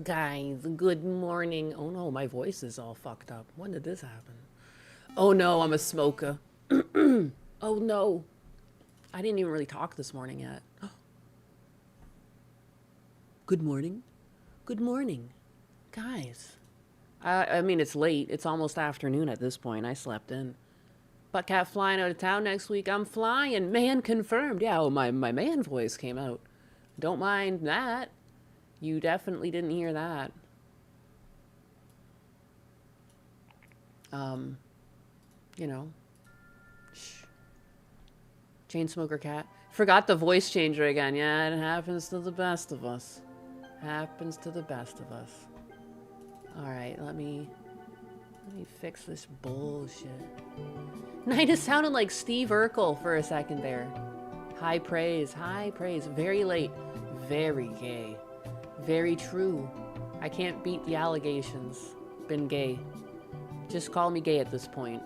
Guys, good morning. Oh no, my voice is all fucked up. When did this happen? Oh no, I'm a smoker. Oh no. I didn't even really talk this morning yet. Good morning. Good morning. Guys. I mean, it's late. It's almost afternoon at this point. I slept in. But cat flying out of town next week. I'm flying. Man confirmed. Yeah, oh, my man voice came out. Don't mind that. You definitely didn't hear that. You know. Shh. Chain smoker cat. Forgot the voice changer again. Yeah, it happens to the best of us. Happens to the best of us. Alright, let me fix this bullshit. Nina sounded like Steve Urkel for a second there. High praise, high praise. Very late. Very gay. Very true. I can't beat the allegations. Been gay. Just call me gay at this point.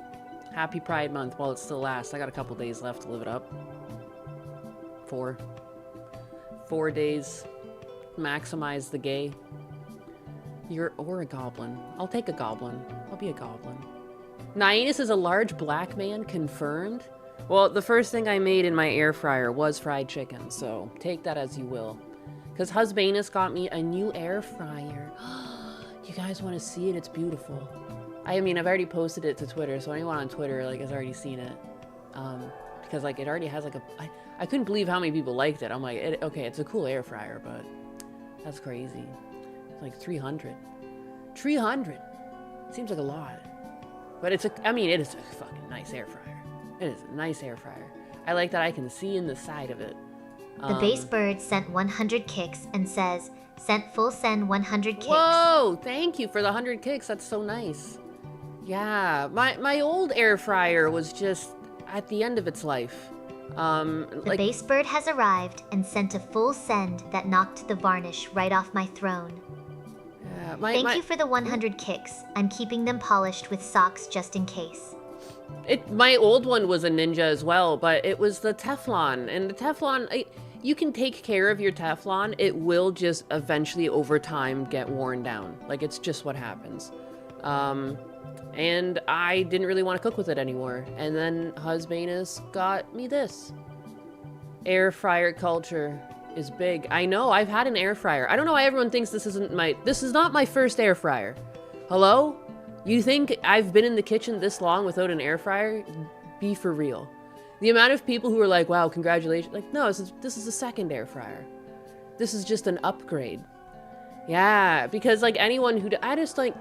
Happy Pride Month while it still lasts. I got a couple days left to live it up. 4 days. Maximize the gay. Or a goblin. I'll take a goblin. I'll be a goblin. Nainis is a large black man, confirmed. Well, the first thing I made in my air fryer was fried chicken, so take that as you will. Because Husbanus got me a new air fryer. You guys want to see it? It's beautiful. I mean, I've already posted it to Twitter, so anyone on Twitter like has already seen it. Because like it already has like a. I couldn't believe how many people liked it. I'm like, okay, it's a cool air fryer, but that's crazy. It's like 300. 300. Seems like a lot, but it's a. I mean, it is a fucking nice air fryer. It is a nice air fryer. I like that I can see in the side of it. The base bird sent 100 kicks and says, sent full send 100 kicks. Whoa, thank you for the 100 kicks. That's so nice. Yeah, my old air fryer was just at the end of its life. The base bird has arrived and sent a full send that knocked the varnish right off my throne. Yeah, Thank you for the 100 kicks. I'm keeping them polished with socks just in case. My old one was a ninja as well, but it was the Teflon. And the Teflon, you can take care of your Teflon. It will just eventually, over time, get worn down. Like, it's just what happens. And I didn't really want to cook with it anymore. And then Husbanus got me this. Air fryer culture is big. I know, I've had an air fryer. I don't know why everyone thinks this is not my first air fryer. Hello? You think I've been in the kitchen this long without an air fryer? Be for real. The amount of people who are like, wow, congratulations. Like, no, this is a second air fryer. This is just an upgrade. Yeah, because like anyone who, I just like,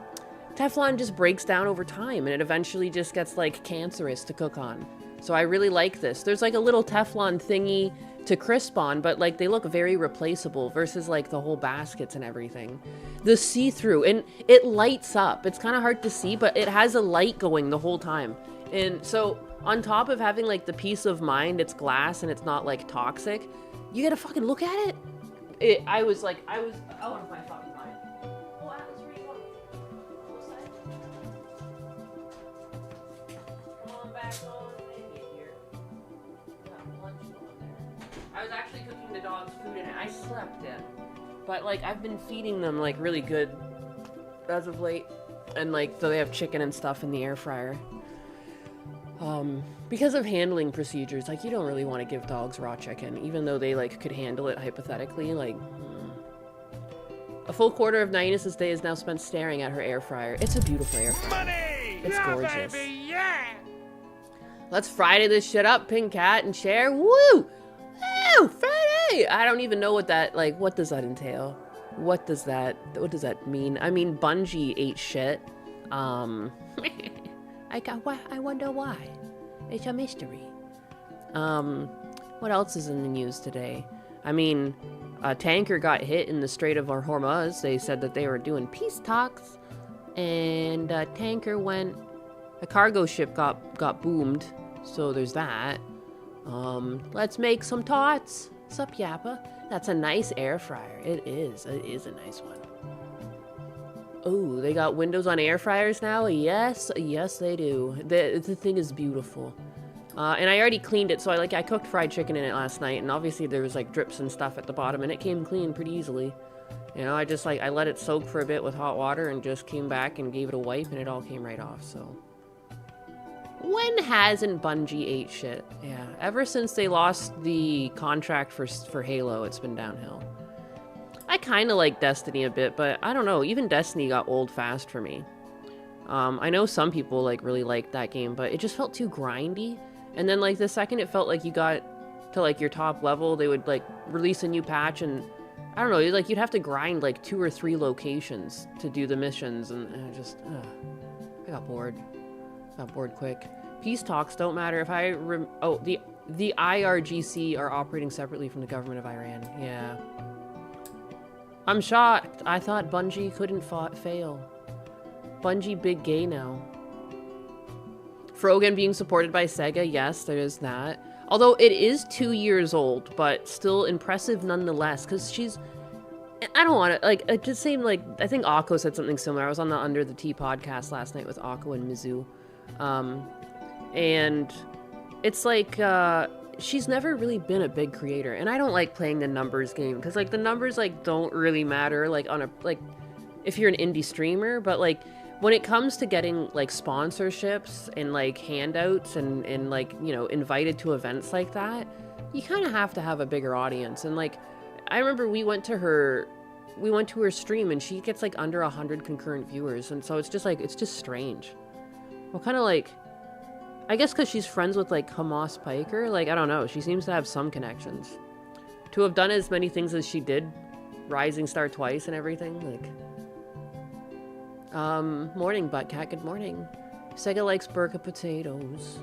Teflon just breaks down over time and it eventually just gets like cancerous to cook on. So I really like this. There's like a little Teflon thingy to crisp on, but like they look very replaceable versus like the whole baskets and everything. The see-through, and it lights up. It's kind of hard to see, but it has a light going the whole time. And so on top of having like the peace of mind, it's glass and it's not like toxic, you gotta fucking look at it. I was out of my fucking mind. Oh, Atlas, where you going? Come on back on. Here. Got lunch going there. I was actually cooking the dog's food and I slept in. But like I've been feeding them like really good as of late. And like so they have chicken and stuff in the air fryer. Because of handling procedures, like you don't really want to give dogs raw chicken, even though they like could handle it hypothetically. Like a full quarter of Nainis' day is now spent staring at her air fryer. It's a beautiful air fryer. Money! It's gorgeous. Baby, yeah! Let's Friday this shit up, pink cat and share. Woo! Woo! Friday! I don't even know what that, like, what does that entail? What does that mean? I mean, Bungie ate shit. I wonder why. It's a mystery. What else is in the news today? I mean, a tanker got hit in the Strait of Hormuz. They said that they were doing peace talks, and a cargo ship got boomed. So there's that. Let's make some tots. Sup, Yappa? That's a nice air fryer. It is a nice one. Oh, they got windows on air fryers now? Yes, they do. The thing is beautiful. And I already cleaned it, so I cooked fried chicken in it last night, and obviously there was like drips and stuff at the bottom, and it came clean pretty easily. You know, I just like, I let it soak for a bit with hot water and just came back and gave it a wipe and it all came right off, so. When hasn't Bungie ate shit? Yeah, ever since they lost the contract for Halo, it's been downhill. I kind of like Destiny a bit, but I don't know, even Destiny got old fast for me. I know some people like really liked that game, but it just felt too grindy. And then like the second it felt like you got to like your top level, they would like release a new patch and I don't know, like you'd have to grind like 2 or 3 locations to do the missions and I just, I got bored. Got bored quick. Peace talks don't matter if the IRGC are operating separately from the government of Iran. Yeah. I'm shocked. I thought Bungie couldn't fail. Bungie big gay now. Frogan being supported by Sega, yes, there is that. Although it is 2 years old, but still impressive nonetheless, because she's... I don't want to, like, it just seemed like... I think Akko said something similar. I was on the Under the Tea podcast last night with Akko and Mizu. And it's like, she's never really been a big creator. And I don't like playing the numbers game, because, like, the numbers, like, don't really matter, like, on a, like, if you're an indie streamer, but, like, when it comes to getting, like, sponsorships and, like, handouts and like, you know, invited to events like that, you kind of have to have a bigger audience. And, like, I remember we went to her stream and she gets, like, under 100 concurrent viewers. And so it's just, like, it's just strange. Well, kind of, like, I guess because she's friends with, like, Hamas Piker, like, I don't know. She seems to have some connections. To have done as many things as she did, Rising Star twice and everything, like... Morning, Buttcat, good morning. Sega likes burka potatoes.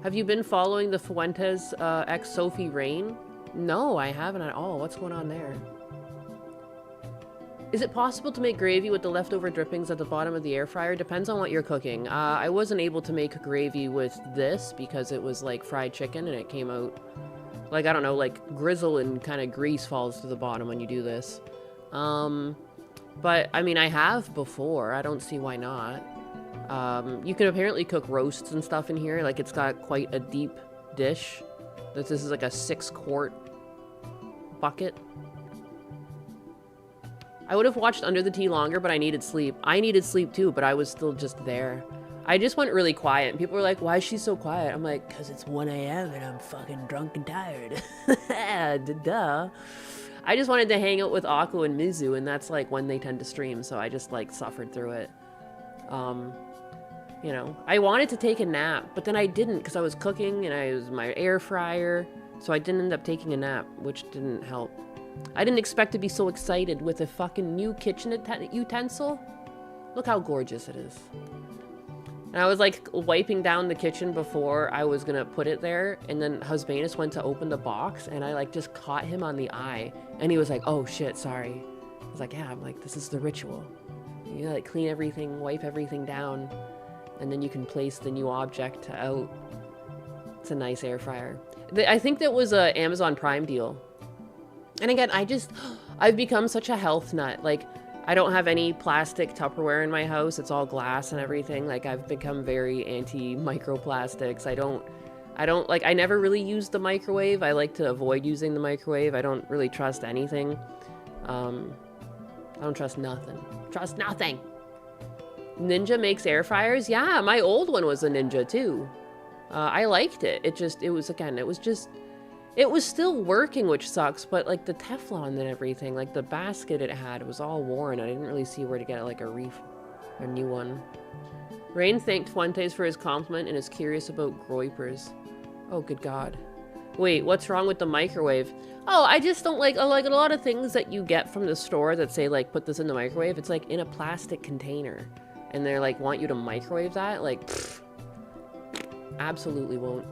Have you been following the Fuentes, ex-Sophie Rain? No, I haven't at all. What's going on there? Is it possible to make gravy with the leftover drippings at the bottom of the air fryer? Depends on what you're cooking. I wasn't able to make gravy with this because it was like fried chicken and it came out like, I don't know, like grizzle and kind of grease falls to the bottom when you do this. But, I mean, I have before. I don't see why not. You can apparently cook roasts and stuff in here. Like, it's got quite a deep dish. This is like a 6-quart bucket. I would have watched Under the Tea longer, but I needed sleep. I needed sleep too, but I was still just there. I just went really quiet. And people were like, why is she so quiet? I'm like, because it's 1 a.m. and I'm fucking drunk and tired. Duh. I just wanted to hang out with Akko and Mizu, and that's, like, when they tend to stream, so I just, like, suffered through it. You know, I wanted to take a nap, but then I didn't, because I was cooking, and I was my air fryer, so I didn't end up taking a nap, which didn't help. I didn't expect to be so excited with a fucking new kitchen utensil. Look how gorgeous it is. And I was, like, wiping down the kitchen before I was gonna put it there, and then Husbanus went to open the box, and I, like, just caught him on the eye, and he was like, oh, shit, sorry. I was like, yeah, I'm like, this is the ritual. You, like, clean everything, wipe everything down, and then you can place the new object out. It's a nice air fryer. I think that was a Amazon Prime deal. And again, I've become such a health nut, like, I don't have any plastic Tupperware in my house. It's all glass and everything. Like, I've become very anti-microplastics. I don't, like, I never really use the microwave. I like to avoid using the microwave. I don't really trust anything. I don't trust nothing. Trust nothing. Ninja makes air fryers? Yeah, my old one was a Ninja, too. I liked it. It was still working, which sucks, but, like, the Teflon and everything, like, the basket it had, was all worn. I didn't really see where to get, like, a new one. Rain thanked Fuentes for his compliment and is curious about groypers. Oh, good God. Wait, what's wrong with the microwave? Oh, I just don't like a lot of things that you get from the store that say, like, put this in the microwave. It's, like, in a plastic container. And they're, like, want you to microwave that? Like, pfft. Absolutely won't.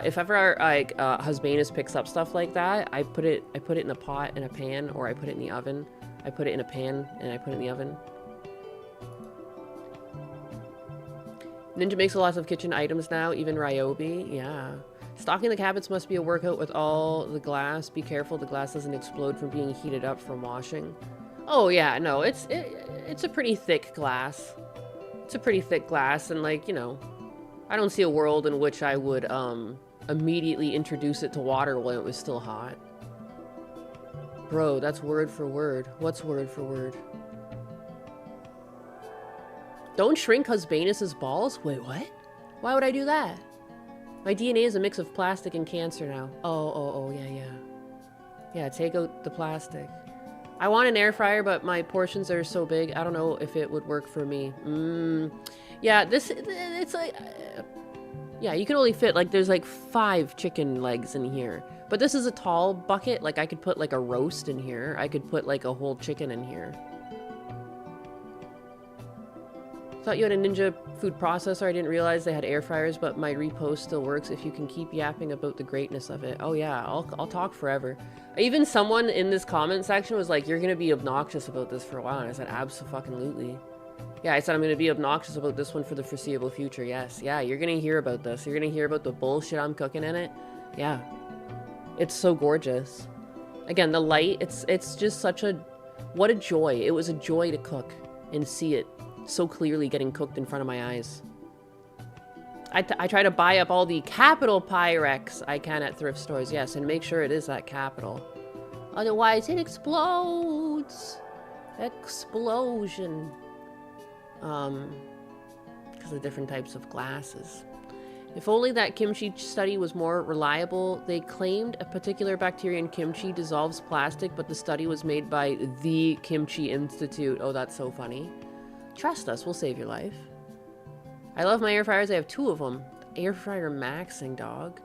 If ever, like, Husbanus picks up stuff like that, I put it in a pot, in a pan, or I put it in the oven. I put it in a pan, and I put it in the oven. Ninja makes lots of kitchen items now, even Ryobi. Yeah. Stocking the cabinets must be a workout with all the glass. Be careful the glass doesn't explode from being heated up from washing. Oh, yeah, no, it's a pretty thick glass. It's a pretty thick glass, and, like, you know, I don't see a world in which I would immediately introduce it to water when it was still hot. Bro, that's word for word. What's word for word? Don't shrink Husbanus's balls? Wait, what? Why would I do that? My DNA is a mix of plastic and cancer now. Oh, yeah. Yeah, take out the plastic. I want an air fryer, but my portions are so big. I don't know if it would work for me. Yeah, it's like... yeah, you can only fit, like, there's like 5 chicken legs in here. But this is a tall bucket. Like, I could put, like, a roast in here. I could put, like, a whole chicken in here. Thought you had a Ninja food processor. I didn't realize they had air fryers, but my repost still works if you can keep yapping about the greatness of it. Oh yeah, I'll talk forever. Even someone in this comment section was like, you're gonna be obnoxious about this for a while, and I said, abso-fucking-lutely. Yeah, I said I'm gonna be obnoxious about this one for the foreseeable future. Yes, yeah, you're gonna hear about this. You're gonna hear about the bullshit I'm cooking in it. Yeah, it's so gorgeous. Again, the light, it's just such a, what a joy. It was a joy to cook and see it so clearly getting cooked in front of my eyes. I try to buy up all the capital Pyrex I can at thrift stores, yes, and make sure it is that capital. Otherwise, it explodes. Explosion. Because of different types of glasses. If only that kimchi study was more reliable. They claimed a particular bacteria in kimchi dissolves plastic, but the study was made by the Kimchi Institute. Oh, that's so funny. Trust us, we'll save your life. I love my air fryers. I have 2 of them. Air fryer maxing, dog.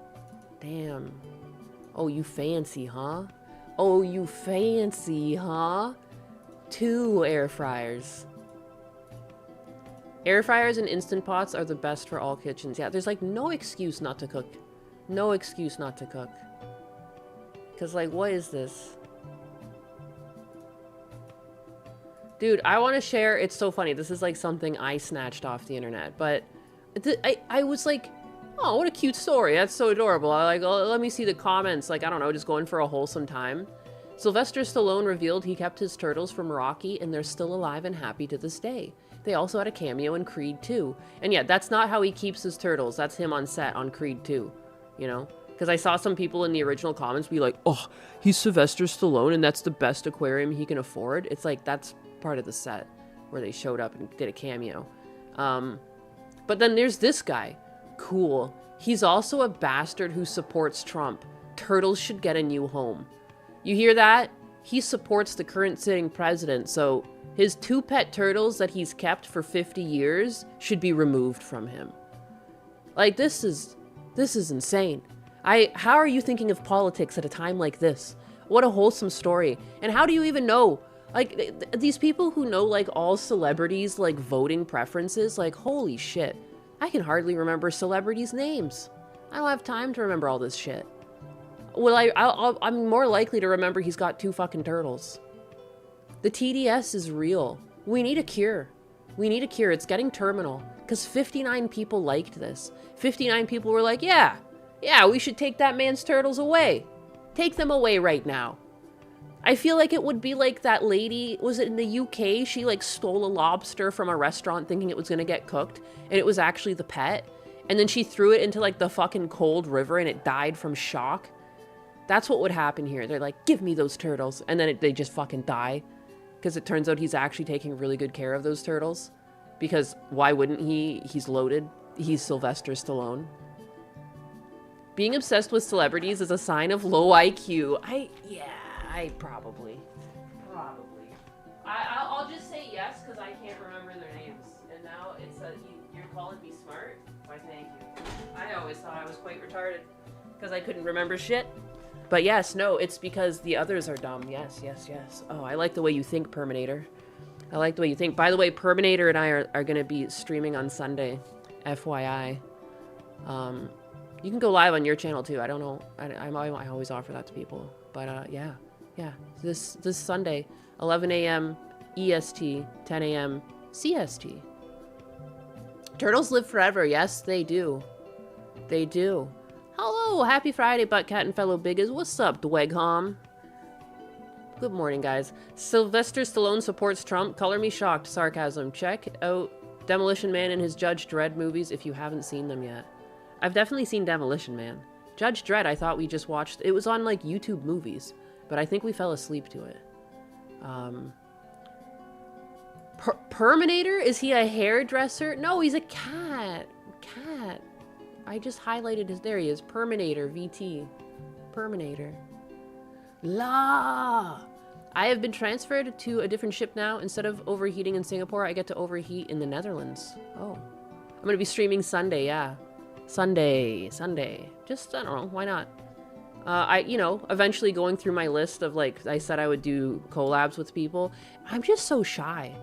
Damn. Oh, you fancy, huh? Oh, you fancy, huh? 2 air fryers. Air fryers and Instant Pots are the best for all kitchens. Yeah, there's like no excuse not to cook. No excuse not to cook. Because like, what is this? Dude, I want to share, it's so funny. This is like something I snatched off the internet, but I was like, oh, what a cute story. That's so adorable. I like, oh, let me see the comments. Like, I don't know, just going for a wholesome time. Sylvester Stallone revealed he kept his turtles from Rocky and they're still alive and happy to this day. They also had a cameo in Creed 2. And yeah, that's not how he keeps his turtles. That's him on set on Creed 2, you know? Because I saw some people in the original comments be like, oh, he's Sylvester Stallone and that's the best aquarium he can afford. It's like, that's part of the set where they showed up and did a cameo. But then there's this guy. Cool. He's also a bastard who supports Trump. Turtles should get a new home. You hear that? He supports the current sitting president, so his 2 pet turtles that he's kept for 50 years should be removed from him. Like, this is insane. How are you thinking of politics at a time like this? What a wholesome story. And how do you even know? Like, these people who know, like, all celebrities, like, voting preferences, like, holy shit. I can hardly remember celebrities' names. I don't have time to remember all this shit. Well, I'm more likely to remember he's got 2 fucking turtles. The TDS is real. We need a cure. We need a cure. It's getting terminal. Because 59 people liked this. 59 people were like, yeah, we should take that man's turtles away. Take them away right now. I feel like it would be like that lady, was it in the UK? She like stole a lobster from a restaurant thinking it was gonna get cooked, and it was actually the pet. And then she threw it into like the fucking cold river and it died from shock. That's what would happen here. They're like, give me those turtles. And then they just fucking die. Because it turns out he's actually taking really good care of those turtles. Because why wouldn't he? He's loaded. He's Sylvester Stallone. Being obsessed with celebrities is a sign of low IQ. I probably. I'll just say yes because I can't remember their names. And now it's you're calling me smart? Why, thank you. I always thought I was quite retarded because I couldn't remember shit. But yes, no, it's because the others are dumb. Yes. Oh, I like the way you think, Perminator. I like the way you think. By the way, Perminator and I are going to be streaming on Sunday. FYI. You can go live on your channel too. I don't know. I always offer that to people. But yeah. This Sunday, 11 a.m. EST, 10 a.m. CST. Turtles live forever. Yes, they do. They do. Hello, happy Friday, Buttcat and fellow biggas. What's up, Dweghom? Good morning, guys. Sylvester Stallone supports Trump. Color me shocked. Sarcasm. Check out Demolition Man and his Judge Dredd movies if you haven't seen them yet. I've definitely seen Demolition Man. Judge Dredd, I thought we just watched. It was on, like, YouTube Movies. but I think we fell asleep to it. Perminator? Is he a hairdresser? No, he's a cat. Cat. I just highlighted his. There he is. Perminator. VT. Perminator. La. I have been transferred to a different ship now. Instead of overheating in Singapore, I get to overheat in the Netherlands. Oh. I'm going to be streaming Sunday, yeah. Sunday. Just, I don't know, why not? You know, eventually going through my list of, like, I said I would do collabs with people. I'm just so shy.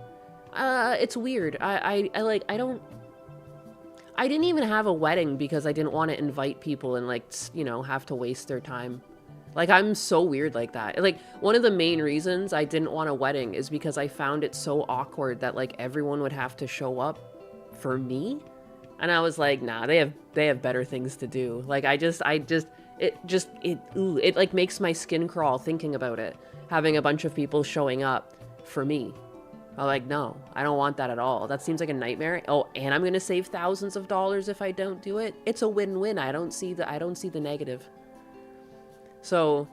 It's weird. I didn't even have a wedding because I didn't want to invite people and, like, you know, have to waste their time. Like, I'm so weird like that. Like, one of the main reasons I didn't want a wedding is because I found it so awkward that, like, everyone would have to show up for me. And I was like, nah, they have better things to do. Like, it like makes my skin crawl thinking about it. Having a bunch of people showing up for me. I'm like, no, I don't want that at all. That seems like a nightmare. Oh, and I'm going to save thousands of dollars if I don't do it. It's a win-win. I don't see the negative. So,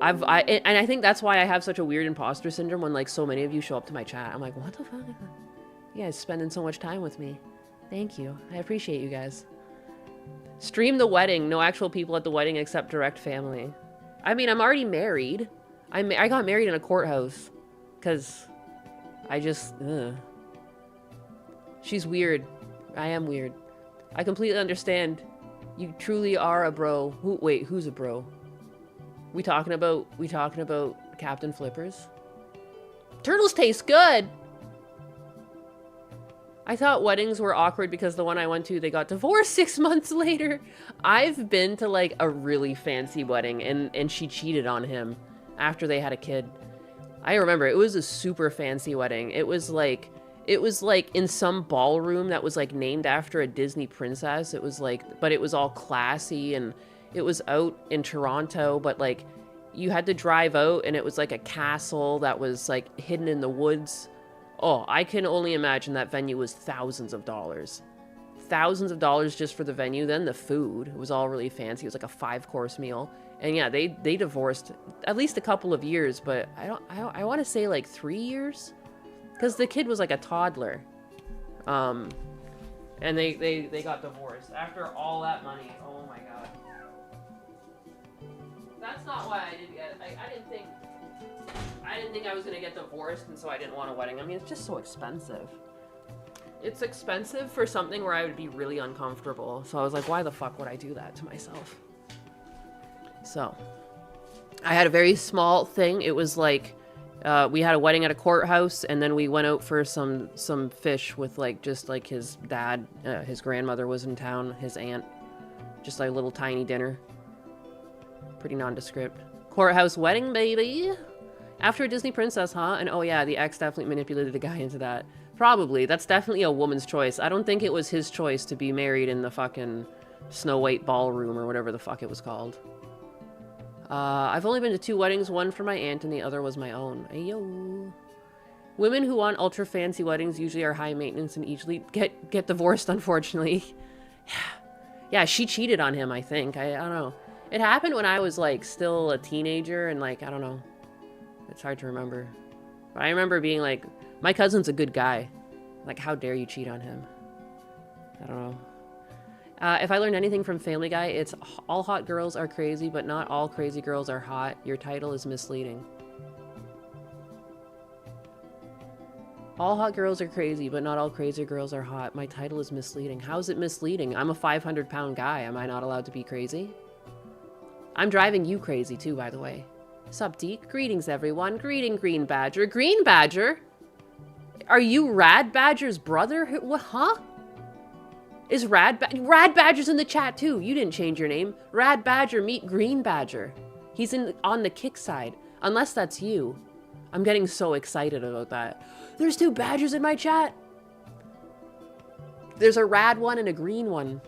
and I think that's why I have such a weird imposter syndrome when, like, so many of you show up to my chat. I'm like, what the fuck? You guys spending so much time with me. Thank you. I appreciate you guys. Stream the wedding. No actual people at the wedding except direct family. I mean, I'm already married. I got married in a courthouse. Because I just, She's weird. I am weird. I completely understand. You truly are a bro. Wait, who's a bro? We talking about Captain Flippers? Turtles taste good! I thought weddings were awkward because the one I went to, they got divorced 6 months later. I've been to, like, a really fancy wedding, and she cheated on him after they had a kid. I remember, it was a super fancy wedding. It was like in some ballroom that was, like, named after a Disney princess. It was like, but it was all classy, and it was out in Toronto, but, like, you had to drive out, and it was like a castle that was, like, hidden in the woods. Oh, I can only imagine that venue was thousands of dollars. Thousands of dollars just for the venue. Then the food, it was all really fancy. It was like a 5-course meal. And yeah, they divorced at least a couple of years, but I want to say like 3 years, because the kid was like a toddler. And they got divorced after all that money. Oh my god. That's not why I didn't get it. I didn't think I was going to get divorced, and so I didn't want a wedding. I mean, it's just so expensive. It's expensive for something where I would be really uncomfortable. So I was like, why the fuck would I do that to myself? So, I had a very small thing. It was like, we had a wedding at a courthouse, and then we went out for some fish with, like, just, like, his dad. His grandmother was in town, his aunt. Just, like, a little tiny dinner. Pretty nondescript. Courthouse wedding, baby! After a Disney princess, huh? And oh yeah, the ex definitely manipulated the guy into that. Probably. That's definitely a woman's choice. I don't think it was his choice to be married in the fucking Snow White ballroom or whatever the fuck it was called. I've only been to 2 weddings, one for my aunt and the other was my own. Ayo. Women who want ultra fancy weddings usually are high maintenance and easily get divorced, unfortunately. Yeah, she cheated on him, I think. I don't know. It happened when I was, like, still a teenager and, like, I don't know. It's hard to remember. But I remember being like, my cousin's a good guy. Like, how dare you cheat on him? I don't know. If I learned anything from Family Guy, it's all hot girls are crazy, but not all crazy girls are hot. Your title is misleading. All hot girls are crazy, but not all crazy girls are hot. My title is misleading. How is it misleading? I'm a 500-pound guy. Am I not allowed to be crazy? I'm driving you crazy too, by the way. Sup, Deke? Greetings, everyone. Greeting, Green Badger. Green Badger? Are you Rad Badger's brother? What, huh? Is Rad Badger's in the chat, too. You didn't change your name. Rad Badger, meet Green Badger. He's on the kick side. Unless that's you. I'm getting so excited about that. There's 2 Badgers in my chat. There's a rad one and a green one.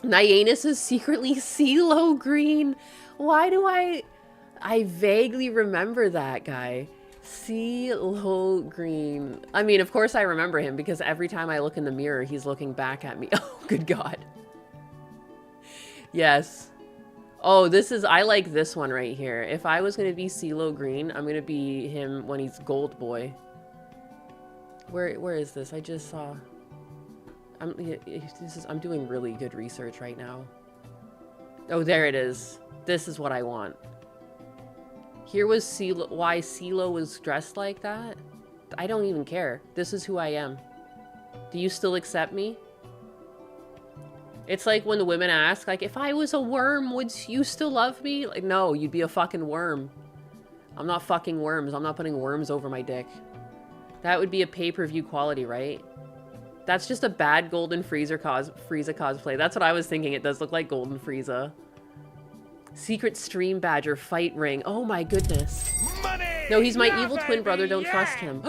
Nyanus is secretly CeeLo Green. Why do I vaguely remember that guy? CeeLo Green. I mean, of course I remember him because every time I look in the mirror, he's looking back at me. Oh, good God. Yes. Oh, I like this one right here. If I was going to be CeeLo Green, I'm going to be him when he's Gold Boy. Where is this? I just saw... I'm doing really good research right now. Oh, there it is. This is what I want. Here was why CeeLo was dressed like that. I don't even care. This is who I am. Do you still accept me? It's like when the women ask, like, if I was a worm, would you still love me? Like, no, you'd be a fucking worm. I'm not fucking worms. I'm not putting worms over my dick. That would be a pay-per-view quality, right? That's just a bad Golden Frieza cosplay. That's what I was thinking. It does look like Golden Frieza. Secret Stream Badger fight ring. Oh my goodness. Money! No, he's my evil twin brother. Don't trust him.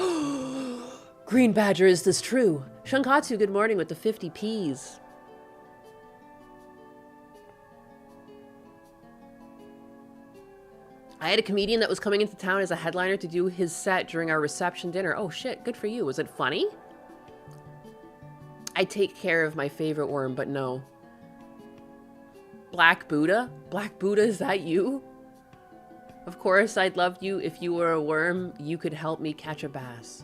Green Badger, is this true? Shunkatsu, good morning with the 50 Ps. I had a comedian that was coming into town as a headliner to do his set during our reception dinner. Oh shit, good for you. Was it funny? I take care of my favorite worm, but no. Black Buddha? Black Buddha, is that you? Of course, I'd love you if you were a worm. You could help me catch a bass.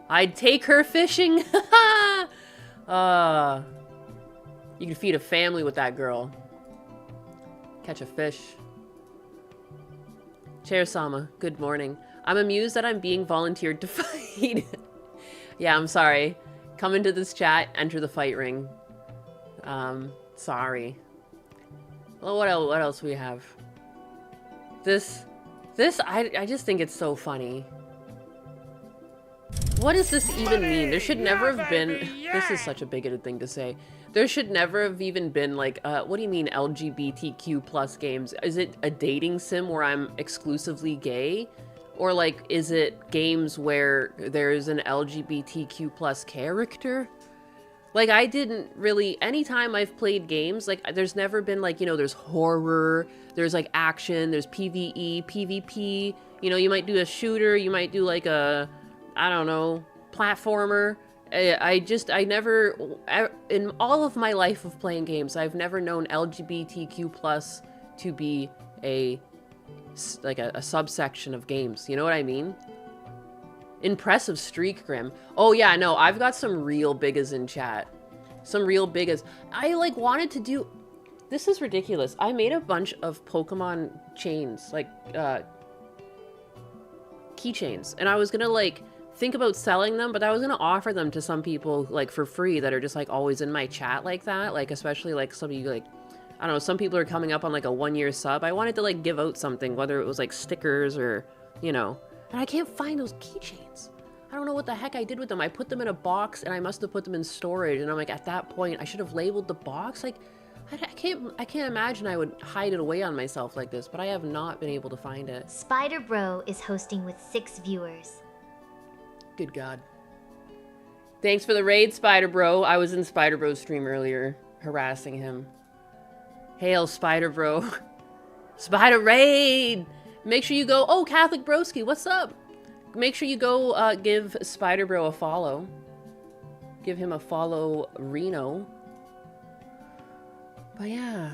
I'd take her fishing. You could feed a family with that girl. Catch a fish. Chair-sama, good morning. I'm amused that I'm being volunteered to fight. Yeah, I'm sorry. Come into this chat, enter the fight ring. Sorry. Well, what else we have? I just think it's so funny. What does this even mean? There should never have been... This is such a bigoted thing to say. There should never have even been, like, what do you mean LGBTQ plus games? Is it a dating sim where I'm exclusively gay? Or, like, is it games where there's an LGBTQ plus character? Like, I didn't really... Anytime I've played games, like, there's never been, like, you know, there's horror, there's, like, action, there's PvE, PvP. You know, you might do a shooter, you might do, like, a... I don't know, platformer. I never, in all of my life of playing games, I've never known LGBTQ plus to be a subsection of games. You know what I mean? Impressive streak, Grim. Oh yeah, no, I've got some real biggas in chat. Some real biggas. I like wanted to do, this is ridiculous. I made a bunch of Pokemon chains, like, keychains. And I was gonna like, think about selling them, but I was gonna offer them to some people like for free that are just like always in my chat like that, like especially like some of you, like I don't know, some people are coming up on like a 1-year sub. I wanted to like give out something, whether it was like stickers or you know, and I can't find those keychains. I don't know what the heck I did with them. I put them in a box and I must have put them in storage, and I'm like, at that point I should have labeled the box. Like I can't imagine I would hide it away on myself like this, but I have not been able to find it. Spider Bro is hosting with 6 viewers. Good God. Thanks for the raid, Spider Bro. I was in Spider Bro's stream earlier, harassing him. Hail, Spider Bro. Spider raid! Make sure you go... Oh, Catholic Broski, what's up? Make sure you go give Spider Bro a follow. Give him a follow, Reno. But yeah...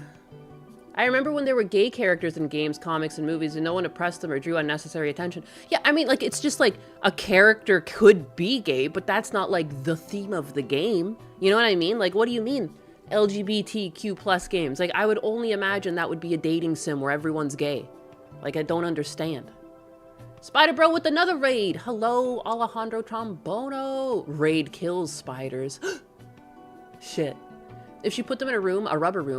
I remember when there were gay characters in games, comics, and movies, and no one oppressed them or drew unnecessary attention. Yeah, I mean, like, it's just like a character could be gay, but that's not like the theme of the game. You know what I mean? Like, what do you mean? LGBTQ plus games. Like, I would only imagine that would be a dating sim where everyone's gay. Like, I don't understand. Spider Bro with another raid. Hello, Alejandro Trombono. Raid kills spiders. Shit. If she put them in a rubber room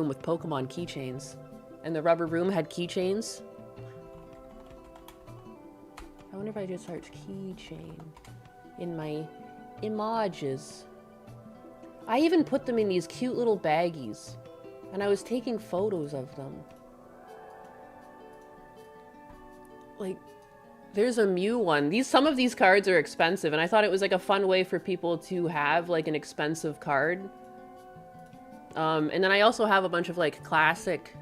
with Pokemon keychains, and the rubber room had keychains. I wonder if I just search keychain in my images. I even put them in these cute little baggies, and I was taking photos of them. Like, there's a Mew one. Some of these cards are expensive, and I thought it was like a fun way for people to have like an expensive card. And then I also have a bunch of like classic.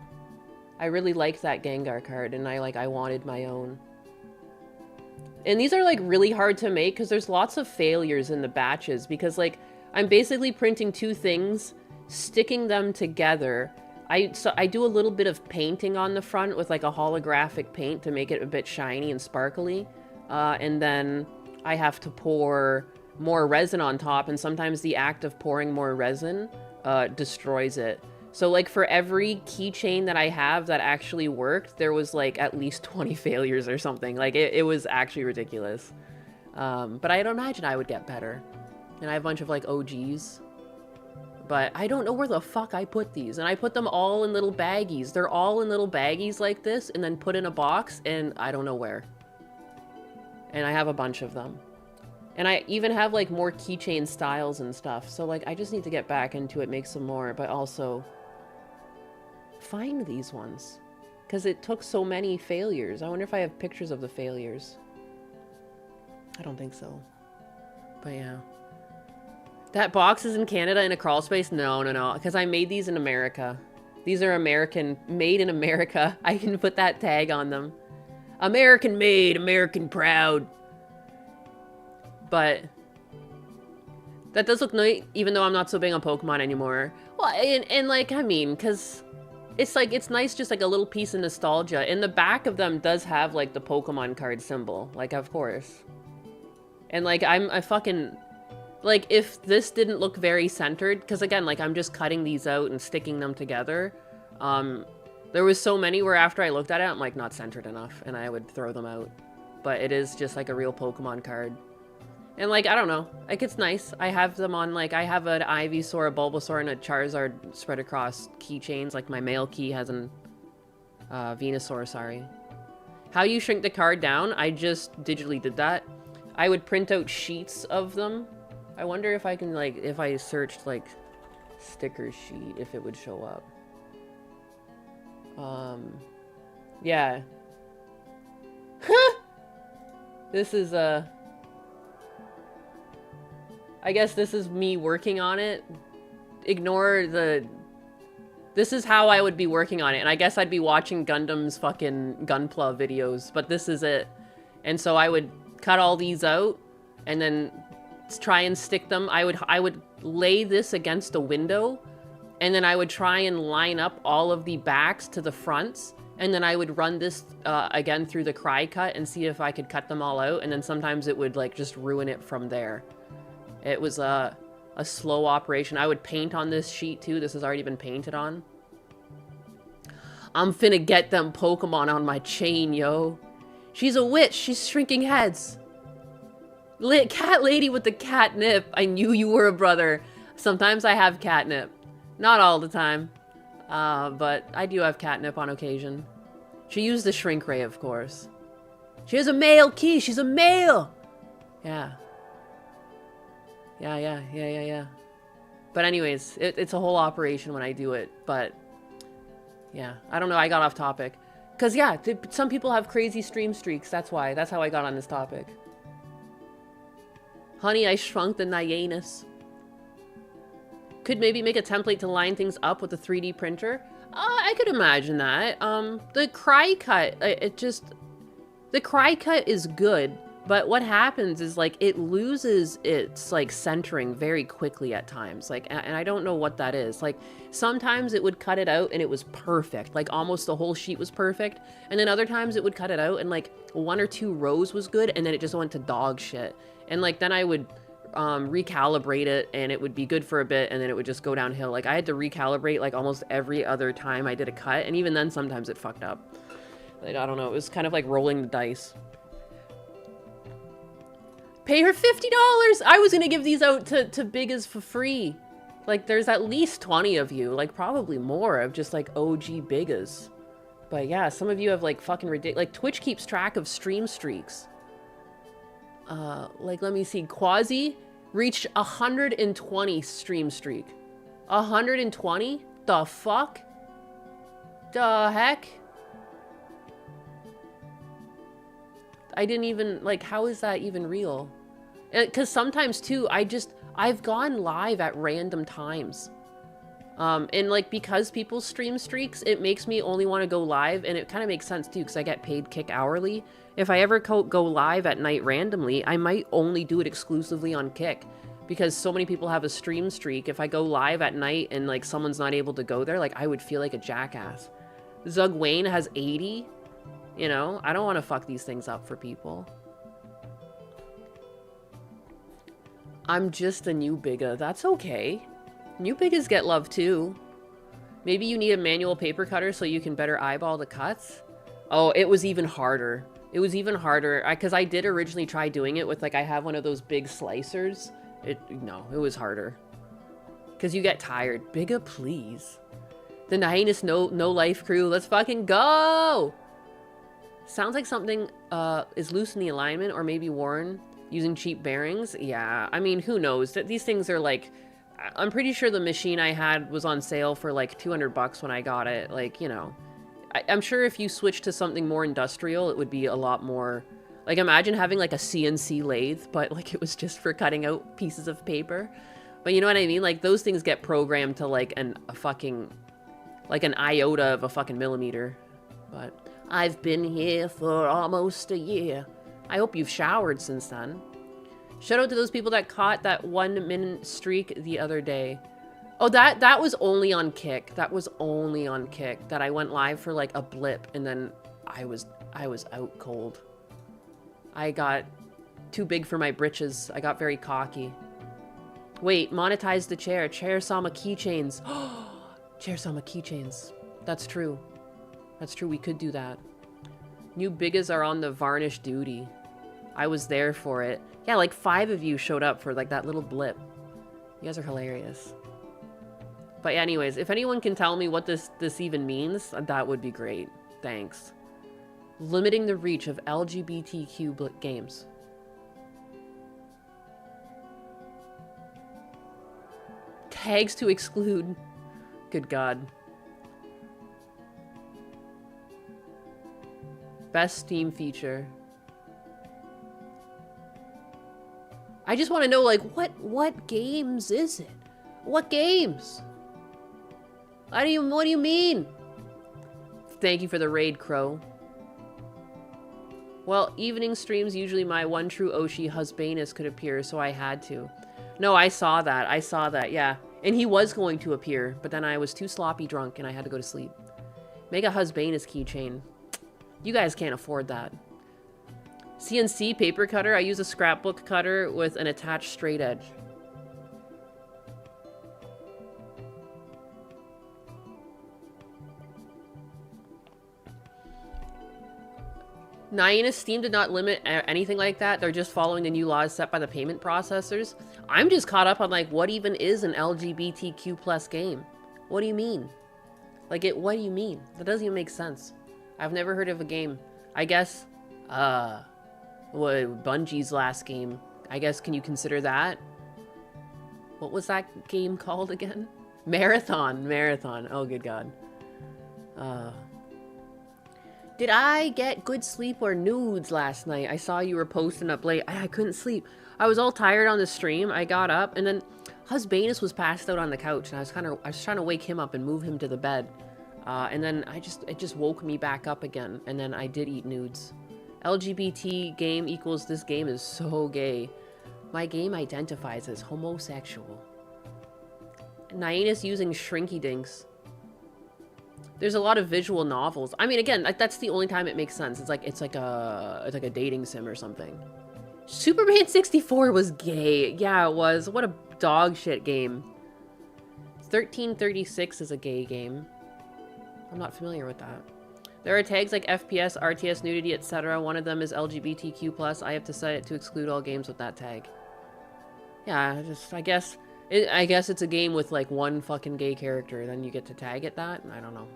I really liked that Gengar card, and I wanted my own. And these are like really hard to make because there's lots of failures in the batches, because like I'm basically printing 2 things, sticking them together, So I do a little bit of painting on the front with like a holographic paint to make it a bit shiny and sparkly. And then I have to pour more resin on top, and sometimes the act of pouring more resin destroys it. So like for every keychain that I have that actually worked, there was like at least 20 failures or something. Like it was actually ridiculous. But I'd imagine I would get better. And I have a bunch of like OGs. But I don't know where the fuck I put these. And I put them all in little baggies. They're all in little baggies like this and then put in a box, and I don't know where. And I have a bunch of them. And I even have like more keychain styles and stuff. So like I just need to get back into it, make some more, but also find these ones. Because it took so many failures. I wonder if I have pictures of the failures. I don't think so. But yeah. That box is in Canada in a crawl space? No. Because I made these in America. These are American, made in America. I can put that tag on them. American made, American proud. But that does look nice, even though I'm not so big on Pokemon anymore. Well, and like, I mean, because it's like, it's nice, just like a little piece of nostalgia. And the back of them does have like the Pokemon card symbol, like, of course. And like, I fucking, like, if this didn't look very centered, because again, like, I'm just cutting these out and sticking them together. There was so many where after I looked at it, I'm like, not centered enough, and I would throw them out. But it is just like a real Pokemon card. And like, I don't know, like, it's nice. I have them on, like, I have an Ivysaur, a Bulbasaur, and a Charizard spread across keychains. Like, my male key has an Venusaur, sorry. How you shrink the card down? I just digitally did that. I would print out sheets of them. I wonder if I can, like, if I searched, like, sticker sheet, if it would show up. Yeah. This is, I guess this is me working on it. Ignore the... This is how I would be working on it. And I guess I'd be watching Gundam's fucking Gunpla videos. But this is it. And so I would cut all these out. And then try and stick them. I would lay this against a window. And then I would try and line up all of the backs to the fronts. And then I would run this again through the cry cut and see if I could cut them all out. And then sometimes it would like just ruin it from there. It was a slow operation. I would paint on this sheet too. This has already been painted on. I'm finna get them Pokemon on my chain, yo. She's a witch. She's shrinking heads. Cat lady with the catnip. I knew you were a brother. Sometimes I have catnip. Not all the time. But I do have catnip on occasion. She used the shrink ray, of course. She has a male key. She's a male. Yeah. Yeah. But anyways, it's a whole operation when I do it. But yeah, I don't know. I got off topic. Because yeah, some people have crazy stream streaks. That's why. That's how I got on this topic. Honey, I shrunk the Nyanus. Could maybe make a template to line things up with a 3D printer. I could imagine that. The cry cut, the cry cut is good, but what happens is like it loses its like centering very quickly at times. Like, and I don't know what that is. Like sometimes it would cut it out and it was perfect. Like almost the whole sheet was perfect. And then other times it would cut it out and like 1 or 2 rows was good. And then it just went to dog shit. And like, then I would recalibrate it and it would be good for a bit and then it would just go downhill. Like I had to recalibrate like almost every other time I did a cut, and even then sometimes it fucked up. Like, I don't know, it was kind of like rolling the dice. Pay her $50! I was gonna give these out to Biggas for free. Like there's at least 20 of you, like probably more of just like OG Biggas. But yeah, some of you have like fucking ridiculous, like Twitch keeps track of stream streaks. Like let me see, Quasi reached 120 stream streak. 120? The fuck? The heck? I didn't even, like, how is that even real? Because sometimes, too, I've gone live at random times. And, like, because people stream streaks, it makes me only want to go live, and it kind of makes sense, too, because I get paid Kick hourly. If I ever go live at night randomly, I might only do it exclusively on Kick. because so many people have a stream streak. If I go live at night and like someone's not able to go there, like I would feel like a jackass. Zug Wayne has 80. You know, I don't want to fuck these things up for people. I'm just a new bigga. That's okay. New biggas get love too. Maybe you need a manual paper cutter so you can better eyeball the cuts. Oh, it was even harder. It was even harder because I did originally try doing it with like, I have one of those big slicers. No, it was harder because you get tired. Bigga, please. The Hyenas no life crew. Let's fucking go. Sounds like something is loose in the alignment or maybe worn using cheap bearings. Yeah, I mean, who knows? These things are like, I'm pretty sure the machine I had was on sale for like 200 bucks when I got it. Like, you know, I'm sure if you switch to something more industrial, it would be a lot more, like imagine having like a CNC lathe, but like it was just for cutting out pieces of paper. But you know what I mean? Like those things get programmed to like a fucking, like an iota of a fucking millimeter. But I've been here for almost a year. I hope you've showered since then. Shout out to those people that caught that 1 minute streak the other day. Oh, that was only on Kick. That was only on Kick that I went live for like a blip and then I was out cold. I got too big for my britches. I got very cocky. Wait, monetize the chair. Chair Sama keychains. Chair Sama keychains. That's true. That's true, we could do that. New biggas are on the varnish duty. I was there for it. Yeah, like 5 of you showed up for like that little blip. You guys are hilarious. But yeah, anyways, if anyone can tell me what this even means, that would be great. Thanks. Limiting the reach of LGBTQ games. Tags to exclude. Good God. Best Steam feature. I just want to know, like, what games is it? What games? What do you mean? Thank you for the raid, Crow. Well, evening streams, usually my one true Oshi husbanus could appear, so I had to. No, I saw that, yeah. And he was going to appear, but then I was too sloppy drunk and I had to go to sleep. Make a husbanus keychain. You guys can't afford that. CNC paper cutter. I use a scrapbook cutter with an attached straight edge. Nyena's Steam did not limit anything like that. They're just following the new laws set by the payment processors. I'm just caught up on like what even is an LGBTQ plus game? What do you mean? Like what do you mean? That doesn't even make sense. I've never heard of a game. I guess, Bungie's last game. I guess, can you consider that? What was that game called again? Marathon. Oh, good God. Did I get good sleep or nudes last night? I saw you were posting up late. I couldn't sleep. I was all tired on the stream. I got up and then Husbanus was passed out on the couch and I was trying to wake him up and move him to the bed. And then it just woke me back up again. And then I did eat nudes. LGBT game equals this game is so gay. My game identifies as homosexual. Nyena's using shrinky dinks. There's a lot of visual novels. I mean, again, that's the only time it makes sense. It's like a dating sim or something. Superman 64 was gay. Yeah, it was. What a dog shit game. 1336 is a gay game. I'm not familiar with that. There are tags like FPS, RTS, nudity, etc. One of them is LGBTQ+. I have to set it to exclude all games with that tag. Yeah, I guess it's a game with like one fucking gay character. Then you get to tag it that? I don't know.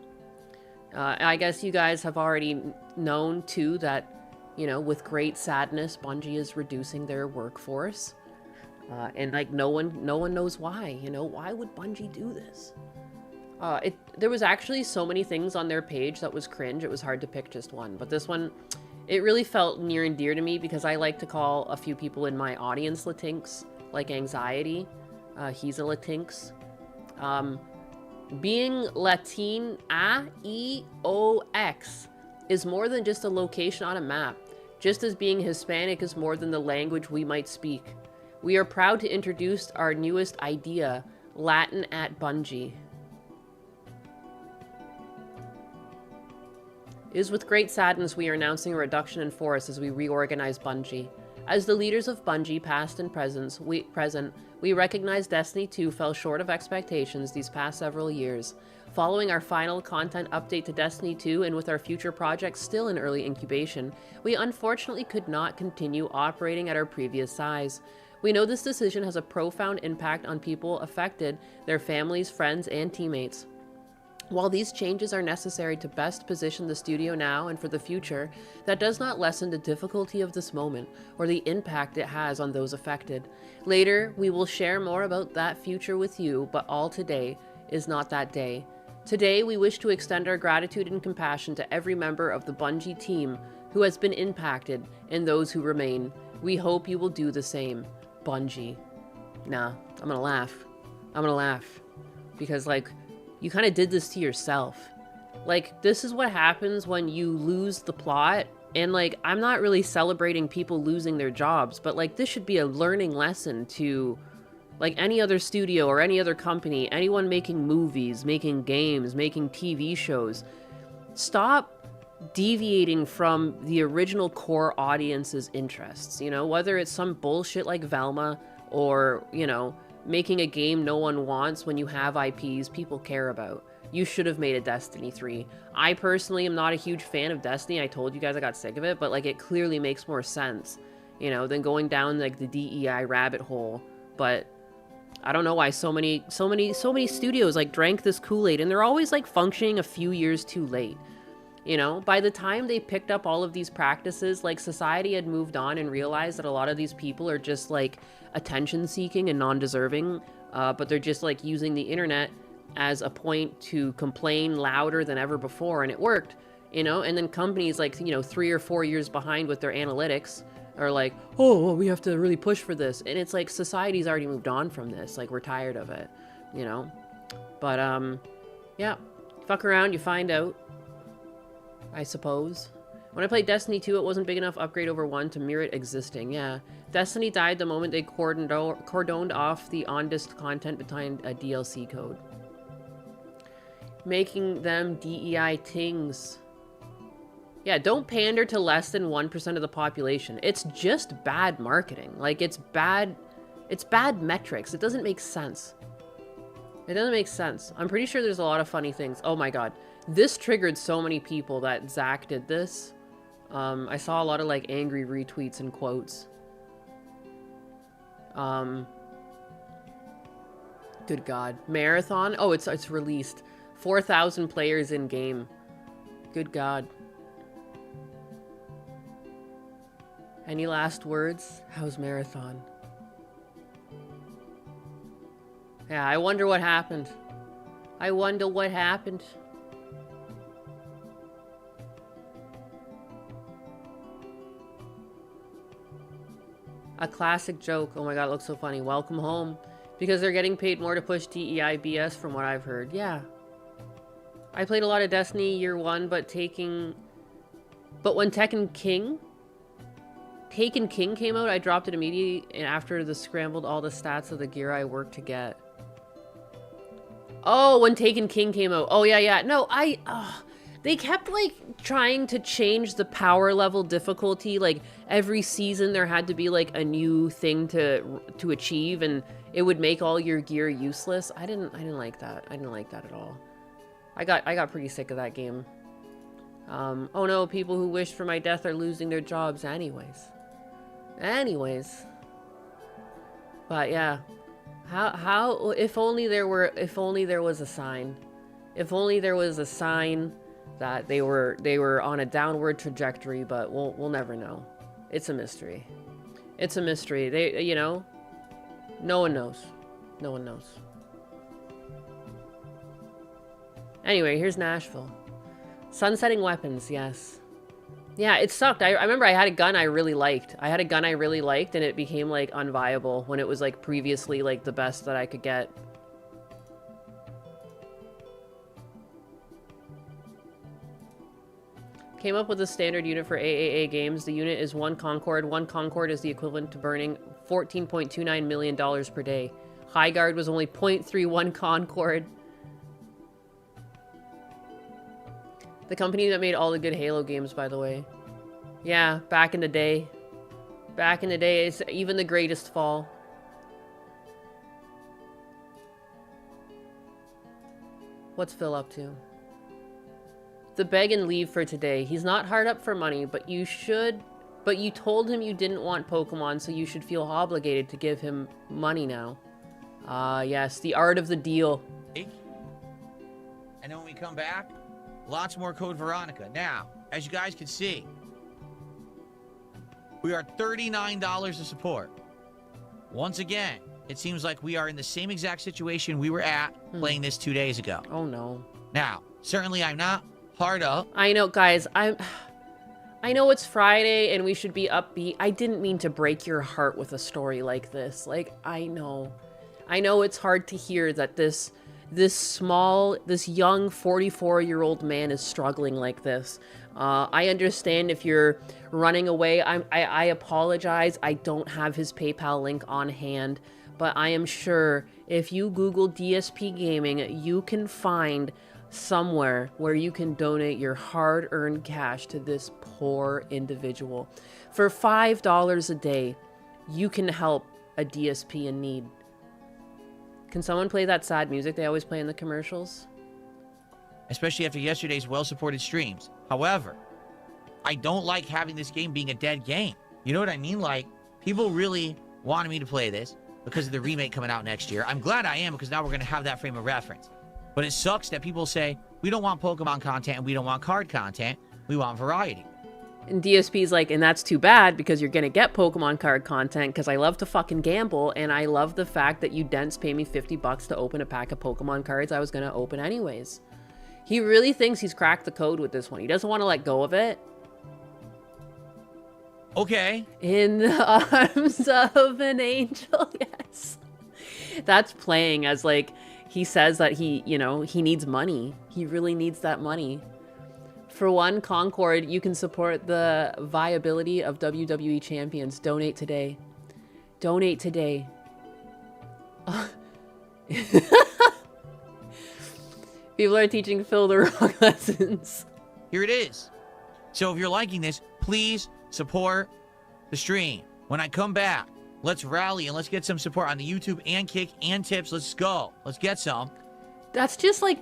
I guess you guys have already known too that, you know, with great sadness, Bungie is reducing their workforce. And like no one knows why. You know, why would Bungie do this? There was actually so many things on their page that was cringe. It was hard to pick just one. But this one, it really felt near and dear to me because I like to call a few people in my audience Latinx, like Anxiety. He's a Latinx. Being Latin, A-E-O-X, is more than just a location on a map. Just as being Hispanic is more than the language we might speak. We are proud to introduce our newest idea, Latin at Bungie. It is with great sadness we are announcing a reduction in force as we reorganize Bungie. As the leaders of Bungie, past and present, we recognize Destiny 2 fell short of expectations these past several years. Following our final content update to Destiny 2 and with our future projects still in early incubation, we unfortunately could not continue operating at our previous size. We know this decision has a profound impact on people affected, their families, friends, and teammates. While these changes are necessary to best position the studio now and for the future, that does not lessen the difficulty of this moment or the impact it has on those affected. Later, we will share more about that future with you, but all today is not that day. Today, we wish to extend our gratitude and compassion to every member of the Bungie team who has been impacted and those who remain. We hope you will do the same. Bungie. Nah, I'm gonna laugh. I'm gonna laugh. Because, like, you kind of did this to yourself. Like, this is what happens when you lose the plot. And, like, I'm not really celebrating people losing their jobs, but, like, this should be a learning lesson to, like, any other studio or any other company, anyone making movies, making games, making TV shows. Stop deviating from the original core audience's interests, you know? Whether it's some bullshit like Velma or, you know, making a game no one wants when you have IPs people care about. You should have made a Destiny 3. I personally am not a huge fan of Destiny. I told you guys I got sick of it, but like it clearly makes more sense, you know, than going down like the DEI rabbit hole. But I don't know why so many studios like drank this Kool-Aid and they're always like functioning a few years too late. You know, by the time they picked up all of these practices, like society had moved on and realized that a lot of these people are just like attention seeking and non-deserving, but they're just like using the internet as a point to complain louder than ever before. And it worked, you know, and then companies like, you know, 3 or 4 years behind with their analytics are like, oh, well, we have to really push for this. And it's like society's already moved on from this. Like we're tired of it, you know, but yeah, fuck around, you find out. I suppose. When I played Destiny 2, it wasn't big enough upgrade over 1 to mirror it existing. Yeah. Destiny died the moment they cordoned off the on-disk content behind a DLC code. Making them DEI tings. Yeah, don't pander to less than 1% of the population. It's just bad marketing. Like, it's bad metrics. It doesn't make sense. It doesn't make sense. I'm pretty sure there's a lot of funny things. Oh my god. This triggered so many people that Zach did this. I saw a lot of like angry retweets and quotes. Good god. Marathon? Oh, it's released. 4,000 players in game. Good god. Any last words? How's Marathon? Yeah, I wonder what happened. I wonder what happened. A classic joke. Oh my god, it looks so funny. Welcome home. Because they're getting paid more to push DEI BS from what I've heard. Yeah. I played a lot of Destiny year 1, but when Taken King came out, I dropped it immediately after the scrambled all the stats of the gear I worked to get. Oh, when Taken King came out. Oh, yeah. No, they kept, like, trying to change the power level difficulty. Like, every season there had to be, like, a new thing to achieve, and it would make all your gear useless. I didn't like that. I didn't like that at all. I got pretty sick of that game. Oh no, people who wished for my death are losing their jobs anyways. But yeah. How if only there was a sign. If only there was a sign that they were on a downward trajectory, but we'll never know. It's a mystery. It's a mystery. They, you know, no one knows. No one knows. Anyway, here's Nashville. Sunsetting weapons, yes. Yeah, it sucked. I remember I had a gun I really liked. And it became, like, unviable when it was, like, previously, like, the best that I could get. Came up with a standard unit for AAA games. The unit is 1 Concorde. 1 Concorde is the equivalent to burning $14.29 million per day. High Guard was only 0.31 Concorde. The company that made all the good Halo games, by the way. Yeah, back in the day. Back in the day, it's even the greatest fall. What's Phil up to? The beg and leave for today. He's not hard up for money, but you told him you didn't want Pokemon, so you should feel obligated to give him money now. Ah, yes, the art of the deal. And then when we come back, lots more Code Veronica. Now, as you guys can see, we are $39 to support. Once again, it seems like we are in the same exact situation we were at playing this 2 days ago. Oh, no. Now, certainly I'm not hard up. I know, guys. I know it's Friday and we should be upbeat. I didn't mean to break your heart with a story like this. Like, I know it's hard to hear that this young 44-year-old man is struggling like this. I understand if you're running away. I apologize. I don't have his PayPal link on hand, but I am sure if you Google DSP Gaming, you can find somewhere where you can donate your hard-earned cash to this poor individual. For $5 a day, you can help a DSP in need. Can someone play that sad music they always play in the commercials? Especially after yesterday's well-supported streams. However, I don't like having this game being a dead game. You know what I mean? Like, people really wanted me to play this because of the remake coming out next year. I'm glad I am, because now we're going to have that frame of reference. But it sucks that people say, we don't want Pokemon content and we don't want card content. We want variety. And DSP's like, and that's too bad because you're going to get Pokemon card content because I love to fucking gamble and I love the fact that you dents pay me $50 to open a pack of Pokemon cards I was going to open anyways. He really thinks he's cracked the code with this one. He doesn't want to let go of it. Okay. In the arms of an angel, yes. That's playing as like, he says that he needs money. He really needs that money. For 1 Concorde, you can support the viability of WWE champions. Donate today. Donate today. People are teaching Phil the wrong lessons. Here it is. So if you're liking this, please support the stream. When I come back, let's rally and let's get some support on the YouTube and Kick and Tips. Let's go. Let's get some. That's just like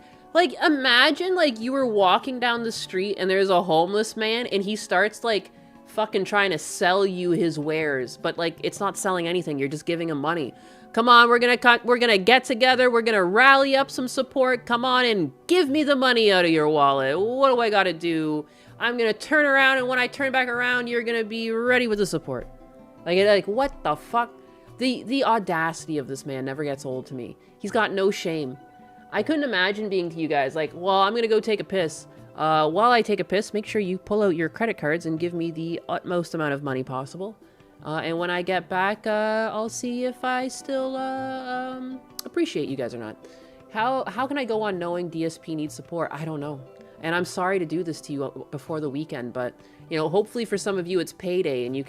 imagine like you were walking down the street and there's a homeless man and he starts like fucking trying to sell you his wares, but like it's not selling anything. You're just giving him money. Come on, we're gonna get together. We're gonna rally up some support. Come on and give me the money out of your wallet. What do I gotta do? I'm gonna turn around, and when I turn back around, you're gonna be ready with the support. Like what the fuck? The audacity of this man never gets old to me. He's got no shame. I couldn't imagine being to you guys like, well, I'm gonna go take a piss. While I take a piss, make sure you pull out your credit cards and give me the utmost amount of money possible. And when I get back, I'll see if I still appreciate you guys or not. How can I go on knowing DSP needs support? I don't know. And I'm sorry to do this to you before the weekend, but you know, hopefully for some of you it's payday and you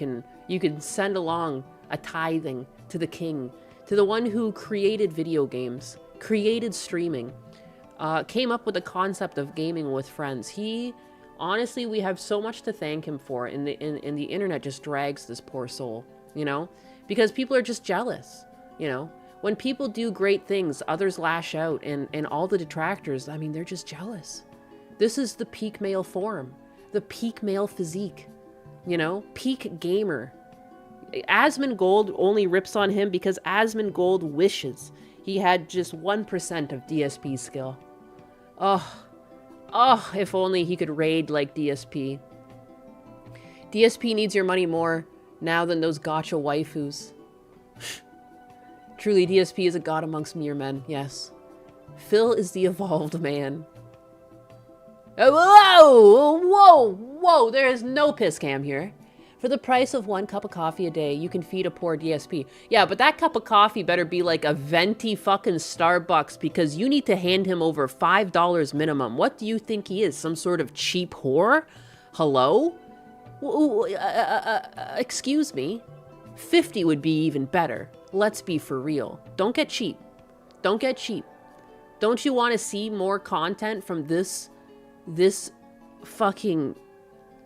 can send along a tithing to the king, to the one who created video games, created streaming, came up with the concept of gaming with friends. Honestly, we have so much to thank him for, and the internet just drags this poor soul, you know? Because people are just jealous, you know? When people do great things, others lash out, and all the detractors, I mean, they're just jealous. This is the peak male form, the peak male physique, you know? Peak gamer. Asmongold only rips on him because Asmongold wishes he had just 1% of DSP skill. Oh, if only he could raid like DSP. DSP needs your money more now than those gotcha waifus. Truly, DSP is a god amongst mere men, yes. Phil is the evolved man. Whoa, there is no piss cam here. For the price of 1 cup of coffee a day, you can feed a poor DSP. Yeah, but that cup of coffee better be like a venti fucking Starbucks because you need to hand him over $5 minimum. What do you think he is? Some sort of cheap whore? Hello? Excuse me. 50 would be even better. Let's be for real. Don't get cheap. Don't get cheap. Don't you want to see more content from this fucking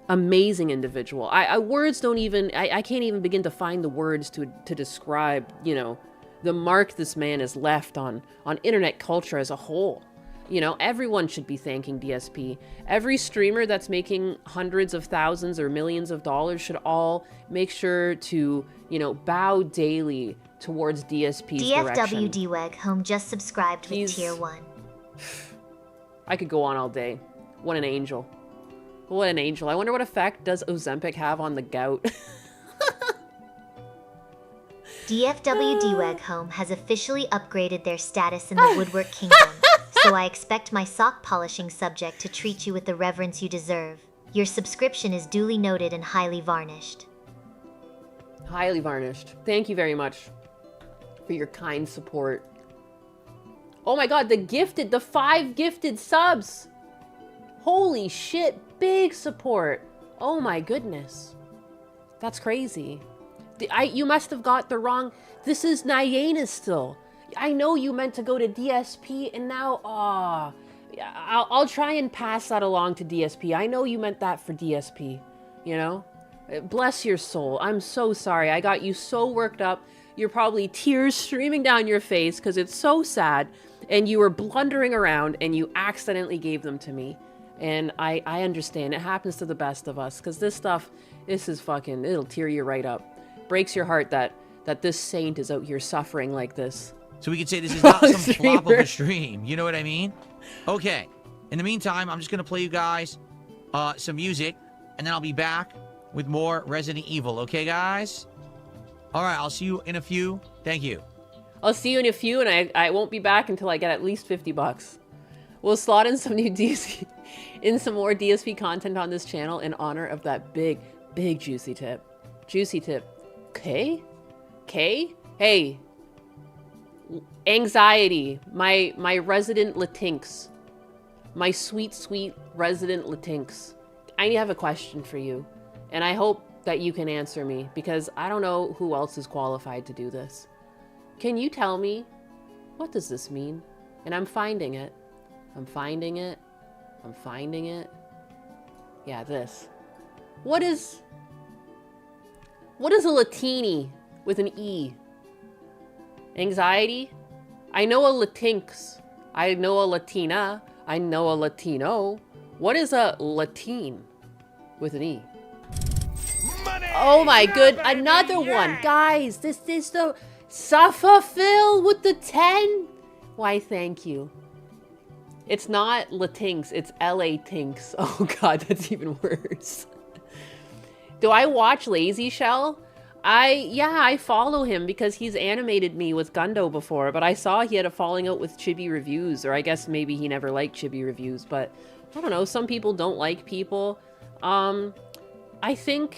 amazing individual? Words don't even, I can't even begin to find the words to describe, you know, the mark this man has left on internet culture as a whole. You know, everyone should be thanking DSP. Every streamer that's making hundreds of thousands or millions of dollars should all make sure to, you know, bow daily towards DSP's direction. DFW DWEG Home just subscribed with tier 1. I could go on all day. What an angel. What an angel. I wonder what effect does Ozempic have on the gout? DFW DWEG Home has officially upgraded their status in the Woodwork Kingdom, so I expect my sock polishing subject to treat you with the reverence you deserve. Your subscription is duly noted and highly varnished. Highly varnished. Thank you very much for your kind support. Oh my god, the 5 gifted subs! Holy shit, big support. Oh my goodness. That's crazy. You must have got the wrong... This is Nyena still. I know you meant to go to DSP and now... I'll try and pass that along to DSP. I know you meant that for DSP, you know? Bless your soul. I'm so sorry. I got you so worked up. You're probably tears streaming down your face because it's so sad. And you were blundering around and you accidentally gave them to me. And I understand. It happens to the best of us because this stuff, this is fucking... It'll tear you right up. Breaks your heart that this saint is out here suffering like this. So we could say this is not some flop of a stream. You know what I mean? Okay. In the meantime, I'm just going to play you guys some music, and then I'll be back with more Resident Evil. Okay, guys? All right, I'll see you in a few. Thank you. I'll see you in a few, and I won't be back until I get at least $50. We'll slot in some new DSP, in some more DSP content on this channel in honor of that big juicy tip. Juicy tip. Okay? Hey. Anxiety. My resident Latinx. My sweet resident Latinx. I have a question for you. And I hope that you can answer me because I don't know who else is qualified to do this. Can you tell me, what does this mean? And I'm finding it. Yeah, this. What is a Latini with an E? Anxiety? I know a Latinx. I know a Latina. I know a Latino. What is a Latine with an E? Money! Oh my good, another one. Guys, this is the Sufferfill with the 10. Why, thank you. It's not Latinx, it's LA Tinks. Oh god, that's even worse. Do I watch Lazy Shell? I follow him because he's animated me with Gundo before, but I saw he had a falling out with Chibi Reviews, or I guess maybe he never liked Chibi Reviews, but I don't know, some people don't like people. I don't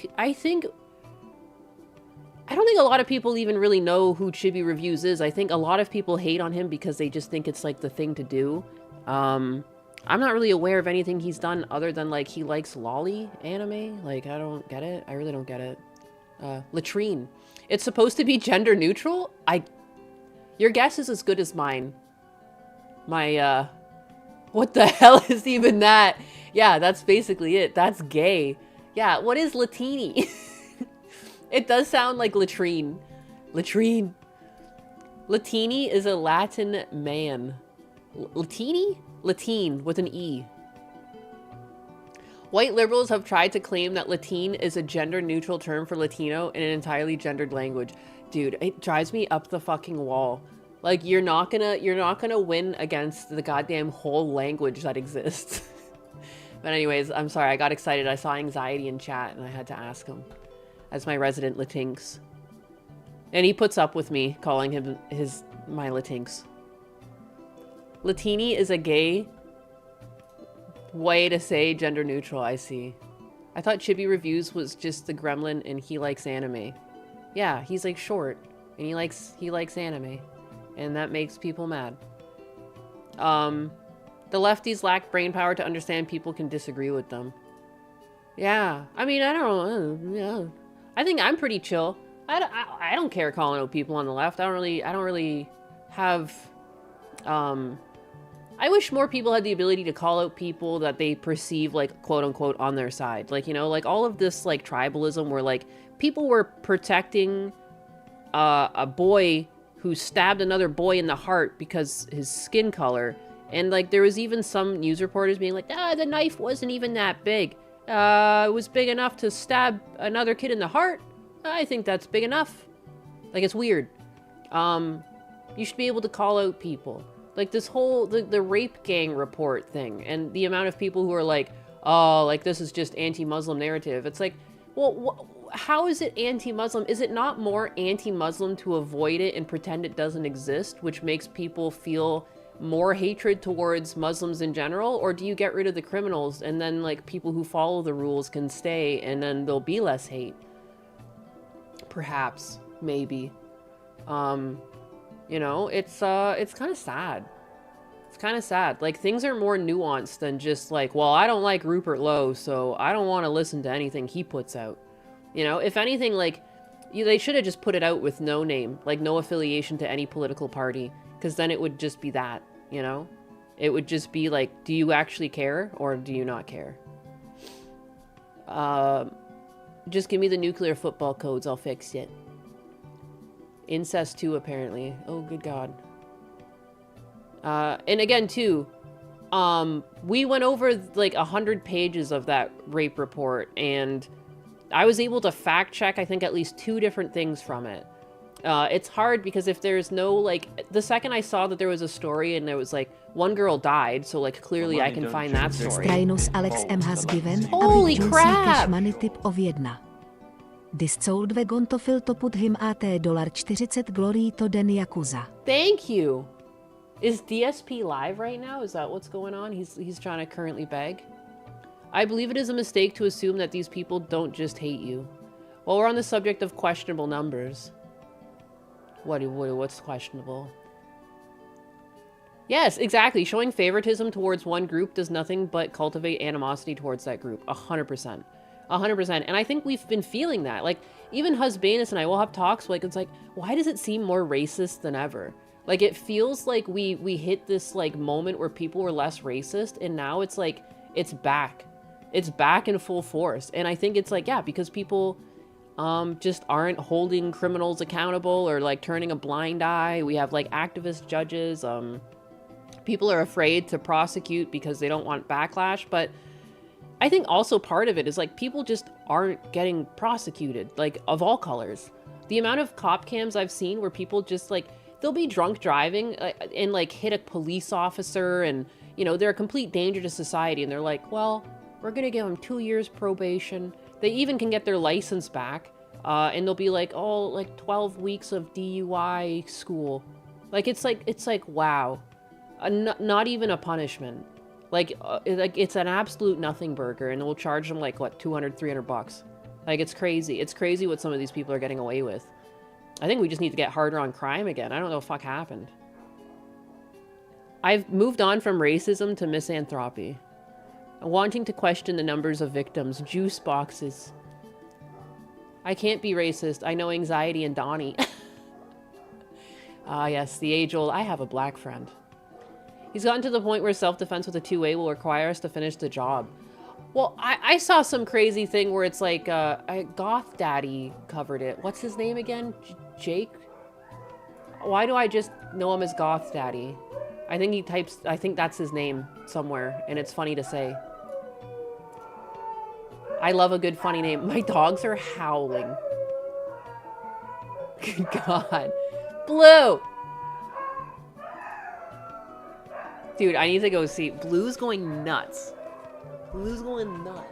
think a lot of people even really know who Chibi Reviews is. I think a lot of people hate on him because they just think it's like the thing to do. I'm not really aware of anything he's done other than like he likes lolly anime. Like, I don't get it. I really don't get it. Latrine. It's supposed to be gender neutral? Your guess is as good as mine. What the hell is even that? Yeah, that's basically it. That's gay. Yeah, what is Latini? It does sound like latrine. Latrine. Latini is a Latin man. Latini? Latine with an E. White liberals have tried to claim that Latine is a gender-neutral term for Latino in an entirely gendered language. Dude, it drives me up the fucking wall. Like, you're not gonna win against the goddamn whole language that exists. But anyways, I'm sorry, I got excited. I saw anxiety in chat and I had to ask him. As my resident Latinx. And he puts up with me calling him my Latinx. Latini is a gay way to say gender neutral, I see. I thought Chibi Reviews was just the gremlin and he likes anime. Yeah, he's like short and he likes anime. And that makes people mad. The lefties lack brain power to understand people can disagree with them. Yeah. I mean, I don't know. Yeah. I think I'm pretty chill. I don't care calling out people on the left. I don't really have, um, I wish more people had the ability to call out people that they perceive like quote unquote on their side. Like, you know, like all of this like tribalism where like people were protecting a boy who stabbed another boy in the heart because his skin color. And like there was even some news reporters being like, the knife wasn't even that big. It was big enough to stab another kid in the heart. I think that's big enough. Like it's weird. You should be able to call out people. Like this whole the rape gang report thing and the amount of people who are like, oh, like this is just anti-Muslim narrative. It's like, well, how is it anti-Muslim? Is it not more anti-Muslim to avoid it and pretend it doesn't exist, which makes people feel more hatred towards Muslims in general? Or do you get rid of the criminals and then like people who follow the rules can stay and then there'll be less hate? Perhaps, maybe. You know, it's kind of sad. It's kind of sad. Like, things are more nuanced than just like, well, I don't like Rupert Lowe, so I don't want to listen to anything he puts out. You know, if anything, like, they should have just put it out with no name, like no affiliation to any political party, because then it would just be that, you know? It would just be like, do you actually care, or do you not care? Just give me the nuclear football codes, I'll fix it. Incest too, apparently. Oh, good God. And again, too, we went over like 100 pages of that rape report, and I was able to fact check, I think, at least 2 different things from it. It's hard because if there's no, like, the second I saw that there was a story and there was like, one girl died, so like, clearly I can find that story. Alex M has given Holy crap! money tip of 1. This sold vegon to fil to put him at $40 glory to den Yakuza. Thank you. Is DSP live right now? Is that what's going on? He's trying to currently beg. I believe it is a mistake to assume that these people don't just hate you. While we're on the subject of questionable numbers. What's questionable? Yes, exactly. Showing favoritism towards one group does nothing but cultivate animosity towards that group. 100%. 100%. And I think we've been feeling that. Like, even Husbanus and I will have talks like, it's like, why does it seem more racist than ever? Like, it feels like we hit this, like, moment where people were less racist, and now it's like, it's back. It's back in full force. And I think it's like, yeah, because people just aren't holding criminals accountable or, like, turning a blind eye. We have, like, activist judges. People are afraid to prosecute because they don't want backlash. But I think also part of it is, like, people just aren't getting prosecuted, like, of all colors. The amount of cop cams I've seen where people just, like, they'll be drunk driving and, like, hit a police officer and, you know, they're a complete danger to society. And they're like, well, we're going to give them 2 years probation. They even can get their license back. And they'll be like, oh, like 12 weeks of DUI school. Like, it's like, wow. Not even a punishment. Like, it's an absolute nothing burger, and we'll charge them, like, what, 200, 300 bucks. Like, it's crazy. It's crazy what some of these people are getting away with. I think we just need to get harder on crime again. I don't know what the fuck happened. I've moved on from racism to misanthropy. Wanting to question the numbers of victims. Juice boxes. I can't be racist. I know anxiety and Donnie. Ah, yes, the age-old, I have a black friend. He's gotten to the point where self-defense with a 2A will require us to finish the job. Well, I saw some crazy thing where it's like, Goth Daddy covered it. What's his name again? Jake? Why do I just know him as Goth Daddy? I think that's his name somewhere, and it's funny to say. I love a good funny name. My dogs are howling. Good God. Blue! Dude, I need to go see. Blue's going nuts. Blue's going nuts.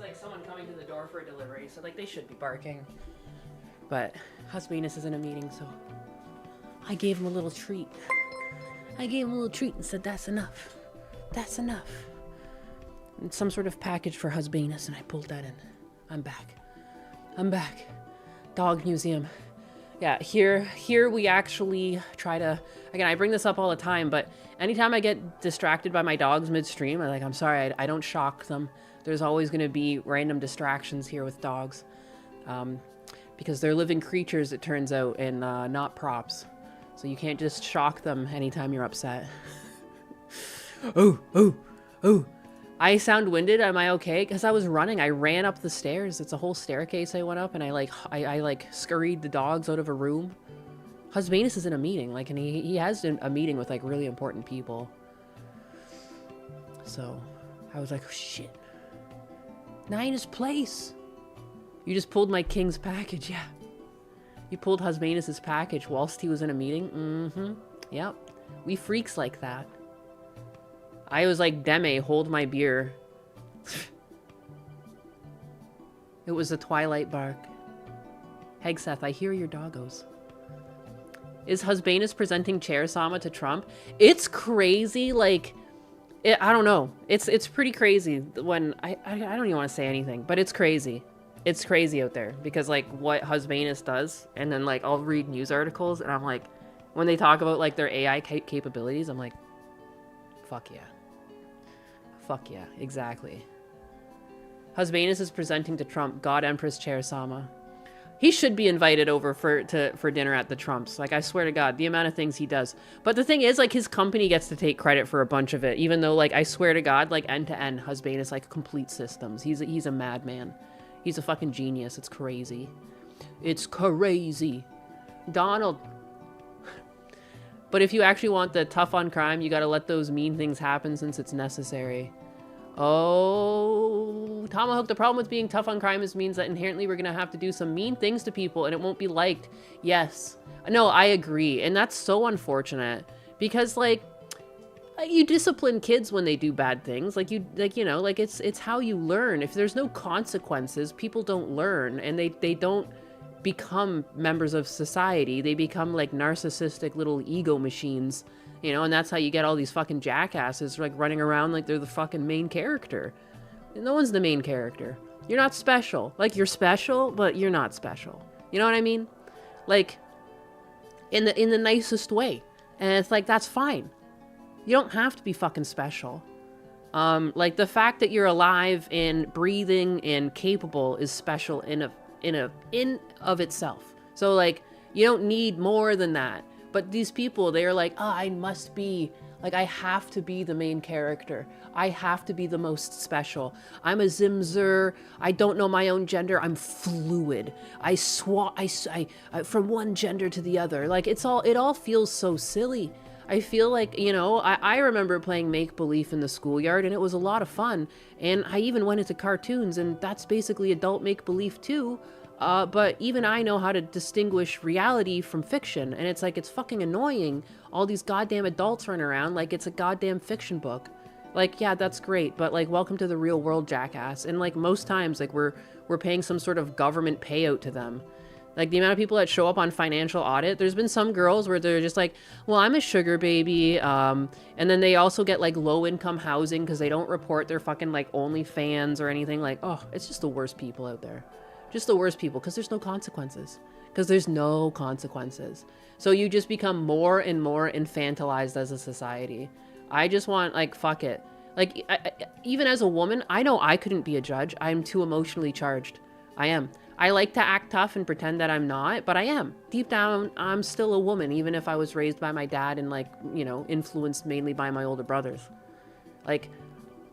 like someone coming to the door for a delivery, so like they should be barking. But Husbanus is in a meeting, so I gave him a little treat. I gave him a little treat and said, that's enough. That's enough. And some sort of package for Husbanus, and I pulled that in. I'm back. I'm back. Dog museum. Yeah, here we actually try to, again, I bring this up all the time, but anytime I get distracted by my dogs midstream, I'm sorry, I don't shock them. There's always going to be random distractions here with dogs. Because they're living creatures, it turns out, and not props. So you can't just shock them anytime you're upset. Oh, oh, oh. I sound winded. Am I okay? Because I was running. I ran up the stairs. It's a whole staircase I went up, and I scurried the dogs out of a room. Husbanus is in a meeting, like, and he has a meeting with like really important people. So I was like, oh, shit. Nina's place. You just pulled my king's package, yeah. You pulled Husbanus's package whilst he was in a meeting? Mm-hmm. Yep. We freaks like that. I was like, Deme, hold my beer. It was a twilight bark. Hegseth, I hear your doggos. Is Husbanus presenting Chair Sama to Trump? It's crazy, like... I don't know. It's pretty crazy when... I don't even want to say anything, but it's crazy. It's crazy out there. Because, like, what Husbanus does, and then, like, I'll read news articles, and I'm like... When they talk about, like, their AI capabilities, I'm like... Fuck yeah. Fuck yeah, exactly. Husbanus is presenting to Trump, God Empress Chair Sama. He should be invited over for dinner at the Trumps. Like, I swear to God, the amount of things he does. But the thing is, like, his company gets to take credit for a bunch of it, even though, like, I swear to God, like, end to end, Husbanus, like, complete systems. He's a madman. He's a fucking genius. It's crazy. It's crazy. Donald. But if you actually want the tough on crime, you gotta let those mean things happen since it's necessary. Oh, Tomahawk, the problem with being tough on crime means that inherently we're gonna have to do some mean things to people and it won't be liked. Yes. No, I agree. And that's so unfortunate because, like, you discipline kids when they do bad things. Like, it's how you learn. If there's no consequences, people don't learn and they don't become members of society. They become like narcissistic little ego machines, you know, and that's how you get all these fucking jackasses like running around like they're the fucking main character. No one's the main character. You're not special. Like, you're special, but you're not special. You know what I mean? Like, in the nicest way. And it's like, that's fine. You don't have to be fucking special. Like, the fact that you're alive and breathing and capable is special in of itself. So, like, you don't need more than that. But these people, they are like, oh, I must be, like, I have to be the main character. I have to be the most special. I'm a Zimzer. I don't know my own gender. I'm fluid. I from one gender to the other. Like, it all feels so silly. I feel like, you know, I remember playing make-believe in the schoolyard, and it was a lot of fun. And I even went into cartoons, and that's basically adult make-believe too. But even I know how to distinguish reality from fiction, and it's like, it's fucking annoying. All these goddamn adults running around like it's a goddamn fiction book. Like, yeah, that's great, but like, welcome to the real world, jackass. And like, most times, like, we're paying some sort of government payout to them. Like, the amount of people that show up on financial audit, there's been some girls where they're just like, well, I'm a sugar baby, and then they also get like low income housing because they don't report their fucking like OnlyFans or anything. Like, oh, it's just the worst people out there. Just the worst people, because there's no consequences. Because there's no consequences. So you just become more and more infantilized as a society. I just want, like, fuck it. Like, even as a woman, I know I couldn't be a judge. I'm too emotionally charged. I am. I like to act tough and pretend that I'm not, but I am. Deep down, I'm still a woman, even if I was raised by my dad and, like, you know, influenced mainly by my older brothers. Like,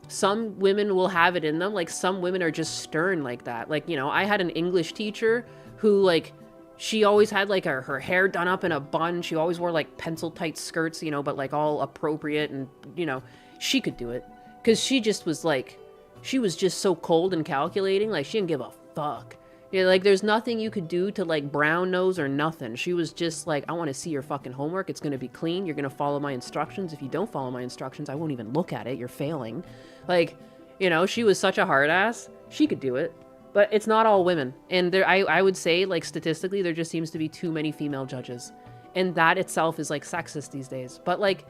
some women will have it in them. Like, some women are just stern like that. Like, you know, I had an English teacher who, like, she always had, like, her hair done up in a bun. She always wore, like, pencil-tight skirts, you know, but, like, all appropriate. And, you know, she could do it. Because she just was, like, she was just so cold and calculating. Like, she didn't give a fuck. Yeah, like, there's nothing you could do to, like, brown nose or nothing. She was just like, I want to see your fucking homework. It's going to be clean. You're going to follow my instructions. If you don't follow my instructions, I won't even look at it. You're failing. Like, you know, she was such a hard ass. She could do it. But it's not all women. And there, I would say, like, statistically, there just seems to be too many female judges. And that itself is, like, sexist these days. But, like,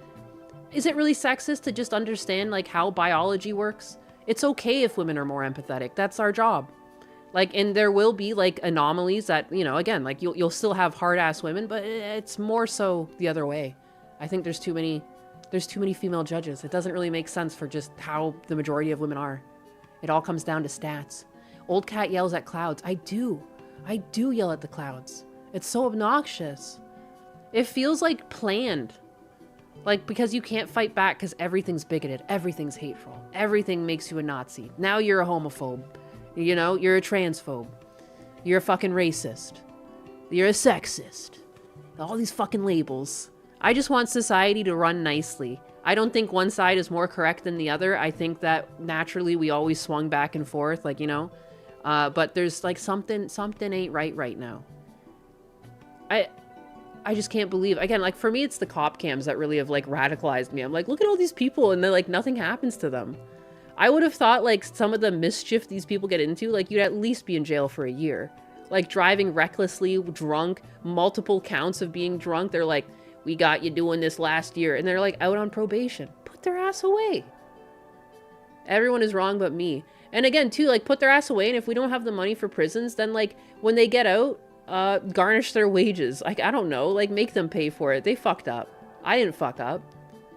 is it really sexist to just understand, like, how biology works? It's okay if women are more empathetic. That's our job. Like, and there will be, like, anomalies that, you know, again, like, you'll still have hard-ass women, but it's more so the other way. I think there's too many female judges. It doesn't really make sense for just how the majority of women are. It all comes down to stats. Old cat yells at clouds. I do yell at the clouds. It's so obnoxious. It feels like planned. Like, because you can't fight back because everything's bigoted. Everything's hateful. Everything makes you a Nazi. Now you're a homophobe. You know, you're a transphobe. You're a fucking racist. You're a sexist. All these fucking labels. I just want society to run nicely. I don't think one side is more correct than the other. I think that naturally we always swung back and forth, like, you know. But there's like something ain't right now. I just can't believe, again, like for me, it's the cop cams that really have like radicalized me. I'm like, look at all these people and then like nothing happens to them. I would have thought like some of the mischief these people get into, like you'd at least be in jail for a year. Like driving recklessly, drunk, multiple counts of being drunk. They're like, we got you doing this last year. And they're like out on probation. Put their ass away. Everyone is wrong but me. And again, too, like, put their ass away, and if we don't have the money for prisons, then, like, when they get out, garnish their wages. Like, I don't know, like, make them pay for it. They fucked up. I didn't fuck up.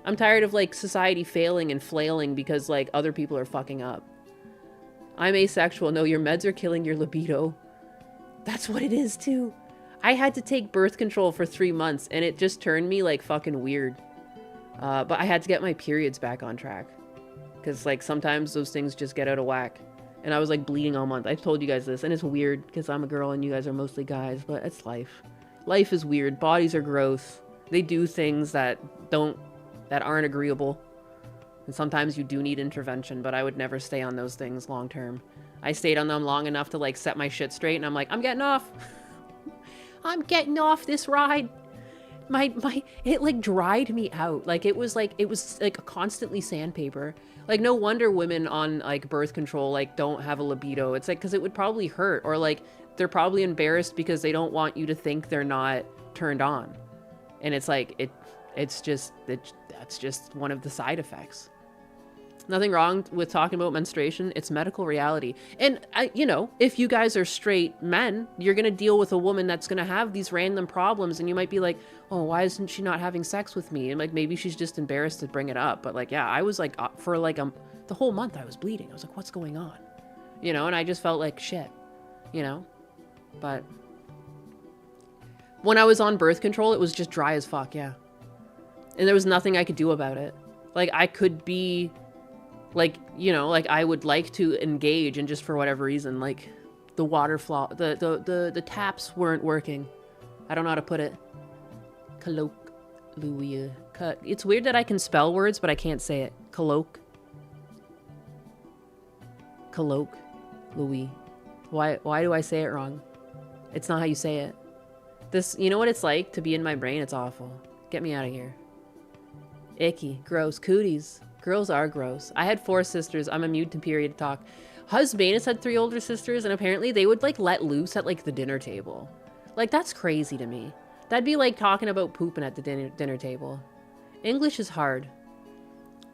I'm tired of, like, society failing and flailing because, like, other people are fucking up. I'm asexual. No, your meds are killing your libido. That's what it is, too. I had to take birth control for 3 months, and it just turned me, like, fucking weird. But I had to get my periods back on track. Because, like, sometimes those things just get out of whack. And I was, like, bleeding all month. I've told you guys this. And it's weird because I'm a girl and you guys are mostly guys. But it's life. Life is weird. Bodies are gross. They do things that aren't agreeable. And sometimes you do need intervention. But I would never stay on those things long term. I stayed on them long enough to, like, set my shit straight. And I'm like, I'm getting off. I'm getting off this ride. It, like, dried me out. Like, it was like constantly sandpaper. Like, no wonder women on, like, birth control, like, don't have a libido. It's, like, because it would probably hurt. Or, like, they're probably embarrassed because they don't want you to think they're not turned on. And it's, like, that's just one of the side effects. Nothing wrong with talking about menstruation. It's medical reality. And, you know, if you guys are straight men, you're going to deal with a woman that's going to have these random problems. And you might be like, oh, why isn't she not having sex with me? And, like, maybe she's just embarrassed to bring it up. But, like, yeah, I was, like, for, like, the whole month I was bleeding. I was like, what's going on? You know, and I just felt like shit, you know? But when I was on birth control, it was just dry as fuck, yeah. And there was nothing I could do about it. Like, I could be... like, you know, like I would like to engage and just for whatever reason, like the water flow, the taps weren't working. I don't know how to put it. Colloquially. It's weird that I can spell words, but I can't say it. Louis. Why do I say it wrong? It's not how you say it. This, you know what it's like to be in my brain? It's awful. Get me out of here. Icky. Gross. Cooties. Girls are gross. I had 4 sisters. I'm immune to period talk. Husbanus had 3 older sisters, and apparently they would, like, let loose at, like, the dinner table. Like, that's crazy to me. That'd be like talking about pooping at the dinner table. English is hard.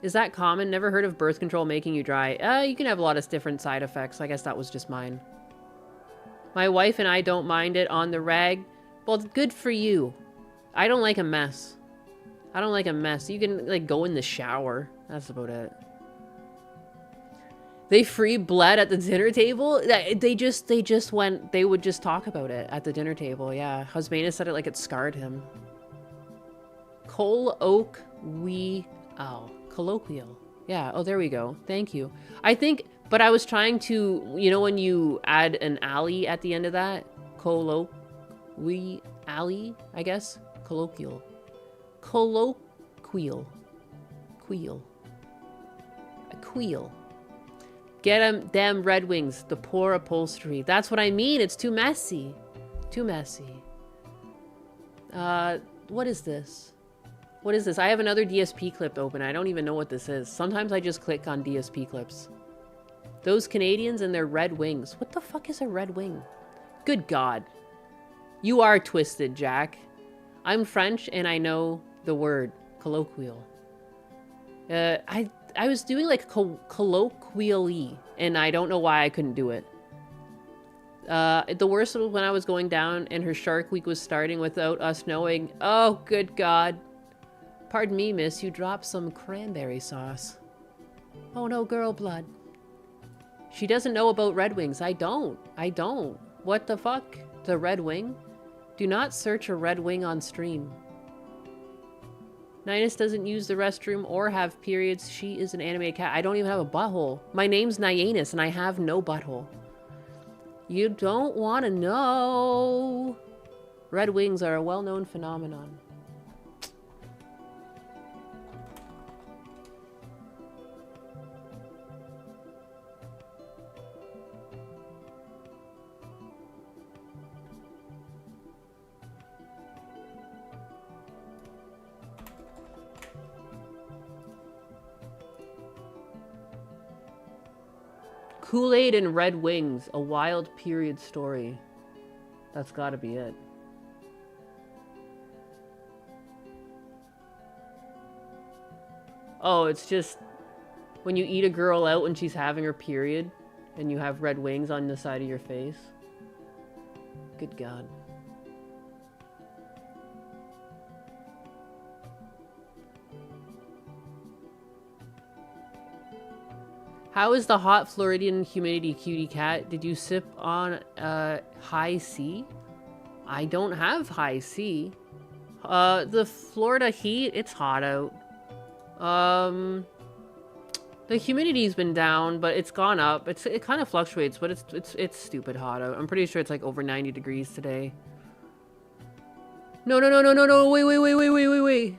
Is that common? Never heard of birth control making you dry. You can have a lot of different side effects. I guess that was just mine. My wife and I don't mind it on the rag. Well, good for you. I don't like a mess. I don't like a mess. You can, like, go in the shower. That's about it. They free bled at the dinner table? They would just talk about it at the dinner table, yeah. Husbandus said it like it scarred him. Colloquial. Yeah, oh, there we go. Thank you. I think, but I was trying to, you know when you add an alley at the end of that? Alley, I guess? Colloquial. Queel. Get them Red Wings, the poor upholstery. That's what I mean. It's too messy. Too messy. What is this? What is this? I have another DSP clip open. I don't even know what this is. Sometimes I just click on DSP clips. Those Canadians and their red wings. What the fuck is a red wing? Good God. You are twisted, Jack. I'm French and I know the word colloquial. I was doing like colloquially and I don't know why I couldn't do it. The worst was when I was going down and her Shark Week was starting without us knowing. Oh, good God. Pardon me, miss, you dropped some cranberry sauce. Oh no, girl blood. She doesn't know about Red Wings. I don't. What the fuck? The Red Wing? Do not search a Red Wing on stream. Ninus doesn't use the restroom or have periods. She is an animated cat. I don't even have a butthole. My name's Nyanus and I have no butthole. You don't want to know. Red Wings are a well-known phenomenon. Kool-Aid and Red Wings, a wild period story. That's gotta be it. Oh, it's just when you eat a girl out when she's having her period and you have red wings on the side of your face. Good God. How is the hot Floridian humidity, cutie cat? Did you sip on high C? I don't have high C. The Florida heat, it's hot out. The humidity's been down, but it's gone up. It kind of fluctuates, but it's stupid hot out. I'm pretty sure it's like over 90 degrees today. No, wait.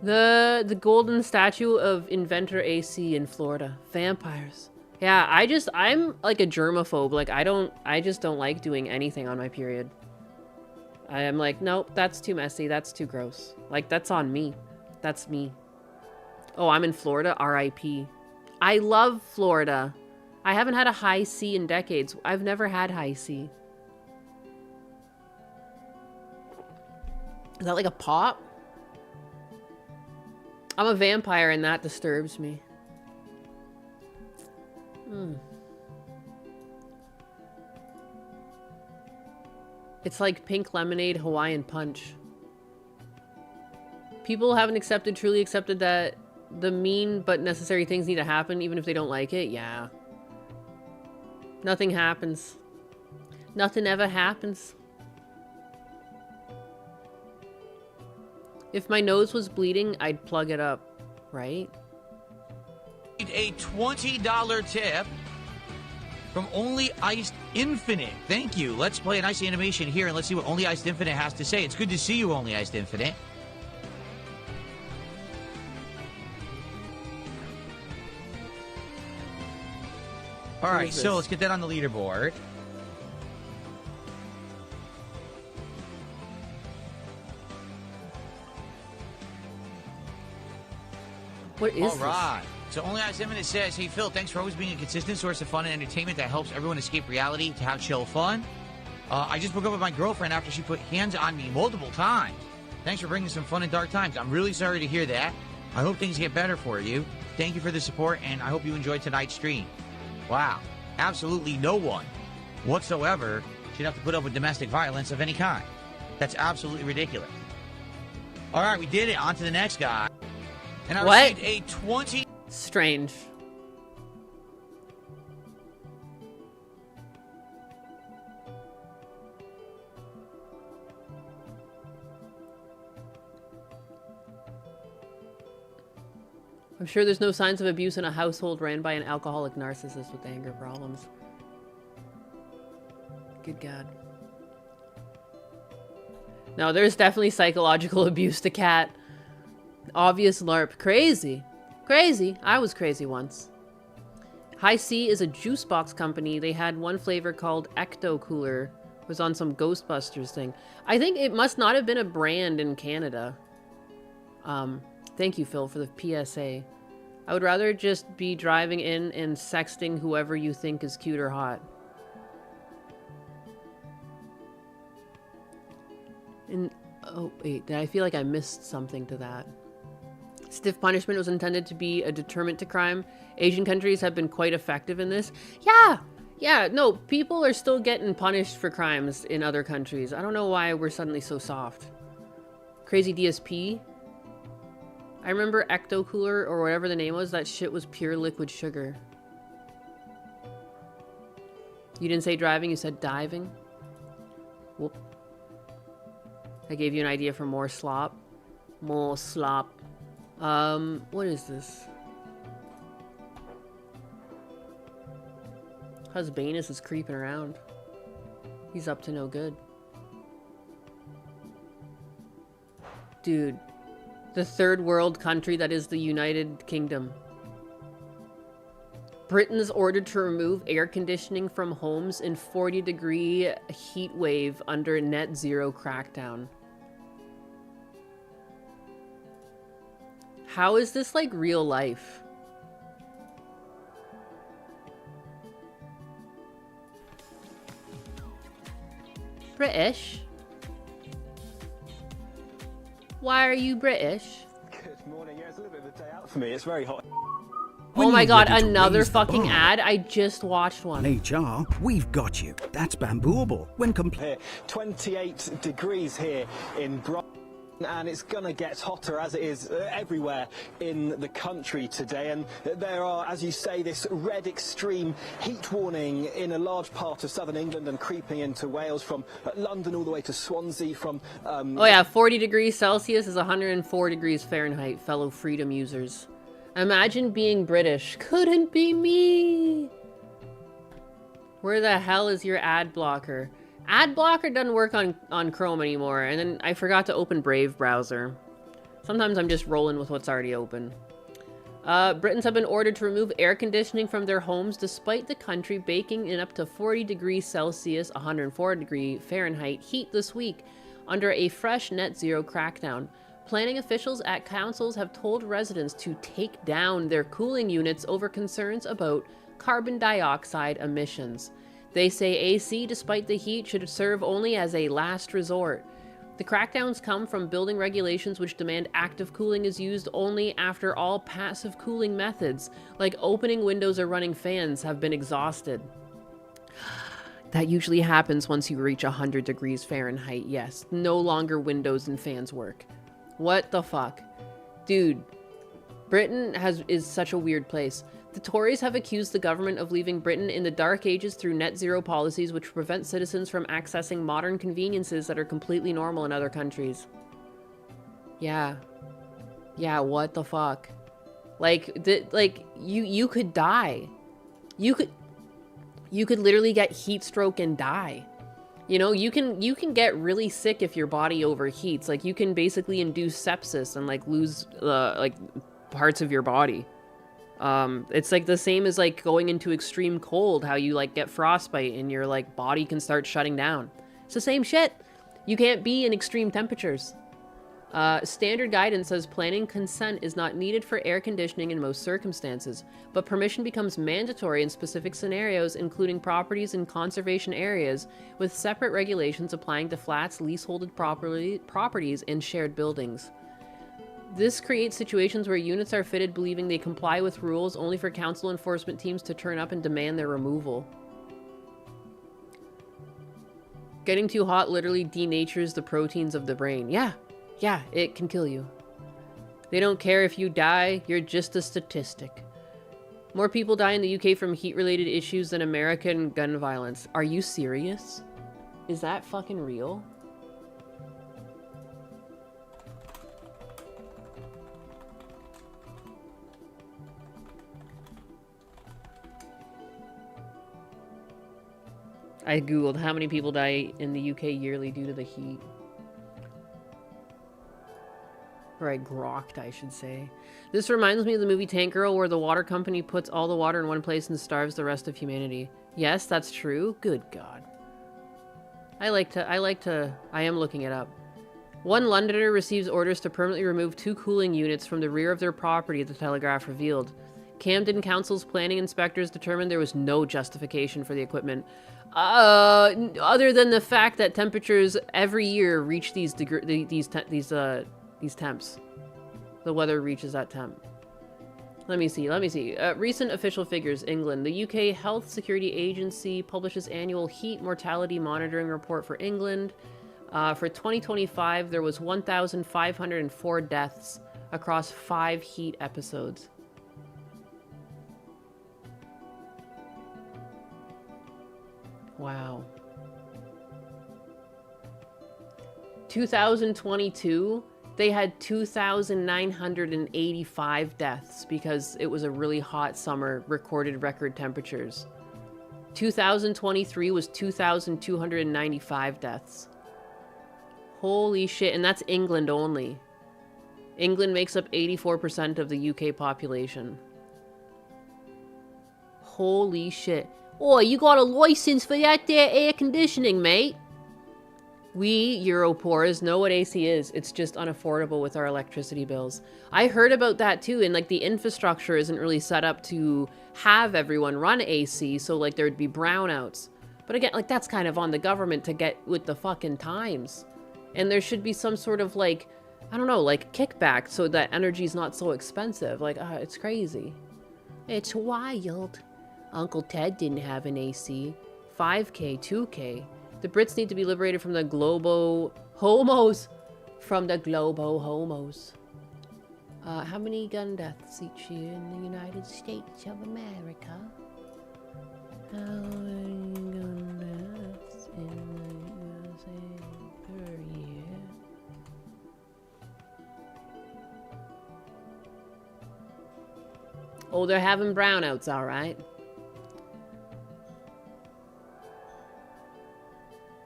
The golden statue of inventor AC in Florida. Vampires. Yeah, I'm like a germaphobe. Like I just don't like doing anything on my period. I am like, nope, that's too messy. That's too gross. Like that's on me. That's me. Oh, I'm in Florida. RIP. I love Florida. I haven't had a high C in decades. I've never had high C. Is that like a pop? I'm a vampire and that disturbs me. It's like pink lemonade Hawaiian punch. People haven't truly accepted that the mean but necessary things need to happen even if they don't like it. Yeah. Nothing happens. Nothing ever happens. If my nose was bleeding, I'd plug it up, right? A $20 tip from Only Iced Infinite. Thank you. Let's play a nice animation here and let's see what Only Iced Infinite has to say. It's good to see you, Only Iced Infinite. All right, so let's get that on the leaderboard. What is this? All right. So Only Iced Infinite says, hey, Phil, thanks for always being a consistent source of fun and entertainment that helps everyone escape reality to have chill fun. I just broke up with my girlfriend after she put hands on me multiple times. Thanks for bringing some fun in dark times. I'm really sorry to hear that. I hope things get better for you. Thank you for the support, and I hope you enjoyed tonight's stream. Wow. Absolutely no one whatsoever should have to put up with domestic violence of any kind. That's absolutely ridiculous. All right, we did it. On to the next guy. And I received a 20... Strange. I'm sure there's no signs of abuse in a household ran by an alcoholic narcissist with anger problems. Good God. No, there's definitely psychological abuse to Cat. Obvious LARP. Crazy. Crazy. I was crazy once. High C is a juice box company. They had one flavor called Ecto Cooler. It was on some Ghostbusters thing. I think it must not have been a brand in Canada. Thank you, Phil, for the PSA. I would rather just be driving in and sexting whoever you think is cute or hot. And, oh wait, I feel like I missed something to that. Stiff punishment was intended to be a deterrent to crime. Asian countries have been quite effective in this. Yeah, no, people are still getting punished for crimes in other countries. I don't know why we're suddenly so soft. Crazy DSP. I remember Ecto Cooler or whatever the name was. That shit was pure liquid sugar. You didn't say driving, you said diving. Whoop. I gave you an idea for more slop. More slop. What is this? Husbanus is creeping around. He's up to no good. Dude. The third world country that is the United Kingdom. Britain's ordered to remove air conditioning from homes in 40-degree heat wave under net zero crackdown. How is this like real life? British? Why are you British? Good morning. Yeah, it's a little bit of a day out for me. It's very hot. Oh my god, another fucking ad? I just watched one. HR, we've got you. That's bambooable. When Here, 28 degrees here in Brighton, and it's gonna get hotter as it is everywhere in the country today. And there are, as you say, this red extreme heat warning in a large part of southern England and creeping into Wales from London all the way to Swansea. From oh yeah, 40 degrees Celsius is 104 degrees Fahrenheit, fellow freedom users. Imagine being British. Couldn't be me. Where the hell is your ad blocker? Ad blocker doesn't work on Chrome anymore, and then I forgot to open Brave browser. Sometimes I'm just rolling with what's already open. Britons have been ordered to remove air conditioning from their homes despite the country baking in up to 40 degrees Celsius, 104 degree Fahrenheit heat this week under a fresh net zero crackdown. Planning officials at councils have told residents to take down their cooling units over concerns about carbon dioxide emissions. They say AC, despite the heat, should serve only as a last resort. The crackdowns come from building regulations which demand active cooling is used only after all passive cooling methods, like opening windows or running fans, have been exhausted. That usually happens once you reach 100 degrees Fahrenheit, yes. No longer windows and fans work. What the fuck? Dude, Britain is such a weird place. The Tories have accused the government of leaving Britain in the dark ages through net zero policies which prevent citizens from accessing modern conveniences that are completely normal in other countries. Yeah. Yeah, what the fuck? Like, you could die. You could literally get heat stroke and die. You know, you can get really sick if your body overheats. Like, you can basically induce sepsis and, like, lose, like, parts of your body. It's like the same as like going into extreme cold, how you like get frostbite and your like body can start shutting down. It's the same shit. You can't be in extreme temperatures. Standard guidance says planning consent is not needed for air conditioning in most circumstances, but permission becomes mandatory in specific scenarios, including properties in conservation areas, with separate regulations applying to flats, leaseholded properties, and shared buildings. This creates situations where units are fitted believing they comply with rules only for council enforcement teams to turn up and demand their removal. Getting too hot literally denatures the proteins of the brain. Yeah, it can kill you. They don't care if you die, you're just a statistic. More people die in the UK from heat-related issues than American gun violence. Are you serious? Is that fucking real? I googled how many people die in the UK yearly due to the heat. Or I grokked, I should say. This reminds me of the movie Tank Girl, where the water company puts all the water in one place and starves the rest of humanity. Yes, that's true. Good God. I am looking it up. One Londoner receives orders to permanently remove 2 cooling units from the rear of their property, the Telegraph revealed. Camden Council's planning inspectors determined there was no justification for the equipment, other than the fact that temperatures every year reach these temps. The weather reaches that temp. Let me see. Recent official figures. England. The UK Health Security Agency publishes annual heat mortality monitoring report for England. For 2025, there was 1,504 deaths across 5 heat episodes. Wow. 2022, they had 2,985 deaths because it was a really hot summer, recorded record temperatures. 2023 was 2,295 deaths. Holy shit, and that's England only. England makes up 84% of the UK population. Holy shit. Oh, you got a license for that there air conditioning, mate? We, Europoors, know what AC is. It's just unaffordable with our electricity bills. I heard about that too, and like the infrastructure isn't really set up to have everyone run AC, so like there'd be brownouts. But again, like that's kind of on the government to get with the fucking times. And there should be some sort of like, I don't know, like kickback so that energy's not so expensive. Like, it's crazy. It's wild. Uncle Ted didn't have an AC. 5K, 2K. The Brits need to be liberated from the globo-homos. From the globo-homos. How many gun deaths each year in the United States of America? How many gun deaths in the USA per year? Oh, they're having brownouts, all right.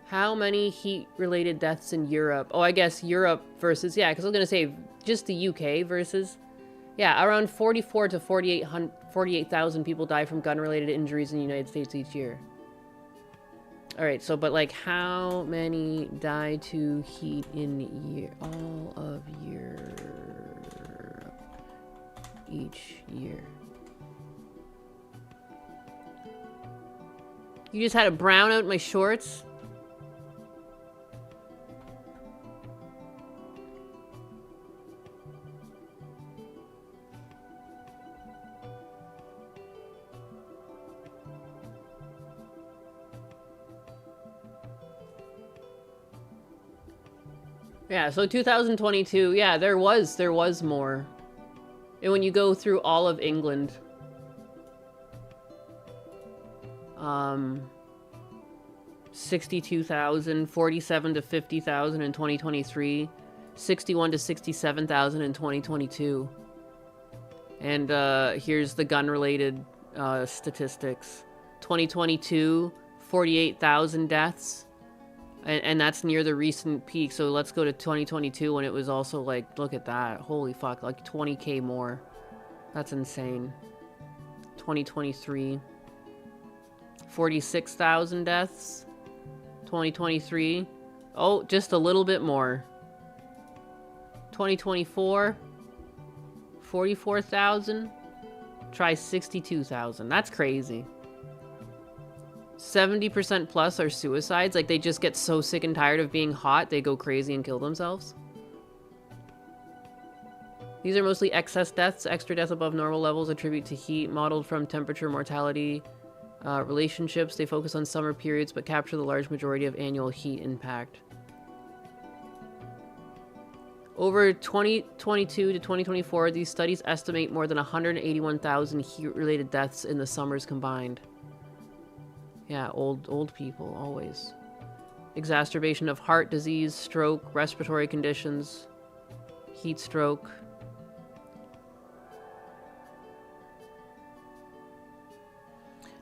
How many heat-related deaths in Europe? Oh, I guess Europe versus, yeah, because I was going to say just the UK versus, yeah, around 44 to 48,000 people die from gun-related injuries in the United States each year. All right, so, but like how many die to heat in all of Europe each year? You just had a brownout in my shorts? Yeah, so 2022, yeah, there was more. And when you go through all of England, 62,000, 47 to 50,000 in 2023, 61 to 67,000 in 2022. And here's the gun-related statistics. 2022, 48,000 deaths. And that's near the recent peak. So let's go to 2022 when it was also like, look at that. Holy fuck, like 20K more. That's insane. 2023. 46,000 deaths. 2023. Oh, just a little bit more. 2024. 44,000. Try 62,000. That's crazy. 70% plus are suicides. Like, they just get so sick and tired of being hot, they go crazy and kill themselves. These are mostly excess deaths. Extra deaths above normal levels attribute to heat, modeled from temperature mortality relationships. They focus on summer periods, but capture the large majority of annual heat impact. Over 2022 to 2024, these studies estimate more than 181,000 heat-related deaths in the summers combined. Yeah, old people, always. Exacerbation of heart disease, stroke, respiratory conditions, heat stroke.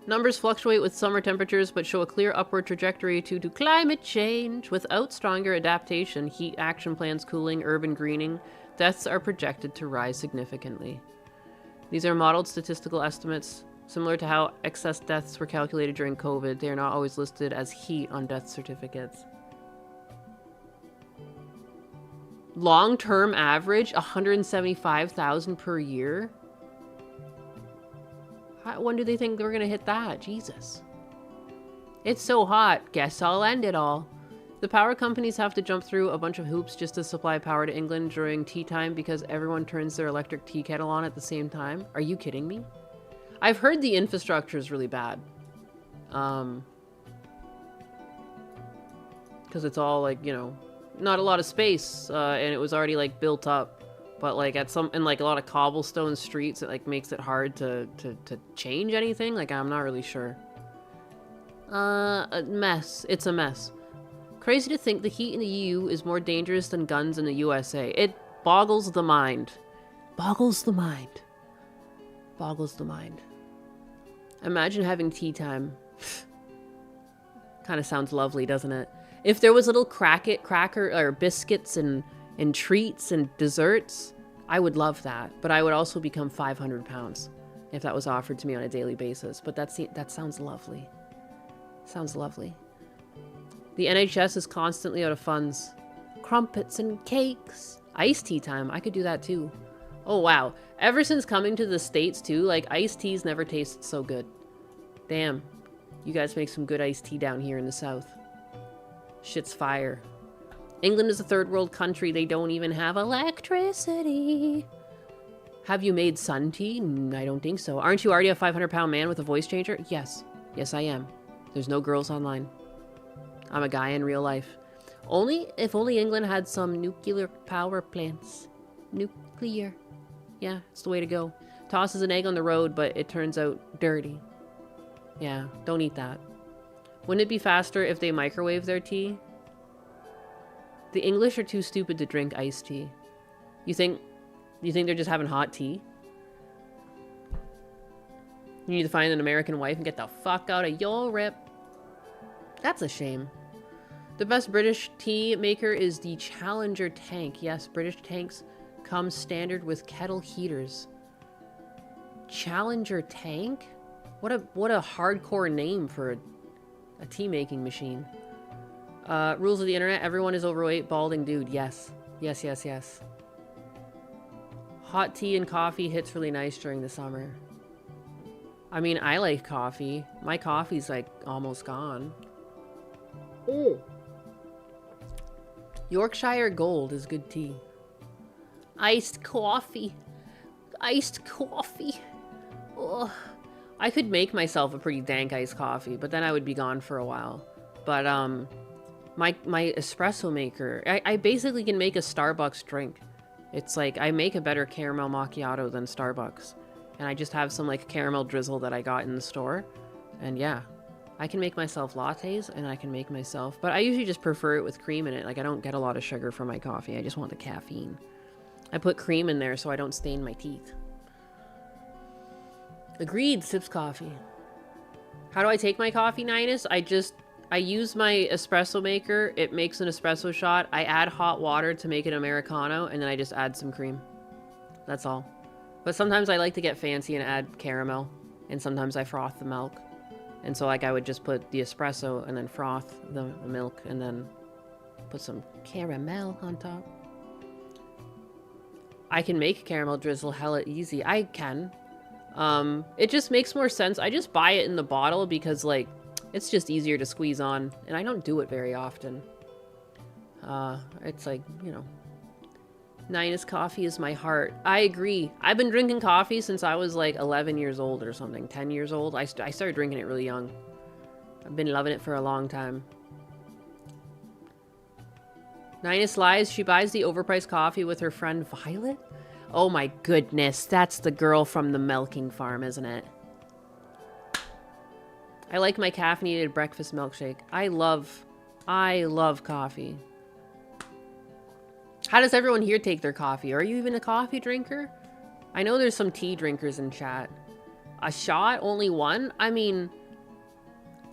Numbers fluctuate with summer temperatures, but show a clear upward trajectory due to climate change. Without stronger adaptation, heat action plans, cooling, urban greening, deaths are projected to rise significantly. These are modeled statistical estimates. Similar to how excess deaths were calculated during COVID, they are not always listed as heat on death certificates. Long-term average, 175,000 per year. When do they think we're gonna hit that? Jesus. It's so hot. Guess I'll end it all. The power companies have to jump through a bunch of hoops just to supply power to England during tea time because everyone turns their electric tea kettle on at the same time. Are you kidding me? I've heard the infrastructure is really bad. Because it's all like, you know, not a lot of space, and it was already like built up. But like in like a lot of cobblestone streets, it like makes it hard to change anything. Like I'm not really sure. A mess. It's a mess. Crazy to think the heat in the EU is more dangerous than guns in the USA. It boggles the mind. Boggles the mind. Boggles the mind. Imagine having tea time. Kind of sounds lovely, doesn't it? If there was little cracker or biscuits and treats and desserts, I would love that. But I would also become 500 pounds if that was offered to me on a daily basis. But that sounds lovely. Sounds lovely. The NHS is constantly out of funds. Crumpets and cakes. Iced tea time. I could do that too. Oh, wow. Ever since coming to the States too, like iced teas never tasted so good. Damn. You guys make some good iced tea down here in the South. Shit's fire. England is a third world country. They don't even have electricity. Have you made sun tea? I don't think so. Aren't you already a 500-pound man with a voice changer? Yes. Yes, I am. There's no girls online. I'm a guy in real life. If only England had some nuclear power plants. Nuclear. Yeah, it's the way to go. Tosses an egg on the road, but it turns out dirty. Yeah, don't eat that. Wouldn't it be faster if they microwave their tea? The English are too stupid to drink iced tea. You think they're just having hot tea? You need to find an American wife and get the fuck out of your rip. That's a shame. The best British tea maker is the Challenger tank. Yes, British tanks come standard with kettle heaters. Challenger tank? What a hardcore name for a tea making machine. Rules of the internet. Everyone is overweight, balding dude. Yes. Yes, yes, yes. Hot tea and coffee hits really nice during the summer. I mean, I like coffee. My coffee's like almost gone. Ooh. Yorkshire Gold is good tea. Iced coffee. Iced coffee. Ugh. I could make myself a pretty dank iced coffee, but then I would be gone for a while. But my espresso maker, I basically can make a Starbucks drink. It's like I make a better caramel macchiato than Starbucks. And I just have some like caramel drizzle that I got in the store. And yeah, I can make myself lattes and I can make myself, but I usually just prefer it with cream in it. Like I don't get a lot of sugar from my coffee. I just want the caffeine. I put cream in there so I don't stain my teeth. Agreed, sips coffee. How do I take my coffee, Ninus? I use my espresso maker. It makes an espresso shot. I add hot water to make it Americano, and then I just add some cream. That's all. But sometimes I like to get fancy and add caramel, and sometimes I froth the milk. And so like I would just put the espresso and then froth the milk and then put some caramel on top. I can make caramel drizzle hella easy. I can. It just makes more sense. I just buy it in the bottle because like it's just easier to squeeze on, and I don't do it very often. It's like, you know, Nina's coffee is my heart. I agree. I've been drinking coffee since I was like 11 years old or something, 10 years old. I started drinking it really young. I've been loving it for a long time. Ninus lies. She buys the overpriced coffee with her friend Violet. Oh my goodness, that's the girl from the milking farm, isn't it? I like my caffeinated breakfast milkshake. I love coffee. How does everyone here take their coffee? Are you even a coffee drinker? I know there's some tea drinkers in chat. A shot? Only one? I mean...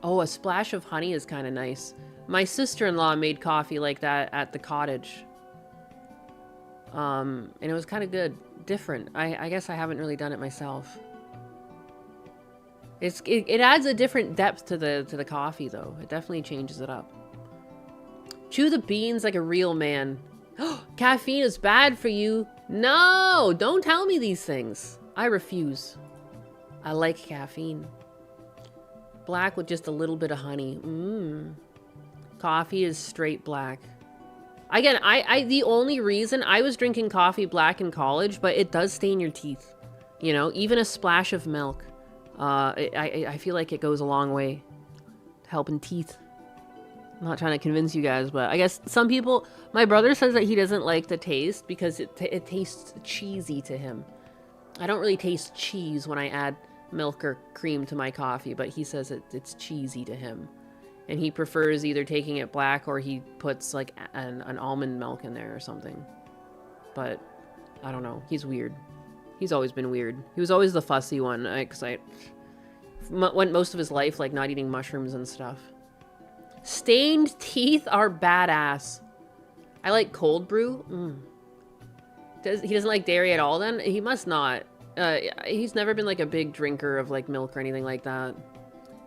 Oh, a splash of honey is kind of nice. My sister-in-law made coffee like that at the cottage. And it was kind of good. Different. I guess I haven't really done it myself. It adds a different depth to the coffee, though. It definitely changes it up. Chew the beans like a real man. Caffeine is bad for you. No, don't tell me these things. I refuse. I like caffeine. Black with just a little bit of honey. Coffee is straight black. Again, the only reason I was drinking coffee black in college, but it does stain your teeth. You know, even a splash of milk. I feel like it goes a long way to helping teeth. I'm not trying to convince you guys, but I guess some people... My brother says that he doesn't like the taste because it tastes cheesy to him. I don't really taste cheese when I add milk or cream to my coffee, but he says it's cheesy to him. And he prefers either taking it black or he puts like an almond milk in there or something. But I don't know. He's weird. He's always been weird. He was always the fussy one, because I went most of his life like not eating mushrooms and stuff. Stained teeth are badass. I like cold brew. He doesn't like dairy at all then? He must not. He's never been like a big drinker of like milk or anything like that.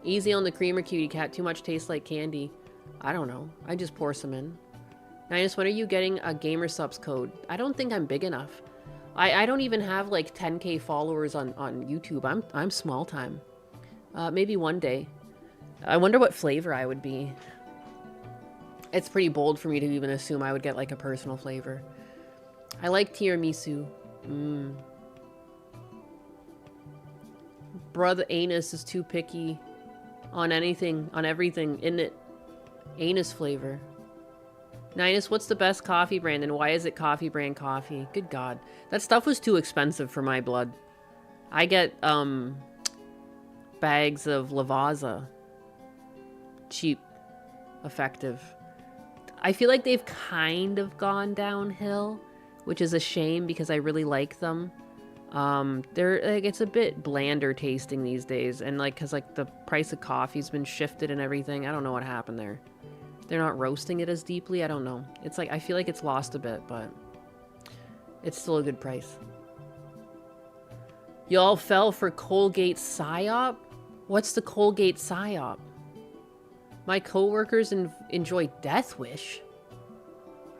Easy on the creamer, cutie cat. Too much tastes like candy. I don't know. I just pour some in. Ninus, when are you getting a gamer subs code? I don't think I'm big enough. I don't even have like 10k followers on YouTube. I'm small time. Maybe one day. I wonder what flavor I would be. It's pretty bold for me to even assume I would get like a personal flavor. I like tiramisu. Brother Anus is too picky on anything, on everything in it. Anus flavor. Ninus, what's the best coffee brand and why is it coffee brand coffee? Good God. That stuff was too expensive for my blood. I get bags of Lavazza. Cheap. Effective. I feel like they've kind of gone downhill, which is a shame because I really like them. They're like, it's a bit blander tasting these days, and like because like the price of coffee's been shifted and everything. I don't know what happened there. They're not roasting it as deeply. I don't know. It's like I feel like it's lost a bit, but it's still a good price. Y'all fell for Colgate PSYOP? What's the Colgate PSYOP? My coworkers enjoy Death Wish.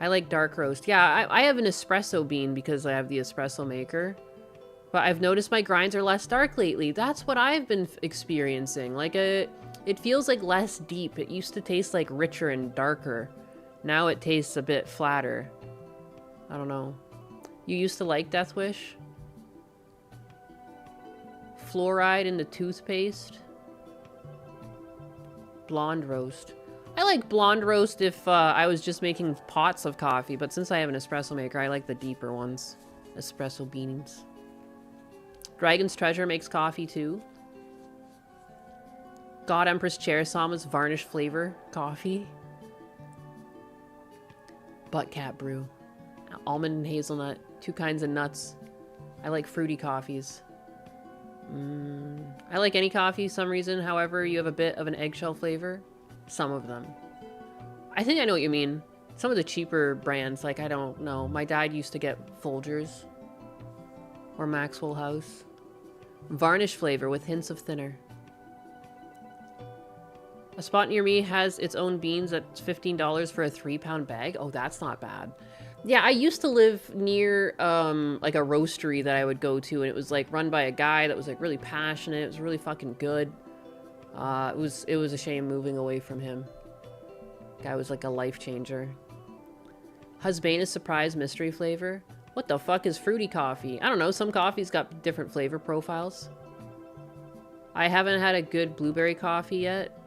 I like dark roast. Yeah, I have an espresso bean because I have the espresso maker. But I've noticed my grinds are less dark lately. That's what I've been experiencing. Like it feels like less deep. It used to taste like richer and darker. Now it tastes a bit flatter. I don't know. You used to like Death Wish? Fluoride in the toothpaste? Blonde roast. I like blonde roast if I was just making pots of coffee, but since I have an espresso maker, I like the deeper ones. Espresso beans. Dragon's Treasure makes coffee too. God Empress Cherisama's varnish flavor coffee. Butt cat brew. Almond and hazelnut. 2 kinds of nuts. I like fruity coffees. I like any coffee some reason. However, you have a bit of an eggshell flavor. Some of them. I think I know what you mean. Some of the cheaper brands, like I don't know. My dad used to get Folgers. Or Maxwell House. Varnish flavor with hints of thinner. A spot near me has its own beans at $15 for a 3-pound bag. Oh, that's not bad. Yeah, I used to live near like a roastery that I would go to, and it was like run by a guy that was like really passionate. It was really fucking good. It was a shame moving away from him. Guy was like a life changer. Husband's surprise mystery flavor. What the fuck is fruity coffee? I don't know, some coffee's got different flavor profiles. I haven't had a good blueberry coffee yet.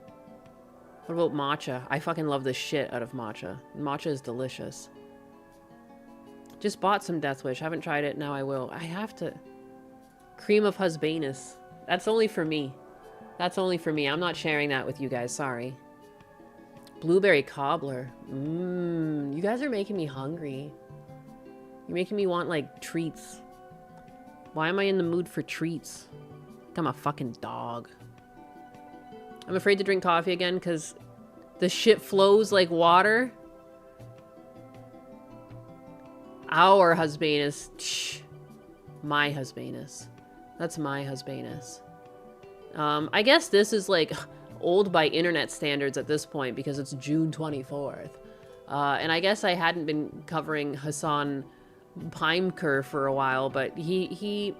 What about matcha? I fucking love the shit out of matcha. Matcha is delicious. Just bought some Death Wish. Haven't tried it. Now I will. I have to. Cream of Husband's. That's only for me. That's only for me. I'm not sharing that with you guys. Sorry. Blueberry cobbler. You guys are making me hungry. You're making me want, like, treats. Why am I in the mood for treats? I'm a fucking dog. I'm afraid to drink coffee again because the shit flows like water. Our Husband's. Shh. My Husband's. That's my Husband's. I guess this is, like, old by internet standards at this point because it's June 24th. And I guess I hadn't been covering Hassan Piker for a while, but he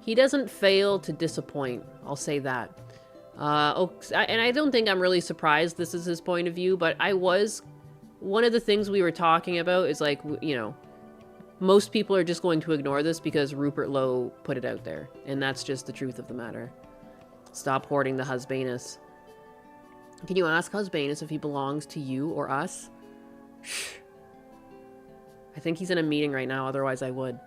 doesn't fail to disappoint. I'll say that. And I don't think I'm really surprised this is his point of view, but one of the things we were talking about is like, you know, most people are just going to ignore this because Rupert Lowe put it out there. And that's just the truth of the matter. Stop hoarding the husbanus. Can you ask husbanus if he belongs to you or us? Shh. I think he's in a meeting right now, otherwise I would.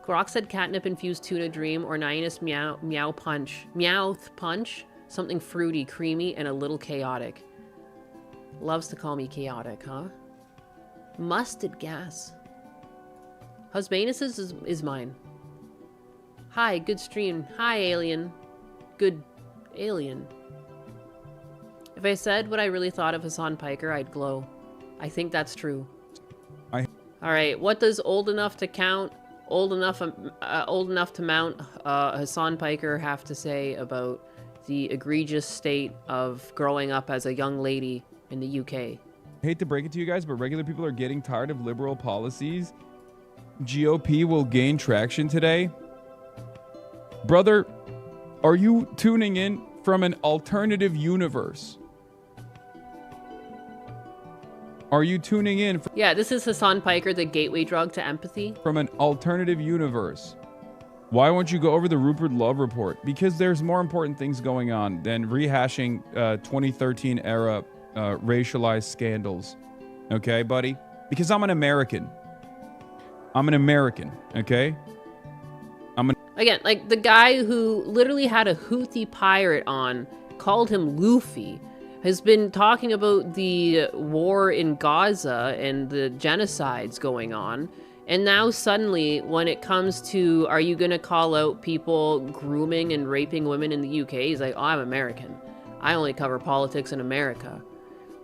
Grok said catnip-infused tuna dream or Nyanus meow punch. Meowth punch? Something fruity, creamy, and a little chaotic. Loves to call me chaotic, huh? Mustard gas. Husbanus is mine. Hi, good stream. Hi, alien. Good alien. If I said what I really thought of Hassan Piker, I'd glow. I think that's true. Alright, what does old enough to count, old enough to mount Hassan Piker have to say about the egregious state of growing up as a young lady in the UK? I hate to break it to you guys, but regular people are getting tired of liberal policies. GOP will gain traction today. Brother, are you tuning in from an alternative universe? Are you tuning in Yeah, this is Hassan Piker, the gateway drug to empathy. From an alternative universe? Why won't you go over the Rupert Love report? Because there's more important things going on than rehashing 2013 era racialized scandals. Okay, buddy? Because I'm an American. I'm an American, okay? Again, like the guy who literally had a Houthi pirate on, called him Luffy, has been talking about the war in Gaza and the genocides going on. And now suddenly, when it comes to, are you going to call out people grooming and raping women in the UK? He's like, oh, I'm American. I only cover politics in America.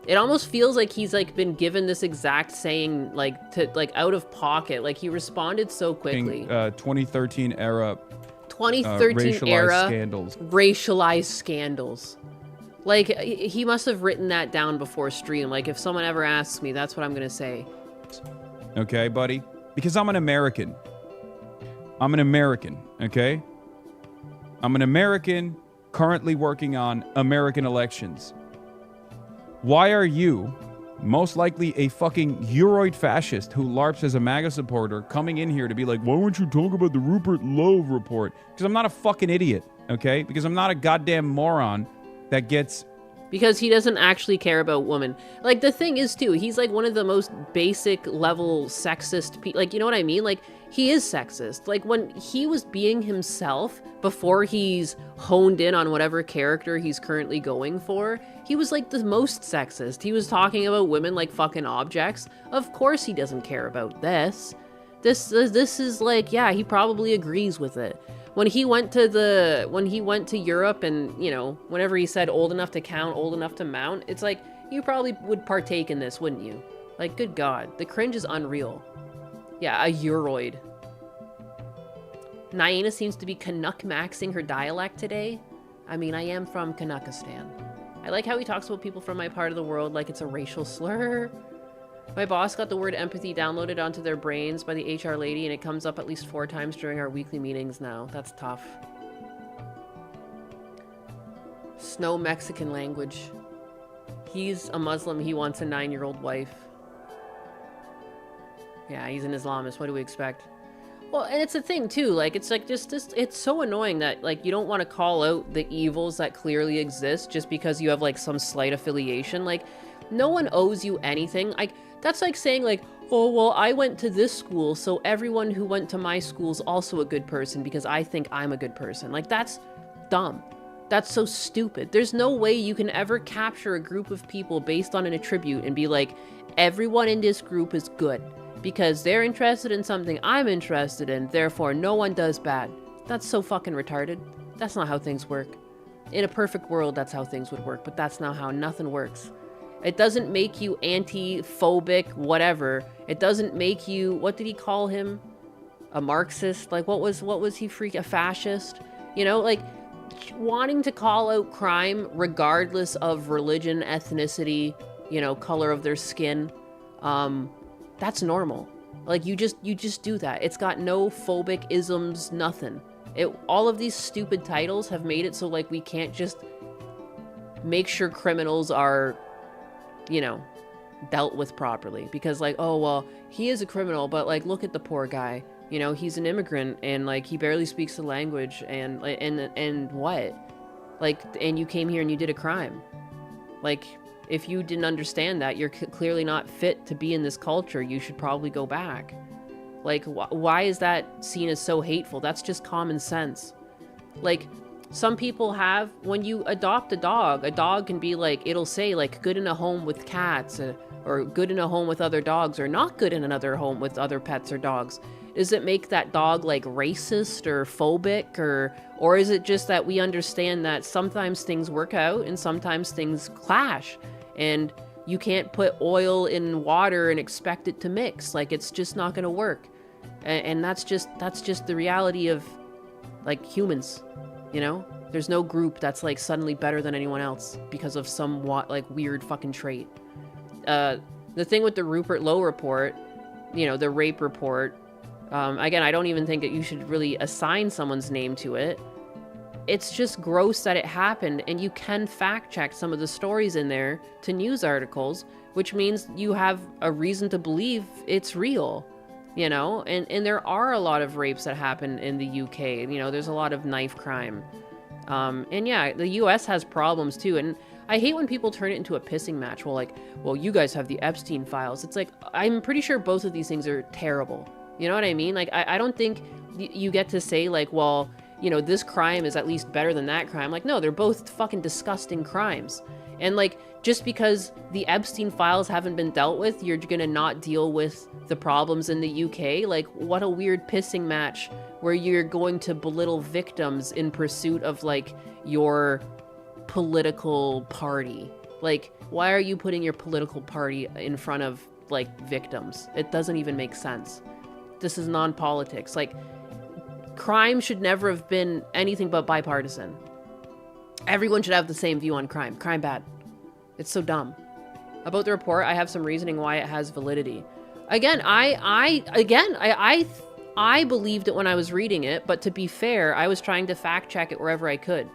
It almost feels like he's like been given this exact saying, like out of pocket. Like he responded so quickly. 2013 era. 2013 era scandals. Racialized scandals. Like he must have written that down before stream. Like if someone ever asks me, that's what I'm gonna say. Okay, buddy. Because I'm an American. I'm an American. Okay. I'm an American currently working on American elections. Why are you, most likely a fucking Euroid fascist who LARPs as a MAGA supporter, coming in here to be like, why won't you talk about the Rupert Lowe report? Because I'm not a fucking idiot, okay? Because I'm not a goddamn moron that gets... Because he doesn't actually care about women. Like, the thing is, too, he's, like, one of the most basic level sexist people. Like, you know what I mean? Like, he is sexist. Like, when he was being himself, before he's honed in on whatever character he's currently going for, he was, like, the most sexist. He was talking about women like fucking objects. Of course he doesn't care about this. This is, like, yeah, he probably agrees with it. When he went to Europe and, you know, whenever he said old enough to count, old enough to mount, it's like, you probably would partake in this, wouldn't you? Like, good God, the cringe is unreal. Yeah, a Euroid. Naina seems to be Canuck maxing her dialect today. I mean, I am from Canuckistan. I like how he talks about people from my part of the world like it's a racial slur. My boss got the word empathy downloaded onto their brains by the HR lady, and it comes up at least 4 times during our weekly meetings now. That's tough. Snow Mexican language. He's a Muslim. He wants a 9-year-old wife. Yeah, he's an Islamist. What do we expect? Well, and it's a thing, too. Like, it's like just it's so annoying that, like, you don't want to call out the evils that clearly exist just because you have, like, some slight affiliation. Like, no one owes you anything. Like, that's like saying, like, oh, well, I went to this school, so everyone who went to my school's also a good person because I think I'm a good person. Like, that's dumb. That's so stupid. There's no way you can ever capture a group of people based on an attribute and be like, everyone in this group is good because they're interested in something I'm interested in, therefore no one does bad. That's so fucking retarded. That's not how things work. In a perfect world, that's how things would work, but that's not how nothing works. It doesn't make you anti-phobic, whatever. It doesn't make you, what did he call him? A Marxist? Like, what was he a fascist? You know, like, wanting to call out crime regardless of religion, ethnicity, you know, color of their skin. that's normal. Like, you just do that. It's got no phobic isms, nothing. All of these stupid titles have made it so, like, we can't just make sure criminals are, you know, dealt with properly. Because, like, oh, well, he is a criminal, but, like, look at the poor guy. You know, he's an immigrant, and, like, he barely speaks the language, and what? Like, and you came here and you did a crime. Like, if you didn't understand that, you're clearly not fit to be in this culture. You should probably go back. Like, why is that seen as so hateful? That's just common sense. Like, some people have, when you adopt a dog can be like, it'll say, like, good in a home with cats, or good in a home with other dogs, or not good in another home with other pets or dogs. Does it make that dog, like, racist or phobic, or is it just that we understand that sometimes things work out and sometimes things clash, and you can't put oil in water and expect it to mix? Like, it's just not gonna work. And that's just the reality of, like, humans, you know? There's no group that's, like, suddenly better than anyone else because of some, like, weird fucking trait. The thing with the Rupert Lowe report, you know, the rape report, again, I don't even think that you should really assign someone's name to it. It's just gross that it happened, and you can fact check some of the stories in there to news articles, which means you have a reason to believe it's real, you know? And there are a lot of rapes that happen in the UK, you know, there's a lot of knife crime. And yeah, the US has problems too, and I hate when people turn it into a pissing match. Well, like, well, you guys have the Epstein files. It's like, I'm pretty sure both of these things are terrible. You know what I mean? Like, I don't think you get to say, like, well, you know, this crime is at least better than that crime. Like, no, they're both fucking disgusting crimes. And, like, just because the Epstein files haven't been dealt with, you're gonna not deal with the problems in the UK? Like, what a weird pissing match where you're going to belittle victims in pursuit of, like, your political party. Like, why are you putting your political party in front of, like, victims? It doesn't even make sense. This is non-politics. Like, crime should never have been anything but bipartisan. Everyone should have the same view on crime. Crime bad. It's so dumb. About the report, I have some reasoning why it has validity. Again, I believed it when I was reading it, but to be fair, I was trying to fact check it wherever I could.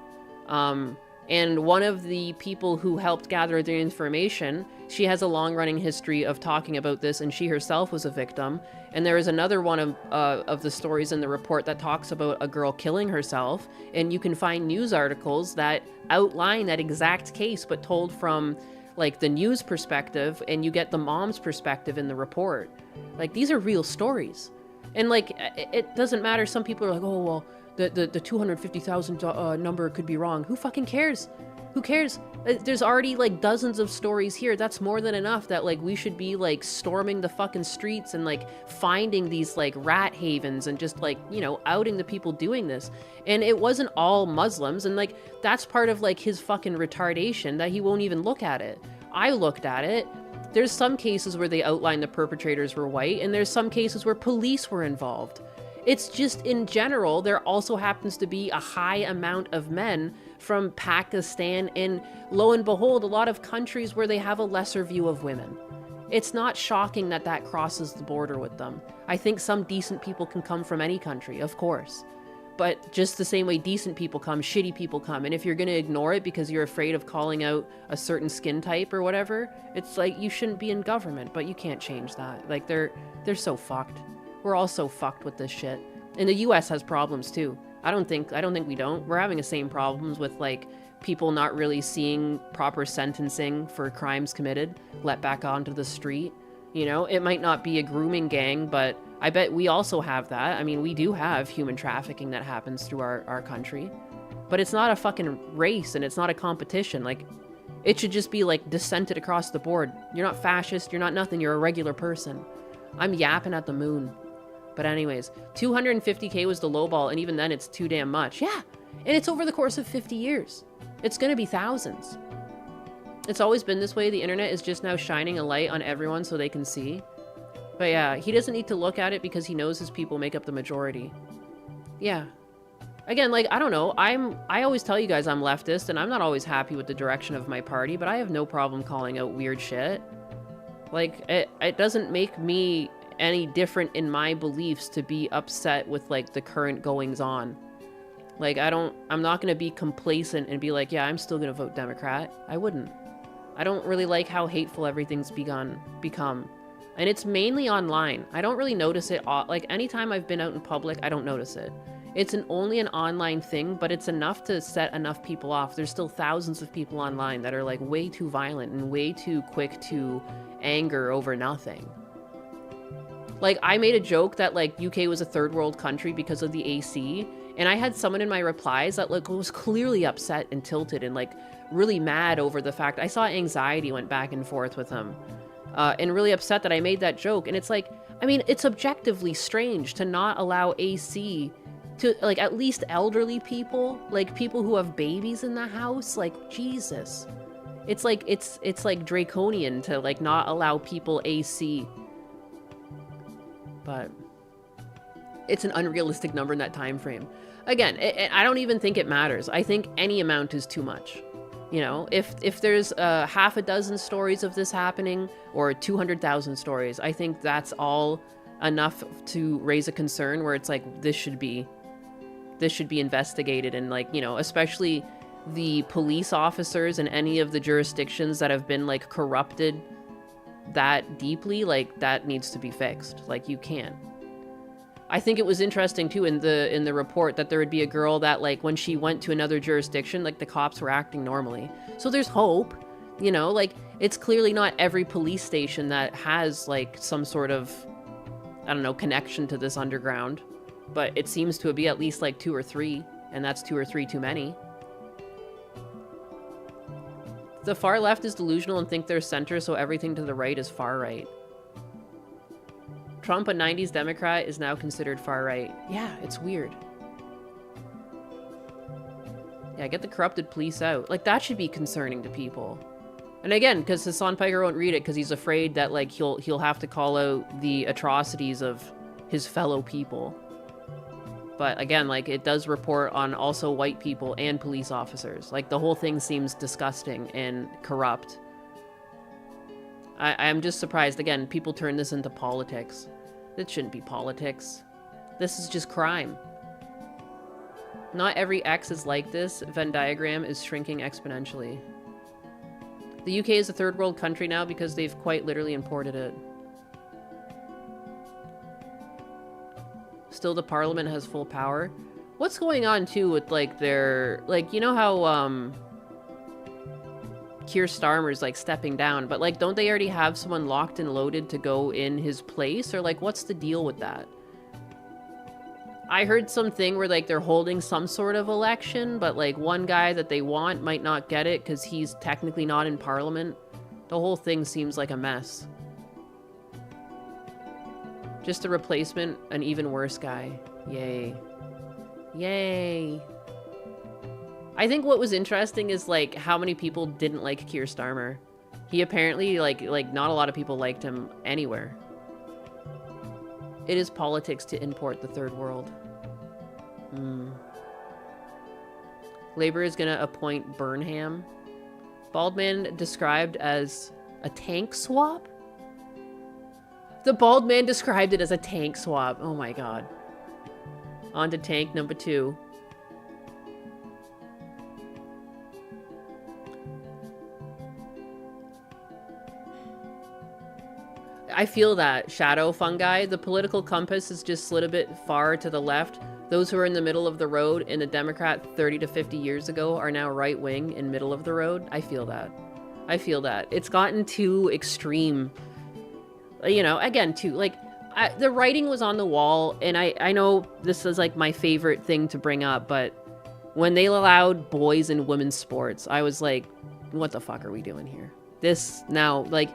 And one of the people who helped gather the information, she has a long-running history of talking about this, and she herself was a victim. And there is another one of the stories in the report that talks about a girl killing herself, and you can find news articles that outline that exact case, but told from, like, the news perspective, and you get the mom's perspective in the report. Like, these are real stories. And, like, it doesn't matter. Some people are like, oh, well, the 250,000 number could be wrong. Who fucking cares? Who cares? There's already, like, dozens of stories here. That's more than enough that, like, we should be, like, storming the fucking streets and, like, finding these, like, rat havens and just, like, you know, outing the people doing this. And it wasn't all Muslims, and, like, that's part of, like, his fucking retardation, that he won't even look at it. I looked at it. There's some cases where they outline the perpetrators were white, and there's some cases where police were involved. It's just, in general, there also happens to be a high amount of men from Pakistan, and lo and behold, a lot of countries where they have a lesser view of women. It's not shocking that that crosses the border with them. I think some decent people can come from any country, of course. But just the same way decent people come, shitty people come. And if you're going to ignore it because you're afraid of calling out a certain skin type or whatever, it's like, you shouldn't be in government, but you can't change that. Like, they're so fucked. We're all so fucked with this shit. And the US has problems too. I don't think we don't. We're having the same problems with, like, people not really seeing proper sentencing for crimes committed, let back onto the street. You know, it might not be a grooming gang, but I bet we also have that. I mean, we do have human trafficking that happens through our country. But it's not a fucking race, and it's not a competition. Like, it should just be, like, dissented across the board. You're not fascist, you're not nothing, you're a regular person. I'm yapping at the moon. But anyways, 250K was the low ball, and even then it's too damn much. Yeah, and it's over the course of 50 years. It's gonna be thousands. It's always been this way. The internet is just now shining a light on everyone so they can see. But yeah, he doesn't need to look at it because he knows his people make up the majority. Yeah. Again, like, I don't know. I always tell you guys I'm leftist, and I'm not always happy with the direction of my party, but I have no problem calling out weird shit. Like, it doesn't make me any different in my beliefs to be upset with, like, the current goings on. Like, I'm not gonna be complacent and be like, yeah, I'm still gonna vote Democrat. I wouldn't. I don't really like how hateful everything's become. And it's mainly online. I don't really notice it, like, anytime I've been out in public, I don't notice it. It's only an online thing, but it's enough to set enough people off. There's still thousands of people online that are, like, way too violent and way too quick to anger over nothing. Like, I made a joke that, like, UK was a third world country because of the AC, and I had someone in my replies that, like, was clearly upset and tilted and, like, really mad over the fact. I saw anxiety went back and forth with him, and really upset that I made that joke. And it's like, I mean, it's objectively strange to not allow AC to, like, at least elderly people, like, people who have babies in the house. Like, Jesus. It's like, it's like draconian to, like, not allow people AC. But it's an unrealistic number in that time frame. Again, I don't even think it matters. I think any amount is too much. You know, if there's half a dozen stories of this happening or 200,000 stories, I think that's all enough to raise a concern where it's like, this should be investigated. And, like, you know, especially the police officers in any of the jurisdictions that have been, like, corrupted that deeply, like, that needs to be fixed. Like, you can't. I think it was interesting too in the report that there would be a girl that, like, when she went to another jurisdiction, like, the cops were acting normally. So there's hope, you know, like, it's clearly not every police station that has, like, some sort of, I don't know, connection to this underground, but it seems to be at least, like, 2 or 3, and that's 2 or 3 too many. The far left is delusional and think they're center, so everything to the right is far right. Trump, a 90s Democrat, is now considered far right. Yeah, it's weird. Yeah, get the corrupted police out. Like, that should be concerning to people. And again, because Hassan Piker won't read it because he's afraid that, like, he'll have to call out the atrocities of his fellow people. But again, like, it does report on also white people and police officers. Like, the whole thing seems disgusting and corrupt. I'm just surprised, again, people turn this into politics. It shouldn't be politics. This is just crime. Not every X is like this. Venn diagram is shrinking exponentially. The UK is a third world country now because they've quite literally imported it. Still, the parliament has full power. What's going on, too, with, like, their... Like, you know how, Keir Starmer's, like, stepping down, but, like, don't they already have someone locked and loaded to go in his place? Or, like, what's the deal with that? I heard something where, like, they're holding some sort of election, but, like, one guy that they want might not get it because he's technically not in parliament. The whole thing seems like a mess. Just a replacement, an even worse guy. Yay. Yay. I think what was interesting is, like, how many people didn't like Keir Starmer. He apparently, like not a lot of people liked him anywhere. It is politics to import the third world. Labour is gonna appoint Burnham. Bald man described as a tank swap? The bald man described it as a tank swap. Oh my god. On to tank number 2. I feel that, Shadow Fungi. The political compass is just slid a bit far to the left. Those who are in the middle of the road in the Democrat 30 to 50 years ago are now right-wing in middle of the road. I feel that. I feel that. It's gotten too extreme. You know, again, too, like, the writing was on the wall, and I know this is, like, my favorite thing to bring up, but when they allowed boys in women's sports, I was like, what the fuck are we doing here? This now, like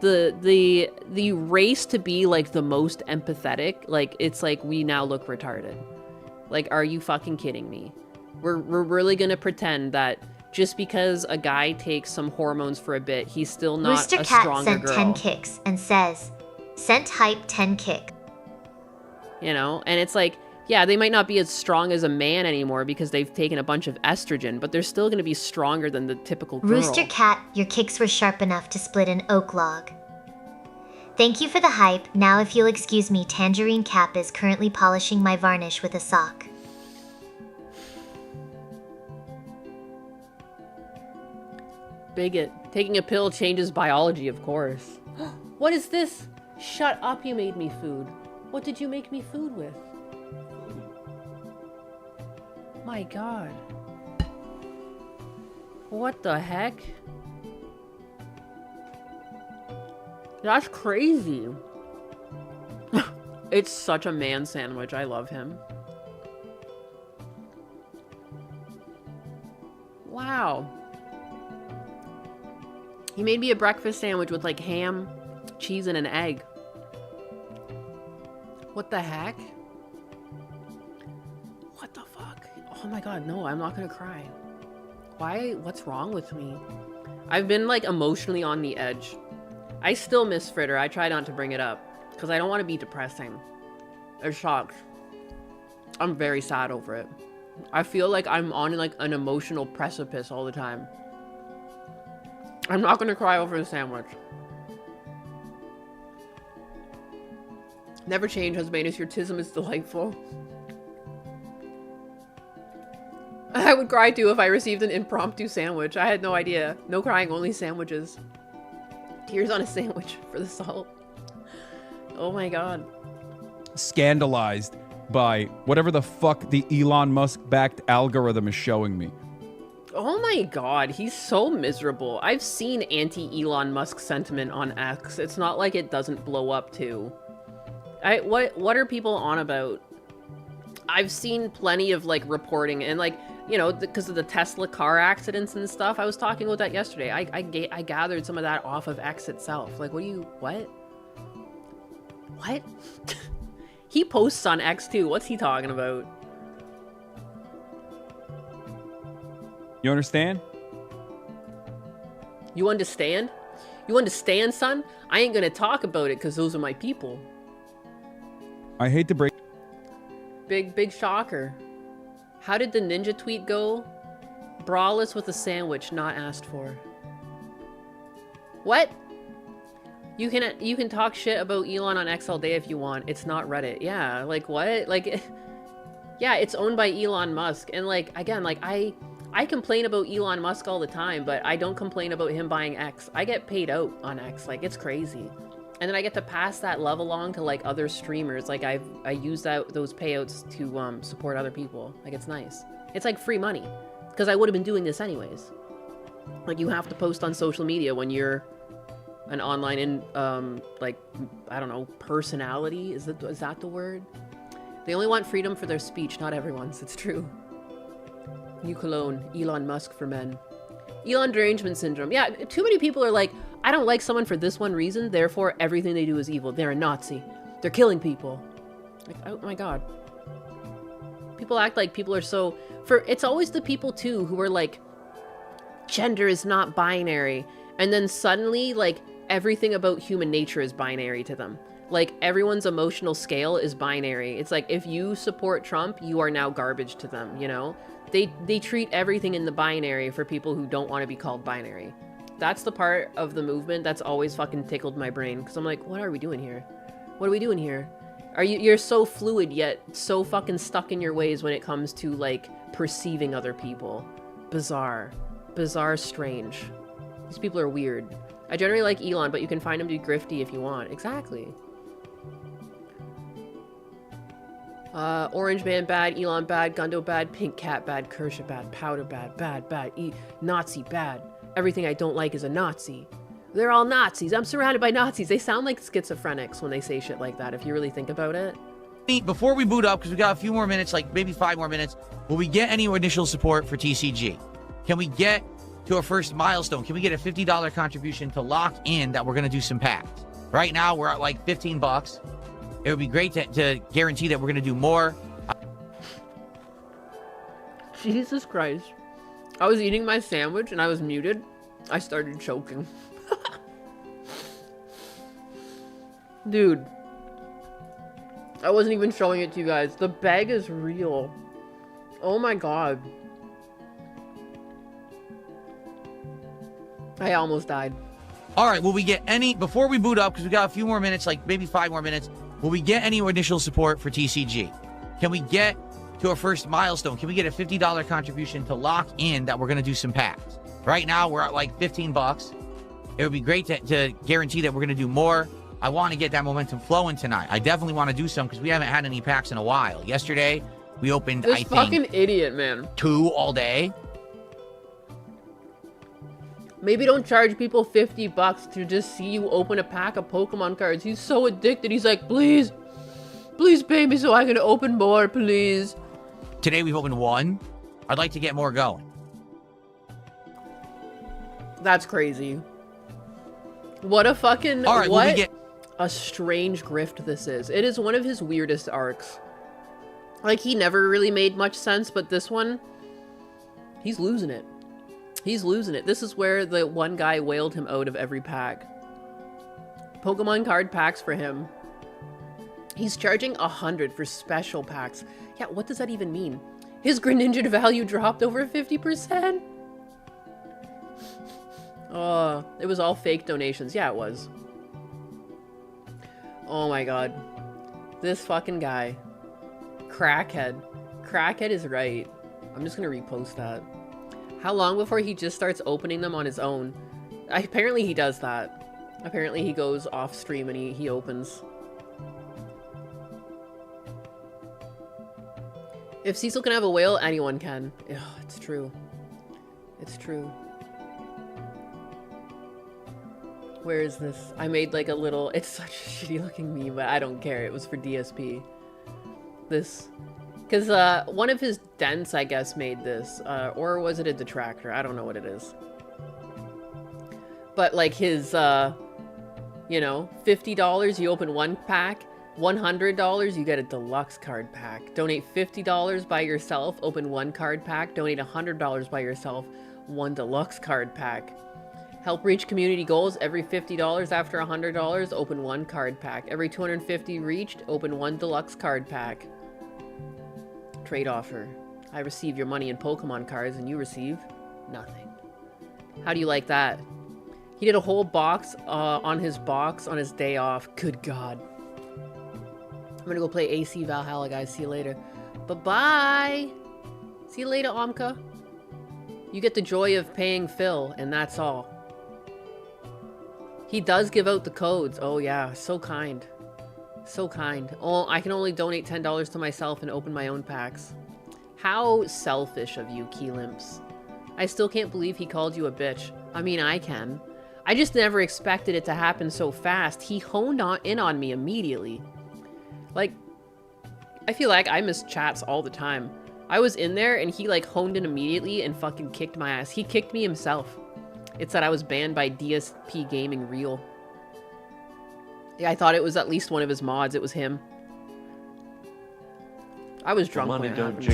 the race to be, like, the most empathetic, like, it's like we now look retarded. Like, are you fucking kidding me? We're really gonna pretend that just because a guy takes some hormones for a bit, he's still not Rooster a Cat stronger sent girl. 10 kicks and says, sent hype 10 kick. You know, and it's like, yeah, they might not be as strong as a man anymore because they've taken a bunch of estrogen, but they're still going to be stronger than the typical girl. Rooster Cat, your kicks were sharp enough to split an oak log. Thank you for the hype. Now if you'll excuse me, Tangerine Cap is currently polishing my varnish with a sock. Bigot. Taking a pill changes biology, of course. What is this? Shut up, you made me food. What did you make me food with? My god. What the heck? That's crazy. It's such a man sandwich. I love him. Wow. He made me a breakfast sandwich with like ham, cheese, and an egg. What the heck? What the fuck? Oh my god, no, I'm not gonna cry. Why? What's wrong with me? I've been like emotionally on the edge. I still miss Fritter. I try not to bring it up because I don't want to be depressing. It sucks. I'm very sad over it. I feel like I'm on like an emotional precipice all the time. I'm not gonna cry over the sandwich. Never change, Husbanus. Your tism is delightful. I would cry too if I received an impromptu sandwich. I had no idea. No crying, only sandwiches. Tears on a sandwich for the salt. Oh my god. Scandalized by whatever the fuck the Elon Musk-backed algorithm is showing me. Oh my god, he's so miserable. I've seen anti-Elon Musk sentiment on X. It's not like it doesn't blow up too. What are people on about? I've seen plenty of like reporting and like, you know, because of the Tesla car accidents and stuff. I was talking about that yesterday. I gathered some of that off of X itself. Like, what? He posts on X too. What's he talking about? You understand? You understand? You understand, son? I ain't gonna talk about it because those are my people. I hate to break... Big shocker. How did the ninja tweet go? Braless with a sandwich, not asked for. What? You can talk shit about Elon on X all day if you want. It's not Reddit. Yeah, like what? Like, yeah, it's owned by Elon Musk. And like, again, like I complain about Elon Musk all the time, but I don't complain about him buying X. I get paid out on X. Like, it's crazy. And then I get to pass that love along to like other streamers. Like I use those payouts to support other people. Like, it's nice. It's like free money because I would have been doing this anyways. Like, you have to post on social media when you're an online like, I don't know, personality. Is that the word? They only want freedom for their speech, not everyone's. It's true. New cologne, Elon Musk for men. Elon derangement syndrome. Yeah, too many people are like, I don't like someone for this one reason, therefore everything they do is evil. They're a Nazi. They're killing people. Like, oh my god. People act like people are so... It's always the people, too, who are like, gender is not binary. And then suddenly, like, everything about human nature is binary to them. Like, everyone's emotional scale is binary. It's like, if you support Trump, you are now garbage to them, you know? They treat everything in the binary for people who don't want to be called binary. That's the part of the movement that's always fucking tickled my brain. Because I'm like, what are we doing here? What are we doing here? You're so fluid yet so fucking stuck in your ways when it comes to, like, perceiving other people. Bizarre. Bizarre, strange. These people are weird. I generally like Elon, but you can find him to be grifty if you want. Exactly. Orange Man bad, Elon bad, Gundo bad, Pink Cat bad, Kersha bad, Powder bad, Nazi bad. Everything I don't like is a Nazi. They're all Nazis. I'm surrounded by Nazis. They sound like schizophrenics when they say shit like that, if you really think about it. Before we boot up, because we got a few more minutes, like maybe 5 more minutes, will we get any initial support for TCG? Can we get to our first milestone? Can we get a $50 contribution to lock in that we're going to do some packs? Right now, we're at like 15 bucks. It would be great to guarantee that we're going to do more. Jesus Christ. I was eating my sandwich and I was muted. I started choking. Dude. I wasn't even showing it to you guys. The bag is real. Oh my god. I almost died. All right, will we get any, before we boot up, because we got a few more minutes, like maybe 5 more minutes, will we get any initial support for TCG? Can we get to our first milestone? Can we get a $50 contribution to lock in that we're going to do some packs? Right now, we're at like 15 bucks. It would be great to guarantee that we're going to do more. I want to get that momentum flowing tonight. I definitely want to do some because we haven't had any packs in a while. Yesterday, we opened, This I fucking think, idiot, man. 2 all day. Maybe don't charge people 50 bucks to just see you open a pack of Pokemon cards. He's so addicted. He's like, please, please pay me so I can open more, please. Today, we've opened 1. I'd like to get more going. That's crazy. What a fucking, All right, what will we get... a strange grift this is. It is one of his weirdest arcs. Like, he never really made much sense, but this one, he's losing it. He's losing it. This is where the one guy whaled him out of every pack. Pokemon card packs for him. He's charging 100 for special packs. Yeah, what does that even mean? His Greninja value dropped over 50%. Oh, it was all fake donations. Yeah, it was. Oh my god. This fucking guy. Crackhead. Crackhead is right. I'm just gonna repost that. How long before he just starts opening them on his own? Apparently he does that. Apparently he goes off stream and he opens. If Cecil can have a whale, anyone can. Ugh, it's true. It's true. Where is this? I made like a little... It's such a shitty looking meme, but I don't care. It was for DSP. This... Because one of his dents, I guess, made this. Or was it a detractor? I don't know what it is. But like his, you know, $50, you open 1 pack. $100, you get a deluxe card pack. Donate $50 by yourself, open 1 card pack. Donate $100 by yourself, 1 deluxe card pack. Help reach community goals. Every $50 after $100, open 1 card pack. Every $250 reached, open 1 deluxe card pack. Trade offer. I receive your money in Pokemon cards and you receive nothing. How do you like that? He did a whole box on his day off. Good God. I'm gonna go play AC Valhalla, guys. See you later. Bye-bye. See you later, Omka. You get the joy of paying Phil, and that's all. He does give out the codes. Oh, yeah. So kind. So kind. Oh, I can only donate $10 to myself and open my own packs. How selfish of you, Keylimps. I still can't believe he called you a bitch. I mean, I can. I just never expected it to happen so fast. He honed in on me immediately. Like, I feel like I miss chats all the time. I was in there and he like honed in immediately and fucking kicked my ass. He kicked me himself. It said I was banned by DSP Gaming Real. Yeah, I thought it was at least one of his mods. It was him. I was drunk when it happened.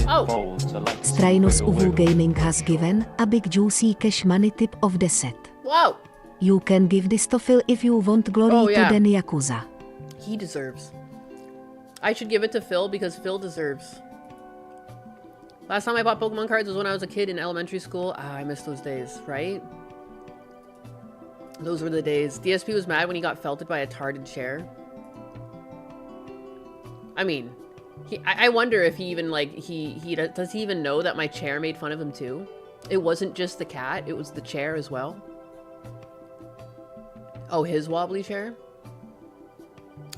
Oh! Strinus Uvu Gaming has given a big juicy cash money tip of the set. Whoa! You can give this to Phil if you want glory to the Yakuza. He deserves. I should give it to Phil because Phil deserves. Last time I bought Pokemon cards was when I was a kid in elementary school. Ah, I miss those days, right? Those were the days. DSP was mad when he got felted by a tarted chair. I mean, I wonder if he even, like, does he even know that my chair made fun of him too? It wasn't just the cat, it was the chair as well. Oh, his wobbly chair?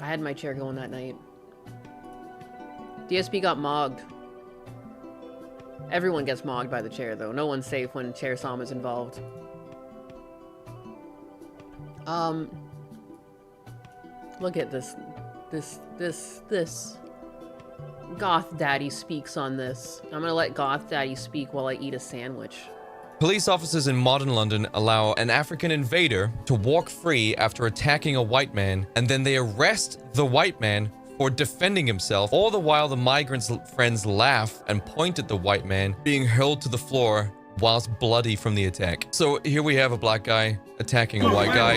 I had my chair going that night. DSP got mogged. Everyone gets mogged by the chair, though. No one's safe when Chair Sam is involved. Look at this. This. Goth Daddy speaks on this. I'm gonna let Goth Daddy speak while I eat a sandwich. Police officers in modern London allow an African invader to walk free after attacking a white man, and then they arrest the white man for defending himself. All the while, the migrants' friends laugh and point at the white man being hurled to the floor whilst bloody from the attack. So here we have a black guy attacking a white guy.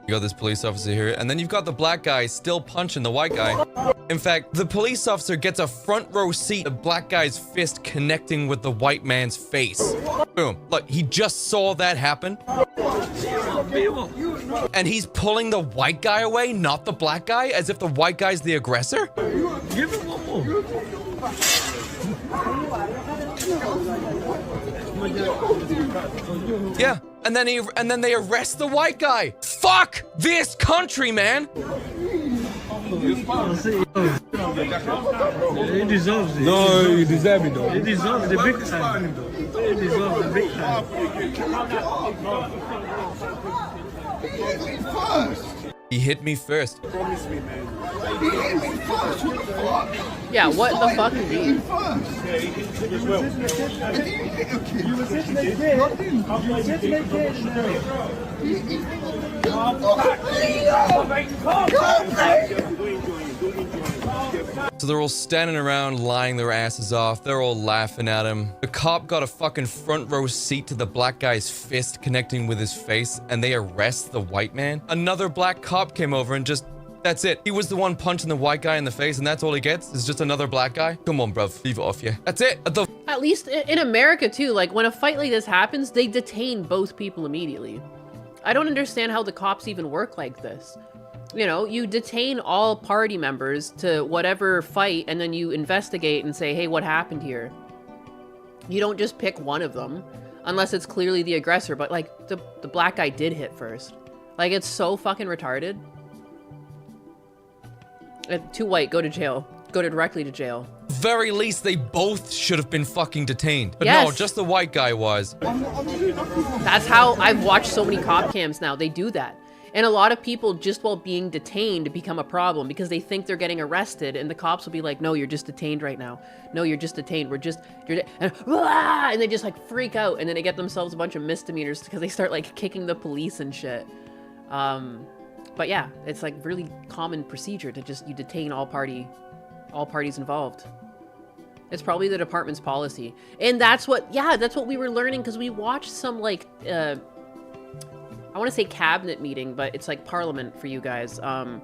You got this police officer here, and then you've got the black guy still punching the white guy. In fact, the police officer gets a front row seat, the black guy's fist connecting with the white man's face. Boom. Look, he just saw that happen. And he's pulling the white guy away, not the black guy, as if the white guy's the aggressor? Give him one more. Yeah, and then they arrest the white guy. Fuck this country, man. He deserves it. No, he deserves it though. He deserves the big time. He deserves the big time. He hit me first. Yeah, what the fuck is he? So they're all standing around, lying their asses off. They're all laughing at him. The cop got a fucking front row seat to the black guy's fist connecting with his face, and they arrest the white man. Another black cop came over and just... That's it. He was the one punching the white guy in the face, and that's all he gets is just another black guy. Come on, bruv. Leave it off you. That's it. At least in America, too, like, when a fight like this happens, they detain both people immediately. I don't understand how the cops even work like this. You know, you detain all party members to whatever fight, and then you investigate and say, hey, what happened here? You don't just pick one of them, unless it's clearly the aggressor, but, like, the black guy did hit first. Like, it's so fucking retarded. Too white, go to jail. Go directly to jail. Very least, they both should have been fucking detained. But yes. No, just the white guy was. That's how I've watched so many cop cams now. They do that. And a lot of people, just while being detained, become a problem because they think they're getting arrested, and the cops will be like, no, you're just detained right now. No, you're just detained. And they just like freak out, and then they get themselves a bunch of misdemeanors because they start like kicking the police and shit. But yeah, it's like really common procedure to just, you detain all parties involved. It's probably the department's policy. And that's what we were learning because we watched some like, I want to say cabinet meeting, but it's like parliament for you guys. There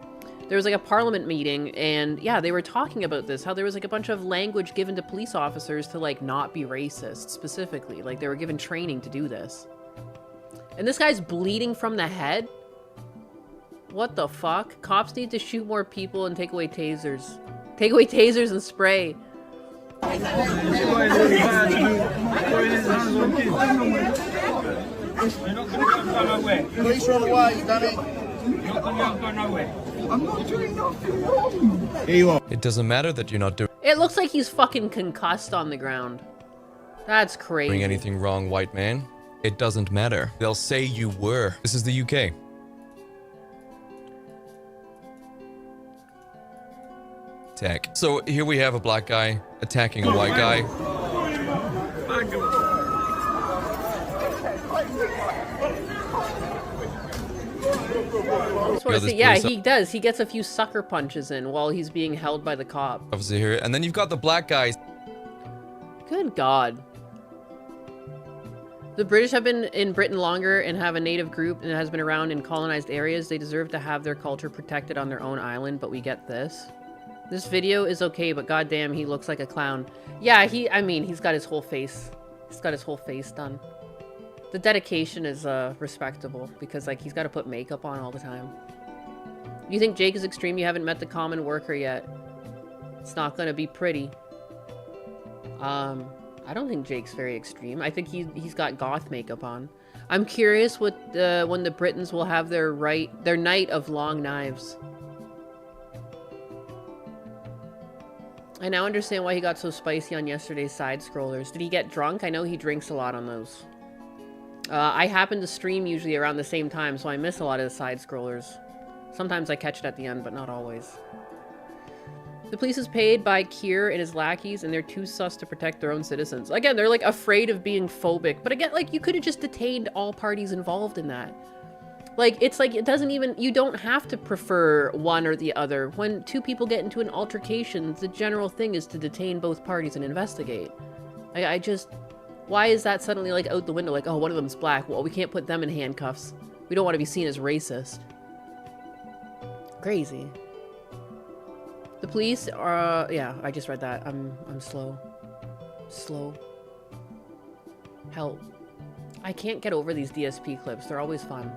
was like a parliament meeting, and yeah, they were talking about this, how there was like a bunch of language given to police officers to like not be racist specifically. Like they were given training to do this. And this guy's bleeding from the head? What the fuck? Cops need to shoot more people and take away tasers. Take away tasers and spray. Police run away, you done it. I'm not doing nothing wrong. Here you are. It doesn't matter that you're not doing It looks like he's fucking concussed on the ground. That's crazy. anything wrong, white man. It doesn't matter. They'll say you were. This is the UK. Attack. So here we have a black guy attacking a white guy. Yeah, he does. He gets a few sucker punches in while he's being held by the cop. Obviously here, and then you've got the black guys. Good God. The British have been in Britain longer and have a native group and has been around in colonized areas. They deserve to have their culture protected on their own island, but we get this. This video is okay, but goddamn, he looks like a clown. Yeah, I mean, he's got his whole face. He's got his whole face done. The dedication is respectable because like he's got to put makeup on all the time. You think Jake is extreme? You haven't met the common worker yet. It's not gonna be pretty. I don't think Jake's very extreme. I think he's got goth makeup on. I'm curious what when the Britons will have their night of long knives. I now understand why he got so spicy on yesterday's side scrollers. Did he get drunk? I know he drinks a lot on those. I happen to stream usually around the same time, so I miss a lot of the side scrollers. Sometimes I catch it at the end, but not always. The police is paid by Kier and his lackeys, and they're too sus to protect their own citizens. Again, they're like afraid of being phobic. But again, like you could have just detained all parties involved in that. Like, it's like, it doesn't even, you don't have to prefer one or the other. When two people get into an altercation, the general thing is to detain both parties and investigate. I just, why is that suddenly like out the window? Like, oh, one of them's black. Well, we can't put them in handcuffs. We don't want to be seen as racist. Crazy. The police are, yeah, I just read that. I'm slow. Slow. Help. I can't get over these DSP clips. They're always fun.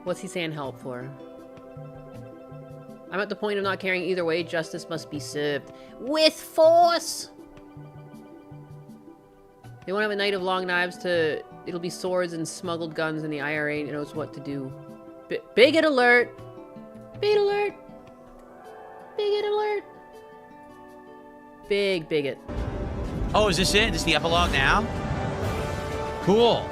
What's he saying help for? I'm at the point of not caring either way. Justice must be served. With force! They won't have a night of long knives to... It'll be swords and smuggled guns, and the IRA knows what to do. Bigot alert! Bigot alert! Bigot alert! Big bigot. Oh, is this it? This is the epilogue now? Cool.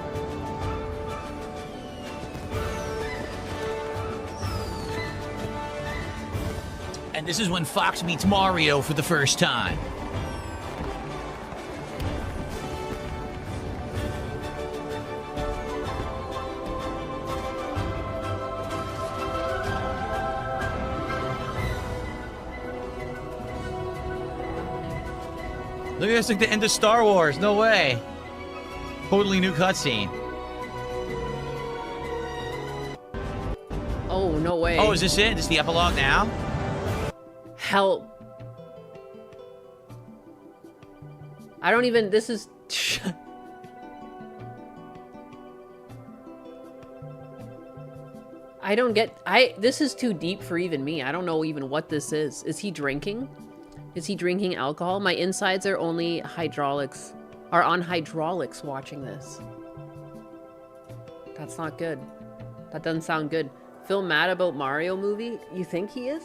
And this is when Fox meets Mario for the first time. Look at this, like the end of Star Wars. No way. Totally new cutscene. Oh, no way. Oh, is this it? This is the epilogue now? Help. I don't even... This is... I don't get... This is too deep for even me. I don't know even what this is. Is he drinking? Is he drinking alcohol? My insides are only hydraulics... Are on hydraulics watching this. That's not good. That doesn't sound good. Phil mad about Mario movie? You think he is?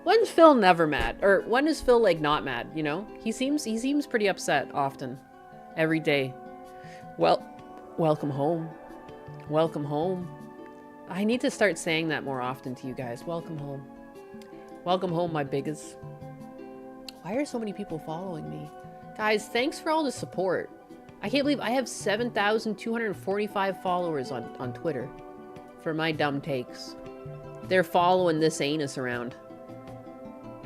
When's Phil never mad? Or when is Phil like not mad, you know? He seems pretty upset often. Every day. Well, welcome home. Welcome home. I need to start saying that more often to you guys. Welcome home. Welcome home, my biggest. Why are so many people following me? Guys, thanks for all the support. I can't believe I have 7,245 followers on Twitter for my dumb takes. They're following this anus around.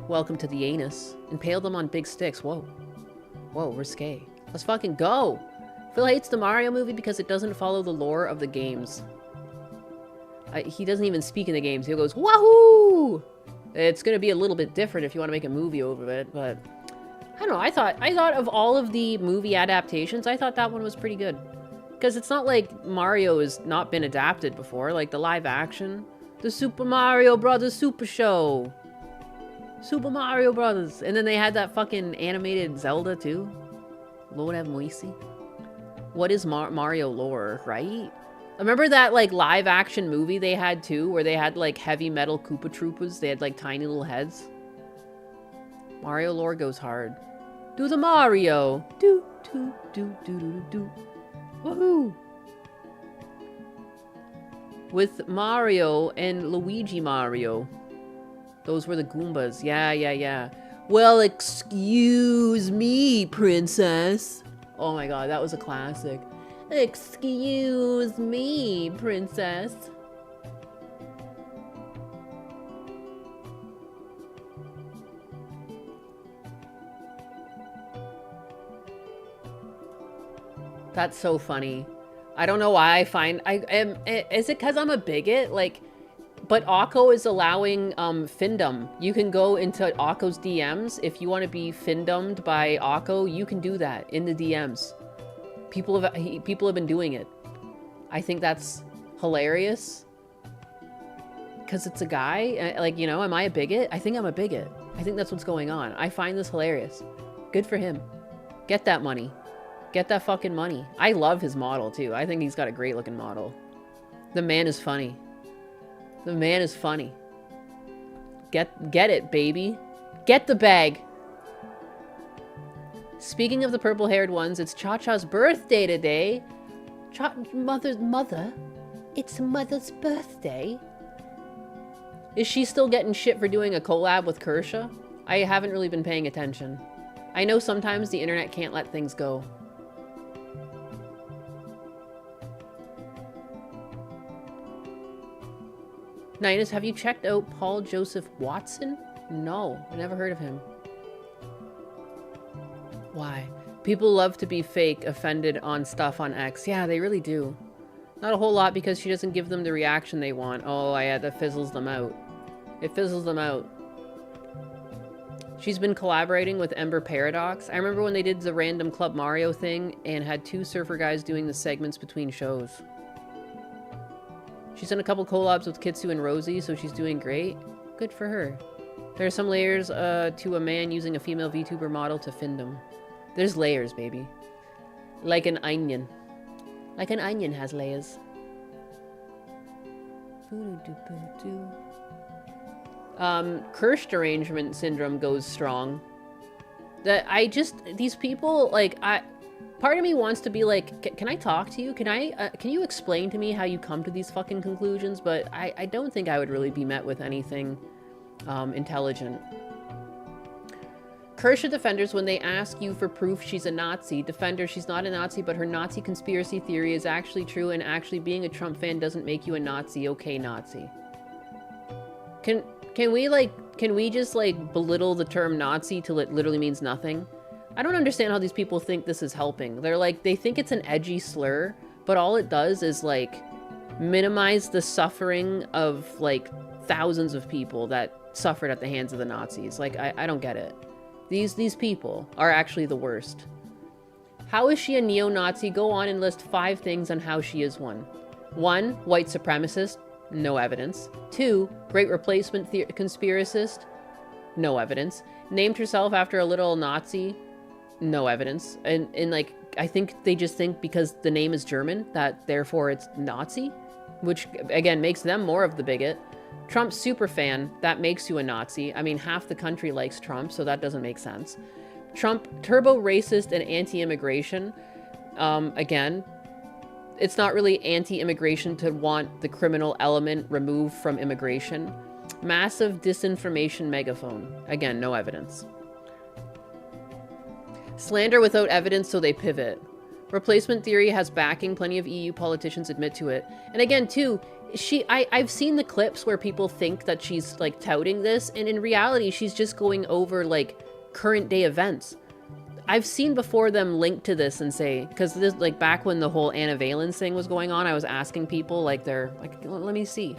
Welcome to the anus. Impale them on big sticks. Whoa. Whoa, risque. Let's fucking go. Phil hates the Mario movie because it doesn't follow the lore of the games. He doesn't even speak in the games. He goes, wahoo! It's gonna be a little bit different if you want to make a movie over it, but... I don't know, I thought of all of the movie adaptations, I thought that one was pretty good. Because it's not like Mario has not been adapted before, like the live action. The Super Mario Brothers Super Show. Super Mario Brothers. And then they had that fucking animated Zelda too. Lord have mercy. What is Mario lore, right? Remember that like live action movie they had too, where they had like heavy metal Koopa Troopas? They had like tiny little heads. Mario lore goes hard. Do the Mario. Do, do, do, do, do, do. Woohoo! With Mario and Luigi Mario. Those were the Goombas. Yeah. Well, excuse me, princess. Oh my god, that was a classic. Excuse me, princess. That's so funny. I don't know why I find is it because I'm a bigot? Like, but Akko is allowing findom. You can go into Akko's DMs if you want to be findomed by Akko. You can do that in the DMs. People have been doing it. I think that's hilarious. Because it's a guy. Like, you know, am I a bigot? I think I'm a bigot. I think that's what's going on. I find this hilarious. Good for him. Get that money. Get that fucking money. I love his model, too. I think he's got a great looking model. The man is funny. The man is funny. Get it, baby. Get the bag. Speaking of the purple-haired ones, it's Cha-Cha's birthday today. Mother? It's Mother's birthday. Is she still getting shit for doing a collab with Kersha? I haven't really been paying attention. I know sometimes the internet can't let things go. Ninus, have you checked out Paul Joseph Watson? No, I never heard of him. Why? People love to be fake, offended on stuff on X. Yeah, they really do. Not a whole lot because she doesn't give them the reaction they want. Oh, yeah, that fizzles them out. It fizzles them out. She's been collaborating with Ember Paradox. I remember when they did the random Club Mario thing and had 2 surfer guys doing the segments between shows. She's done a couple collabs with Kitsu and Rosie, so she's doing great. Good for her. There are some layers to a man using a female VTuber model to find him. There's layers, baby. Like an onion. Like an onion has layers. Curse derangement syndrome goes strong. These people, like, part of me wants to be like, can I talk to you? Can you explain to me how you come to these fucking conclusions? But I don't think I would really be met with anything intelligent. Curse your defenders when they ask you for proof she's a Nazi. Defender, she's not a Nazi, but her Nazi conspiracy theory is actually true, and actually being a Trump fan doesn't make you a Nazi. Okay, Nazi. Can we just, like, belittle the term Nazi till it literally means nothing? I don't understand how these people think this is helping. They think it's an edgy slur, but all it does is, like, minimize the suffering of, like, thousands of people that suffered at the hands of the Nazis. Like, I don't get it. These people are actually the worst. How is she a neo-Nazi? Go on and list 5 things on how she is one. 1, white supremacist. No evidence. 2, great replacement conspiracist. No evidence. Named herself after a little Nazi. No evidence. And like, I think they just think because the name is German that therefore it's Nazi, which again makes them more of the bigot. Trump super fan, that makes you a Nazi. I mean, half the country likes Trump, so that doesn't make sense. Trump turbo racist and anti-immigration. Again, it's not really anti-immigration to want the criminal element removed from immigration. Massive disinformation megaphone. Again, no evidence. Slander without evidence, so they pivot. Replacement theory has backing. Plenty of EU politicians admit to it. And again, too, I've seen the clips where people think that she's, like, touting this, and in reality, she's just going over, like, current day events. I've seen before them link to this and say, because this, like, back when the whole Anna Valens thing was going on, I was asking people, like, let me see.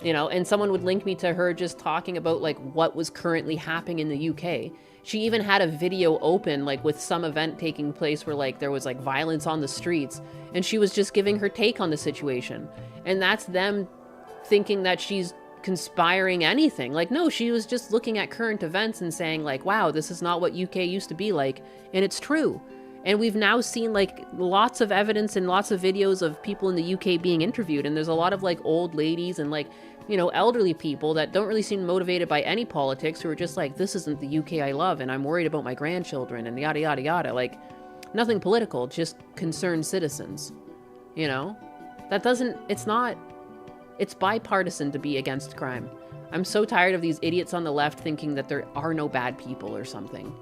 You know, and someone would link me to her just talking about, like, what was currently happening in the UK. She even had a video open, like, with some event taking place where, like, there was, like, violence on the streets, and she was just giving her take on the situation. And that's them thinking that she's conspiring anything. Like, no, she was just looking at current events and saying, like, wow, this is not what UK used to be like, and it's true. And we've now seen, like, lots of evidence and lots of videos of people in the UK being interviewed, and there's a lot of, like, old ladies and, like, you know, elderly people that don't really seem motivated by any politics, who are just like, this isn't the UK I love, and I'm worried about my grandchildren, and yada yada yada. Like, nothing political, just concerned citizens. You know? That doesn't, it's bipartisan to be against crime. I'm so tired of these idiots on the left thinking that there are no bad people or something.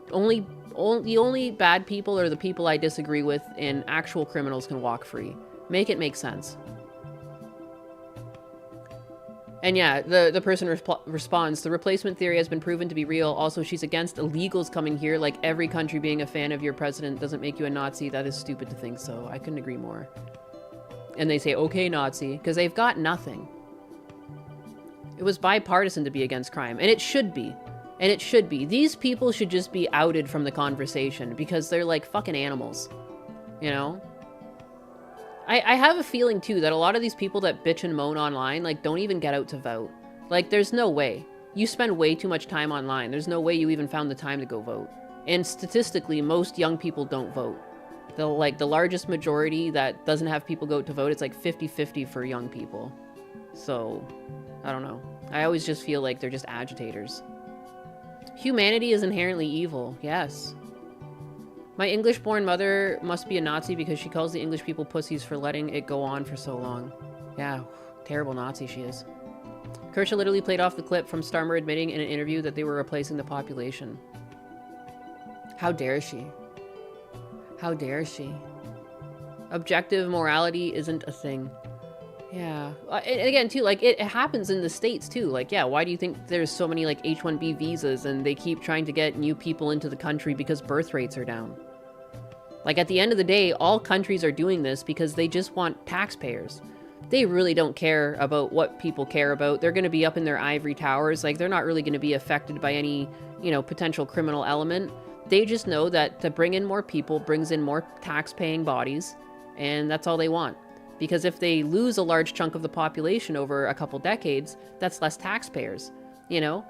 The only bad people are the people I disagree with, and actual criminals can walk free. Make it make sense. And yeah, the person responds, the replacement theory has been proven to be real. Also, she's against illegals coming here. Like, every country being a fan of your president doesn't make you a Nazi. That is stupid to think so. I couldn't agree more. And they say, okay, Nazi, because they've got nothing. It was bipartisan to be against crime, and it should be. And it should be. These people should just be outed from the conversation because they're like fucking animals. You know? I have a feeling, too, that a lot of these people that bitch and moan online, like, don't even get out to vote. Like, there's no way. You spend way too much time online. There's no way you even found the time to go vote. And statistically, most young people don't vote. The largest majority that doesn't have people go to vote, it's like 50-50 for young people. So, I don't know. I always just feel like they're just agitators. Humanity is inherently evil. Yes. My English-born mother must be a Nazi because she calls the English people pussies for letting it go on for so long. Yeah, terrible Nazi she is. Kershaw literally played off the clip from Starmer admitting in an interview that they were replacing the population. How dare she? How dare she? Objective morality isn't a thing. Yeah. And again, too, like, it happens in the States, too. Like, yeah, why do you think there's so many, like, H-1B visas and they keep trying to get new people into the country because birth rates are down? Like, at the end of the day, all countries are doing this because they just want taxpayers. they really don't care about what people care about. They're going to be up in their ivory towers. Like, they're not really going to be affected by any, you know, potential criminal element. They just know that to bring in more people brings in more tax-paying bodies, and that's all they want. Because if they lose a large chunk of the population over a couple decades, that's less taxpayers, you know?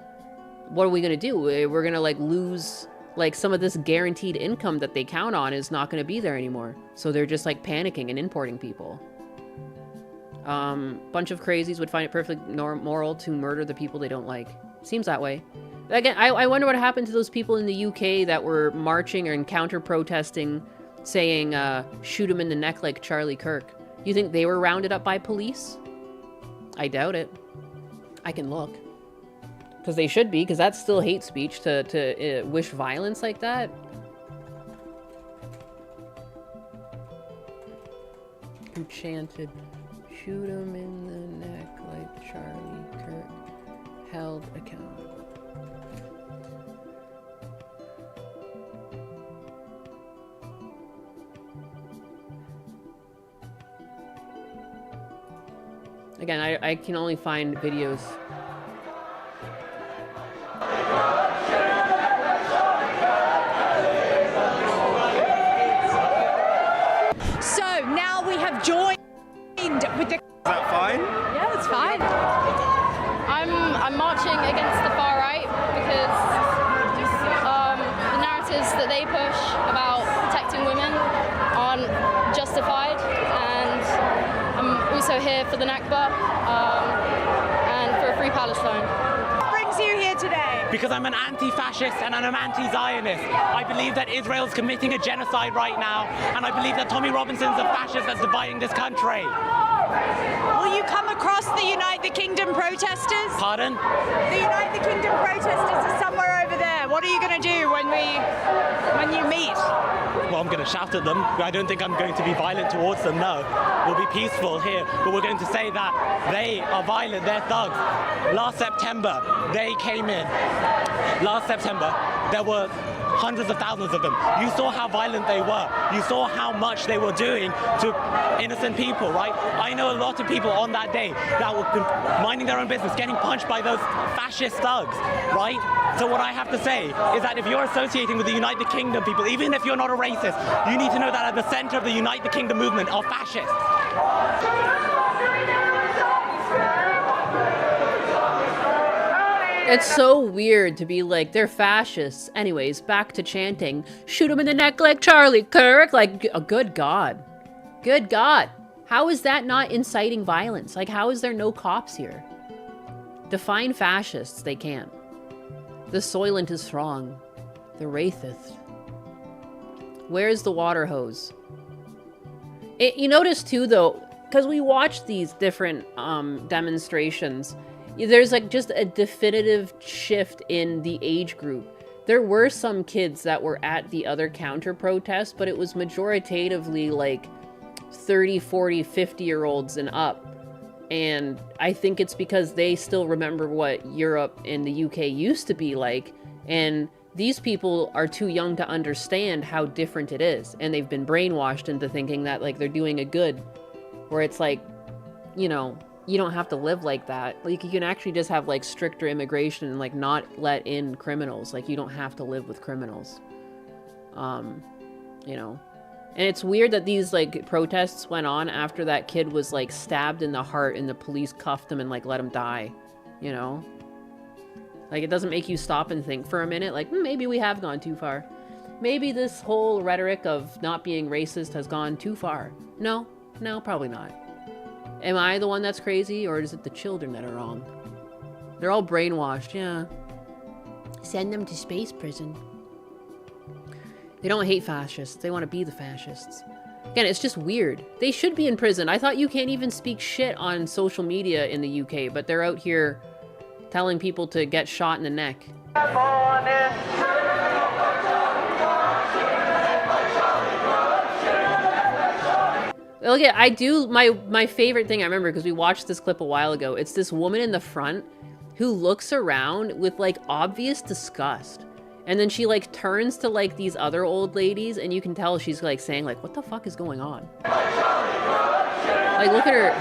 What are we going to do? We're going to, like, lose, like, some of this guaranteed income that they count on is not going to be there anymore. So they're just, like, panicking and importing people. Bunch of crazies would find it perfectly moral to murder the people they don't like. Seems that way. Again, I wonder what happened to those people in the UK that were marching and counter-protesting, saying, shoot him in the neck like Charlie Kirk. You think they were rounded up by police? I doubt it. I can look. Because they should be, because that's still hate speech to wish violence like that. Who chanted, shoot him in the neck like Charlie Kirk, held accountable. Again, I can only find videos. So now we have joined with the... Is that fine? Yeah, that's fine. I'm marching against the far right because the narratives that they push about protecting women aren't justified, and I'm also here for the Nakba and for a free Palestine. What brings you here today? Because I'm an anti-fascist and I'm an anti-Zionist. I believe that Israel's committing a genocide right now, and I believe that Tommy Robinson's a fascist that's dividing this country. Will you come across the Unite the Kingdom protesters? Pardon? The Unite the Kingdom protesters are somewhere over there. What are you going to do when you meet? Well, I'm going to shout at them. I don't think I'm going to be violent towards them, no. We'll be peaceful here, but we're going to say that they are violent, they're thugs. Last September, they came in. Last September, there were hundreds of thousands of them. You saw how violent they were. You saw how much they were doing to innocent people, right? I know a lot of people on that day that were minding their own business, getting punched by those fascist thugs, right? So what I have to say is that if you're associating with the Unite the Kingdom people, even if you're not a racist, you need to know that at the center of the Unite the Kingdom movement are fascists. It's so weird to be like, they're fascists. Anyways, back to chanting, shoot him in the neck like Charlie Kirk. Like, oh, good God. Good God. How is that not inciting violence? Like, how is there no cops here? Define fascists, they can't. The Soylent is strong. The Wraitheth. Where's the water hose? You notice too, though, because we watched these different demonstrations, there's like just a definitive shift in the age group. There were some kids that were at the other counter protests, but it was majoritatively like 30, 40, 50-year-olds and up. And I think it's because they still remember what Europe and the UK used to be like. And these people are too young to understand how different it is. And they've been brainwashed into thinking that like they're doing a good, where it's like, you know, you don't have to live like that. Like, you can actually just have like stricter immigration and like not let in criminals. Like, you don't have to live with criminals. You know. And it's weird that these like protests went on after that kid was like stabbed in the heart and the police cuffed him and like let him die. You know? Like, it doesn't make you stop and think for a minute, like, maybe we have gone too far. Maybe this whole rhetoric of not being racist has gone too far. No, probably not. Am I the one that's crazy, or is it the children that are wrong? They're all brainwashed, yeah. Send them to space prison. They don't hate fascists. They want to be the fascists. Again, it's just weird. They should be in prison. I thought you can't even speak shit on social media in the UK, but they're out here telling people to get shot in the neck. Look at, I do, my favorite thing I remember, because we watched this clip a while ago, it's this woman in the front who looks around with like obvious disgust. And then she like turns to like these other old ladies, and you can tell she's like saying like, what the fuck is going on? Like, look at her.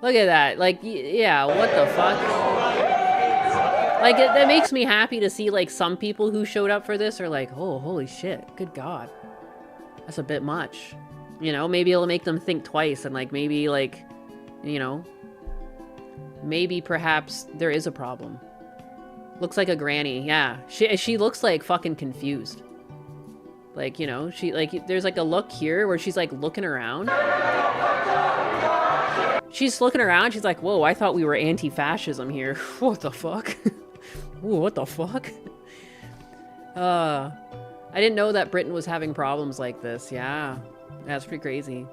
Look at that. Like, yeah, what the fuck? Like, that makes me happy to see, like, some people who showed up for this are like, oh, holy shit, good God. That's a bit much. You know, maybe it'll make them think twice and, like, maybe, like, you know, maybe perhaps there is a problem. Looks like a granny, yeah. She looks, like, fucking confused. Like, you know, she, like, there's, like, a look here where she's, like, looking around. She's looking around, she's like, whoa, I thought we were anti-fascism here. What the fuck? Ooh, what the fuck? I didn't know that Britain was having problems like this. Yeah, that's pretty crazy.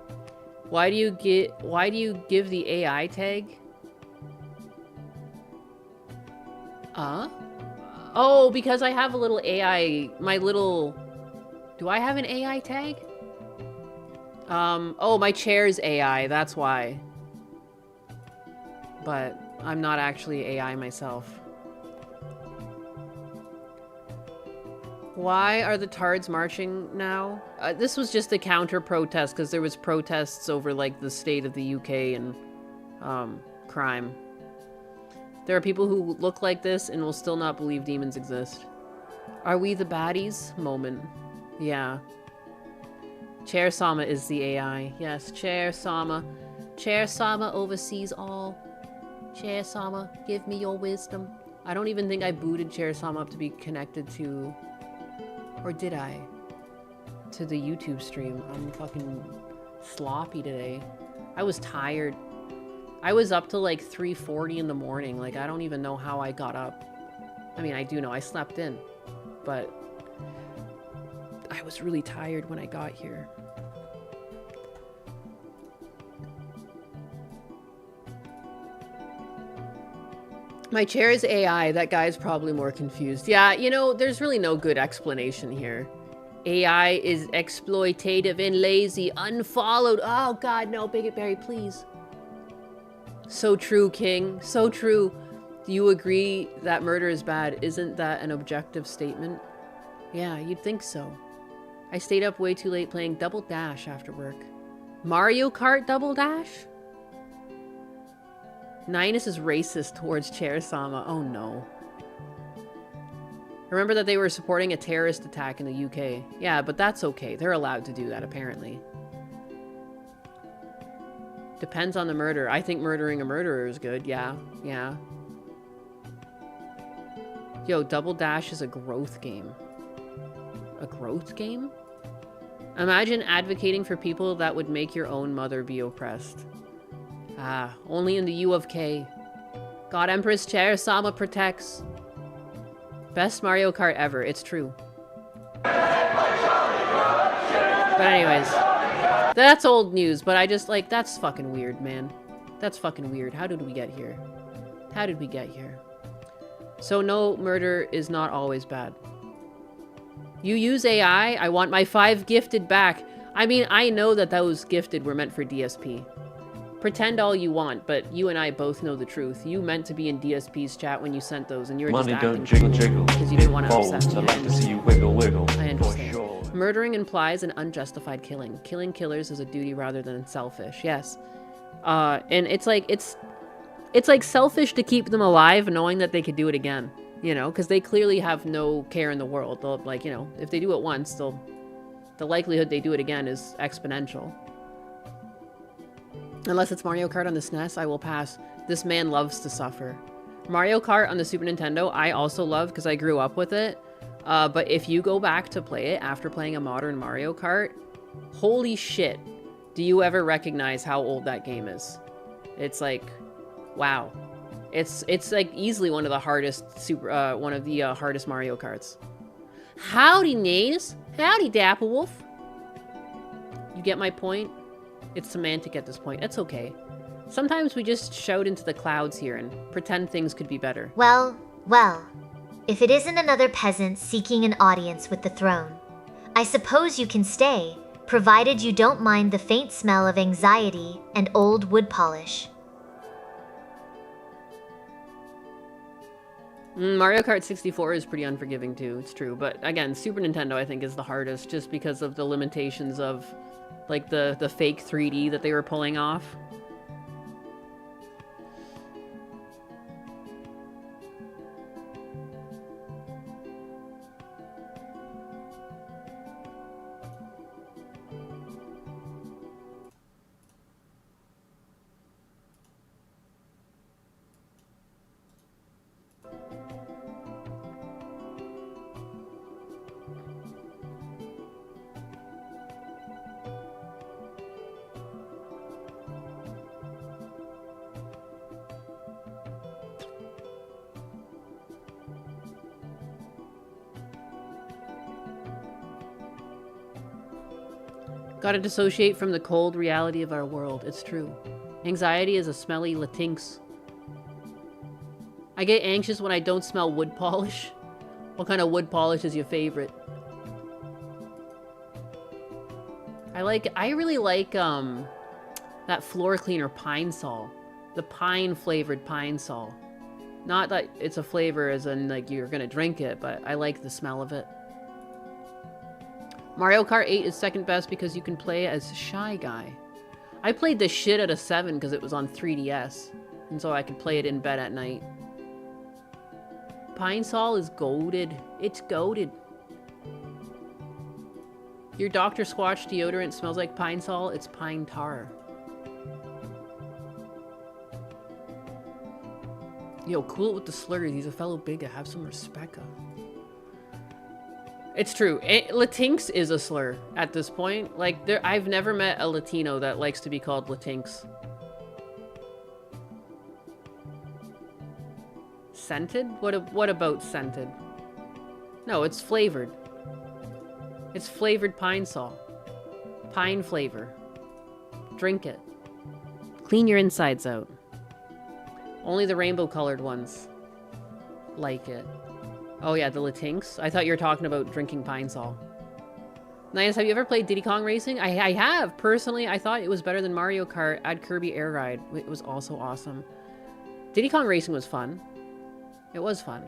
Why do you give the AI tag? Oh, because I have a little AI, do I have an AI tag? Oh, my chair's AI, that's why. But I'm not actually AI myself. Why are the tards marching now? This was just a counter-protest because there was protests over, like, the state of the UK and crime. There are people who look like this and will still not believe demons exist. Are we the baddies? Moment. Yeah. Chair Sama is the AI. Yes, Chair Sama. Chair Sama oversees all. Chair Sama, give me your wisdom. I don't even think I booted Chair Sama up to be connected to... Or did I? To the YouTube stream. I'm fucking sloppy today. I was tired. I was up till like 3:40 in the morning. Like, I don't even know how I got up. I mean, I do know I slept in. But I was really tired when I got here. My chair is AI. That guy's probably more confused. Yeah, you know, there's really no good explanation here. AI is exploitative and lazy, unfollowed. Oh God, no, Bigot Berry, please. So true, King. So true. Do you agree that murder is bad? Isn't that an objective statement? Yeah, you'd think so. I stayed up way too late playing Double Dash after work. Mario Kart Double Dash? Ninus is racist towards Chair Sama. Oh no. Remember that they were supporting a terrorist attack in the UK. Yeah, but that's okay. They're allowed to do that, apparently. Depends on the murder. I think murdering a murderer is good. Yeah, yeah. Yo, Double Dash is a growth game. A growth game? Imagine advocating for people that would make your own mother be oppressed. Ah, only in the U of K. God Empress Chair Sama protects. Best Mario Kart ever. It's true. But anyways, that's old news, but I just, like, that's fucking weird, man. That's fucking weird. How did we get here? How did we get here? So no, murder is not always bad. You use AI? I want my 5 gifted back. I mean, I know that those gifted were meant for DSP. Pretend all you want, but you and I both know the truth. You meant to be in DSP's chat when you sent those, and you were just acting jiggle because you didn't want to upset me. I'd like to see you wiggle, wiggle. I understand. Sure. Murdering implies an unjustified killing. Killing killers is a duty rather than selfish. Yes. And it's like selfish to keep them alive knowing that they could do it again. You know, because they clearly have no care in the world. They'll, like, you know, if they do it once, the likelihood they do it again is exponential. Unless it's Mario Kart on the SNES, I will pass. This man loves to suffer. Mario Kart on the Super Nintendo, I also love because I grew up with it. But if you go back to play it after playing a modern Mario Kart, holy shit, do you ever recognize how old that game is? It's like, wow. It's like easily one of the hardest hardest Mario Karts. Howdy, Nays. Howdy, Dapplewolf. You get my point? It's semantic at this point. It's okay. Sometimes we just shout into the clouds here and pretend things could be better. Well, if it isn't another peasant seeking an audience with the throne, I suppose you can stay, provided you don't mind the faint smell of anxiety and old wood polish. Mario Kart 64 is pretty unforgiving too, it's true. But again, Super Nintendo I think is the hardest just because of the limitations of like the fake 3D that they were pulling off. Gotta dissociate from the cold reality of our world. It's true. Anxiety is a smelly latinx. I get anxious when I don't smell wood polish. What kind of wood polish is your favorite? I really like that floor cleaner Pine Sol. The pine flavored Pine Sol. Not that it's a flavor as in like you're gonna drink it, but I like the smell of it. Mario Kart 8 is second best because you can play as Shy Guy. I played the shit out of 7 because it was on 3DS. And so I could play it in bed at night. Pine Sol is goated. It's goated. Your Dr. Squatch deodorant smells like Pine Sol. It's pine tar. Yo, cool it with the slurs. He's a fellow biga. Have some respect. It's true. Latinx is a slur at this point. Like, I've never met a Latino that likes to be called Latinx. Scented? What about scented? No, it's flavored. It's flavored Pine Sol. Pine flavor. Drink it. Clean your insides out. Only the rainbow colored ones like it. Oh yeah, the Latinx. I thought you were talking about drinking Pine Sol. Nice, have you ever played Diddy Kong Racing? I have. Personally, I thought it was better than Mario Kart. Add Kirby Air Ride. It was also awesome. Diddy Kong Racing was fun. It was fun.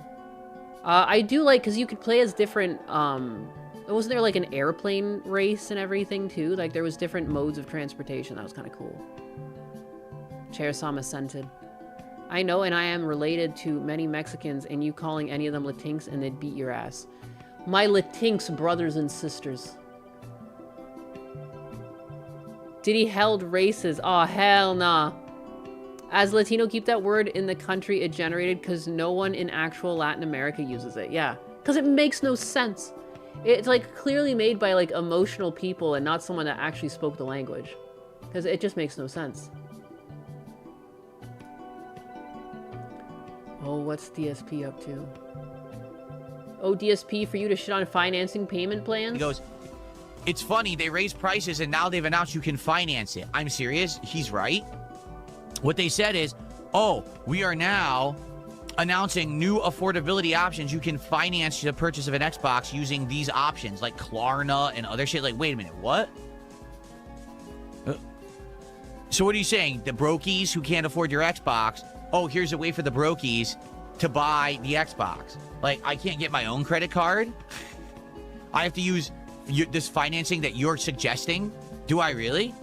I do like, because you could play as different, wasn't there like an airplane race and everything too? Like there was different modes of transportation. That was kind of cool. Chair-sama scented. I know, and I am related to many Mexicans, and you calling any of them Latinx and they'd beat your ass. My Latinx brothers and sisters. Diddy held races. Oh, hell nah. As Latino, keep that word in the country it generated because no one in actual Latin America uses it. Yeah, because it makes no sense. It's like clearly made by like emotional people and not someone that actually spoke the language. Because it just makes no sense. Oh, what's DSP up to? Oh, DSP for you to shit on financing payment plans? He goes, it's funny, they raised prices and now they've announced you can finance it. I'm serious, he's right. What they said is, oh, we are now announcing new affordability options. You can finance the purchase of an Xbox using these options, like Klarna and other shit. Like, wait a minute, what? So what are you saying? The brokies who can't afford your Xbox, oh, here's a way for the brokies to buy the Xbox. Like, I can't get my own credit card? I have to use this financing that you're suggesting? Do I really?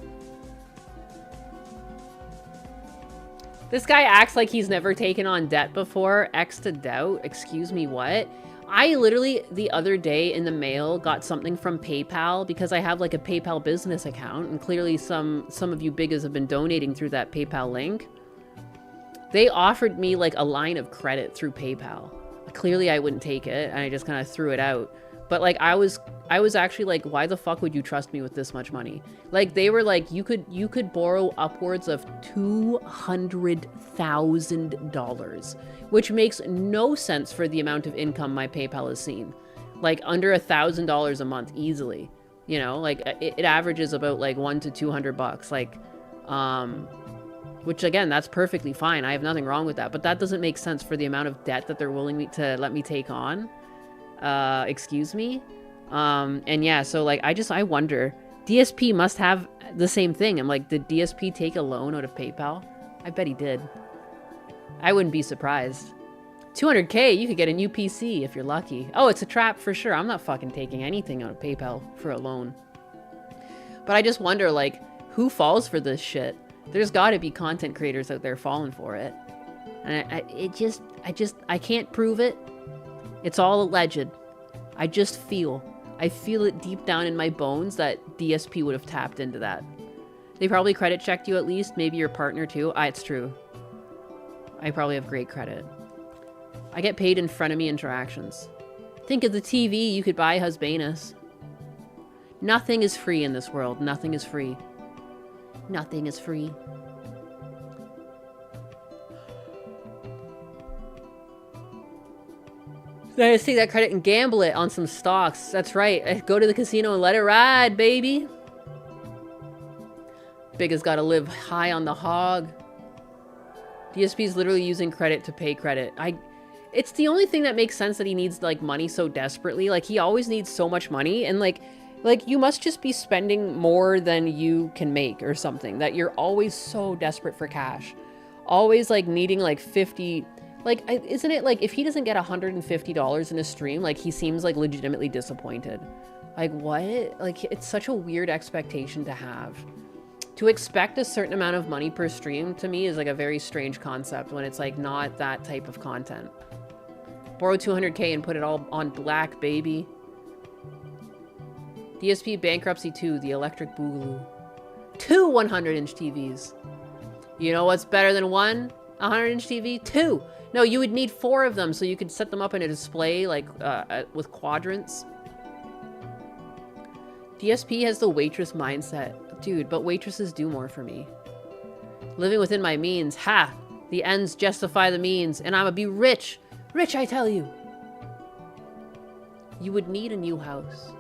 This guy acts like he's never taken on debt before. X to doubt. Excuse me, what? I literally, the other day in the mail, got something from PayPal because I have like a PayPal business account, and clearly some of you biggers have been donating through that PayPal link. They offered me like a line of credit through PayPal. Clearly I wouldn't take it, and I just kind of threw it out. But like I was actually like, why the fuck would you trust me with this much money? Like they were like, you could borrow upwards of $200,000, which makes no sense for the amount of income my PayPal has seen. Like under $1,000 a month easily. You know, like it averages about like $100 to $200. Like, which again, that's perfectly fine. I have nothing wrong with that. But that doesn't make sense for the amount of debt that they're willing to let me take on. Excuse me. And yeah, so like, I wonder, DSP must have the same thing. I'm like, did DSP take a loan out of PayPal? I bet he did. I wouldn't be surprised. 200K, you could get a new PC if you're lucky. Oh, it's a trap for sure. I'm not fucking taking anything out of PayPal for a loan. But I just wonder, like, who falls for this shit? There's gotta be content creators out there falling for it. And I can't prove it. It's all alleged. I feel it deep down in my bones that DSP would have tapped into that. They probably credit checked you at least, maybe your partner too. It's true. I probably have great credit. I get paid in frenemy interactions. Think of the TV you could buy Husbanus. Nothing is free in this world. Nothing is free. Nothing is free. I just take that credit and gamble it on some stocks. That's right. Go to the casino and let it ride, baby. Big has got to live high on the hog. DSP is literally using credit to pay credit. It's the only thing that makes sense that he needs, like, money so desperately. Like, he always needs so much money, and, like, you must just be spending more than you can make or something. That you're always so desperate for cash. Always, like, needing, like, 50... Like, isn't it, like, if he doesn't get $150 in a stream, like, he seems, like, legitimately disappointed. Like, what? Like, it's such a weird expectation to have. To expect a certain amount of money per stream, to me, is, like, a very strange concept when it's, like, not that type of content. Borrow 200K and put it all on black, baby. DSP Bankruptcy 2, the Electric Boogaloo. 2 100-inch TVs. You know what's better than one 100-inch TV? 2. No, you would need 4 of them so you could set them up in a display, like, with quadrants. DSP has the waitress mindset. Dude, but waitresses do more for me. Living within my means. Ha! The ends justify the means, and I'ma be rich. Rich, I tell you. You would need a new house.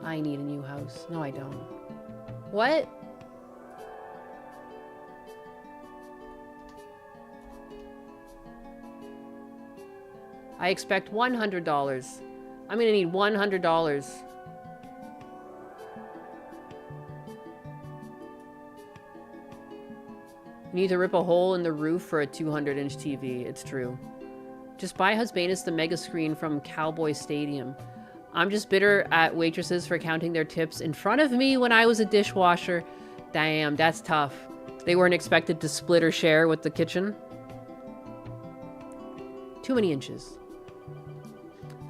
I need a new house. No, I don't. What? I expect $100. I'm gonna need $100. You need to rip a hole in the roof for a 200-inch TV. It's true. Just buy Husbanus the mega screen from Cowboy Stadium. I'm just bitter at waitresses for counting their tips in front of me when I was a dishwasher. Damn, that's tough. They weren't expected to split or share with the kitchen. Too many inches.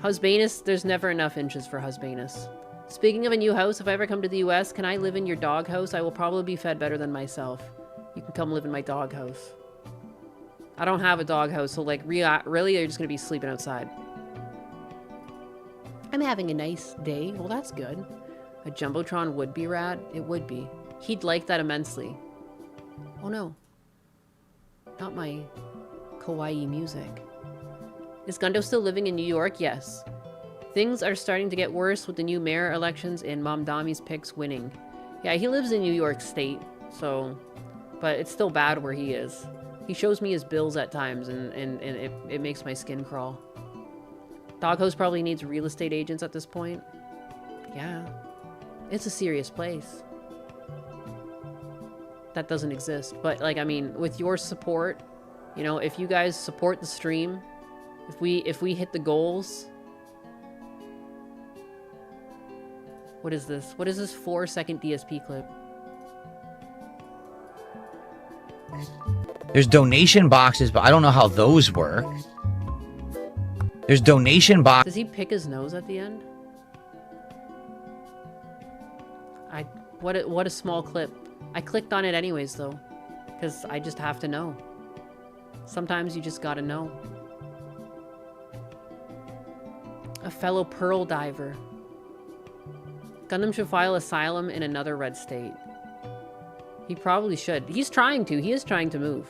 Husbanus, there's never enough inches for Husbanus. Speaking of a new house, if I ever come to the US, can I live in your doghouse? I will probably be fed better than myself. You can come live in my doghouse. I don't have a doghouse, so, like, really, you're just gonna be sleeping outside. I'm having a nice day. Well, that's good. A Jumbotron would be rad. It would be. He'd like that immensely. Oh no. Not my kawaii music. Is Gundo still living in New York? Yes. Things are starting to get worse with the new mayor elections and Mom Dami's picks winning. Yeah, he lives in New York State, so... But it's still bad where he is. He shows me his bills at times, and it makes my skin crawl. Doghouse probably needs real estate agents at this point. Yeah. It's a serious place. That doesn't exist. But, like, I mean, with your support, you know, if you guys support the stream, if we hit the goals... What is this? What is this 4-second DSP clip? There's donation boxes, but I don't know how those work. There's donation box. Does he pick his nose at the end? What a small clip. I clicked on it anyways, though, because I just have to know. Sometimes you just gotta know. A fellow pearl diver. Gundam should file asylum in another red state. He probably should. He's trying to. He is trying to move.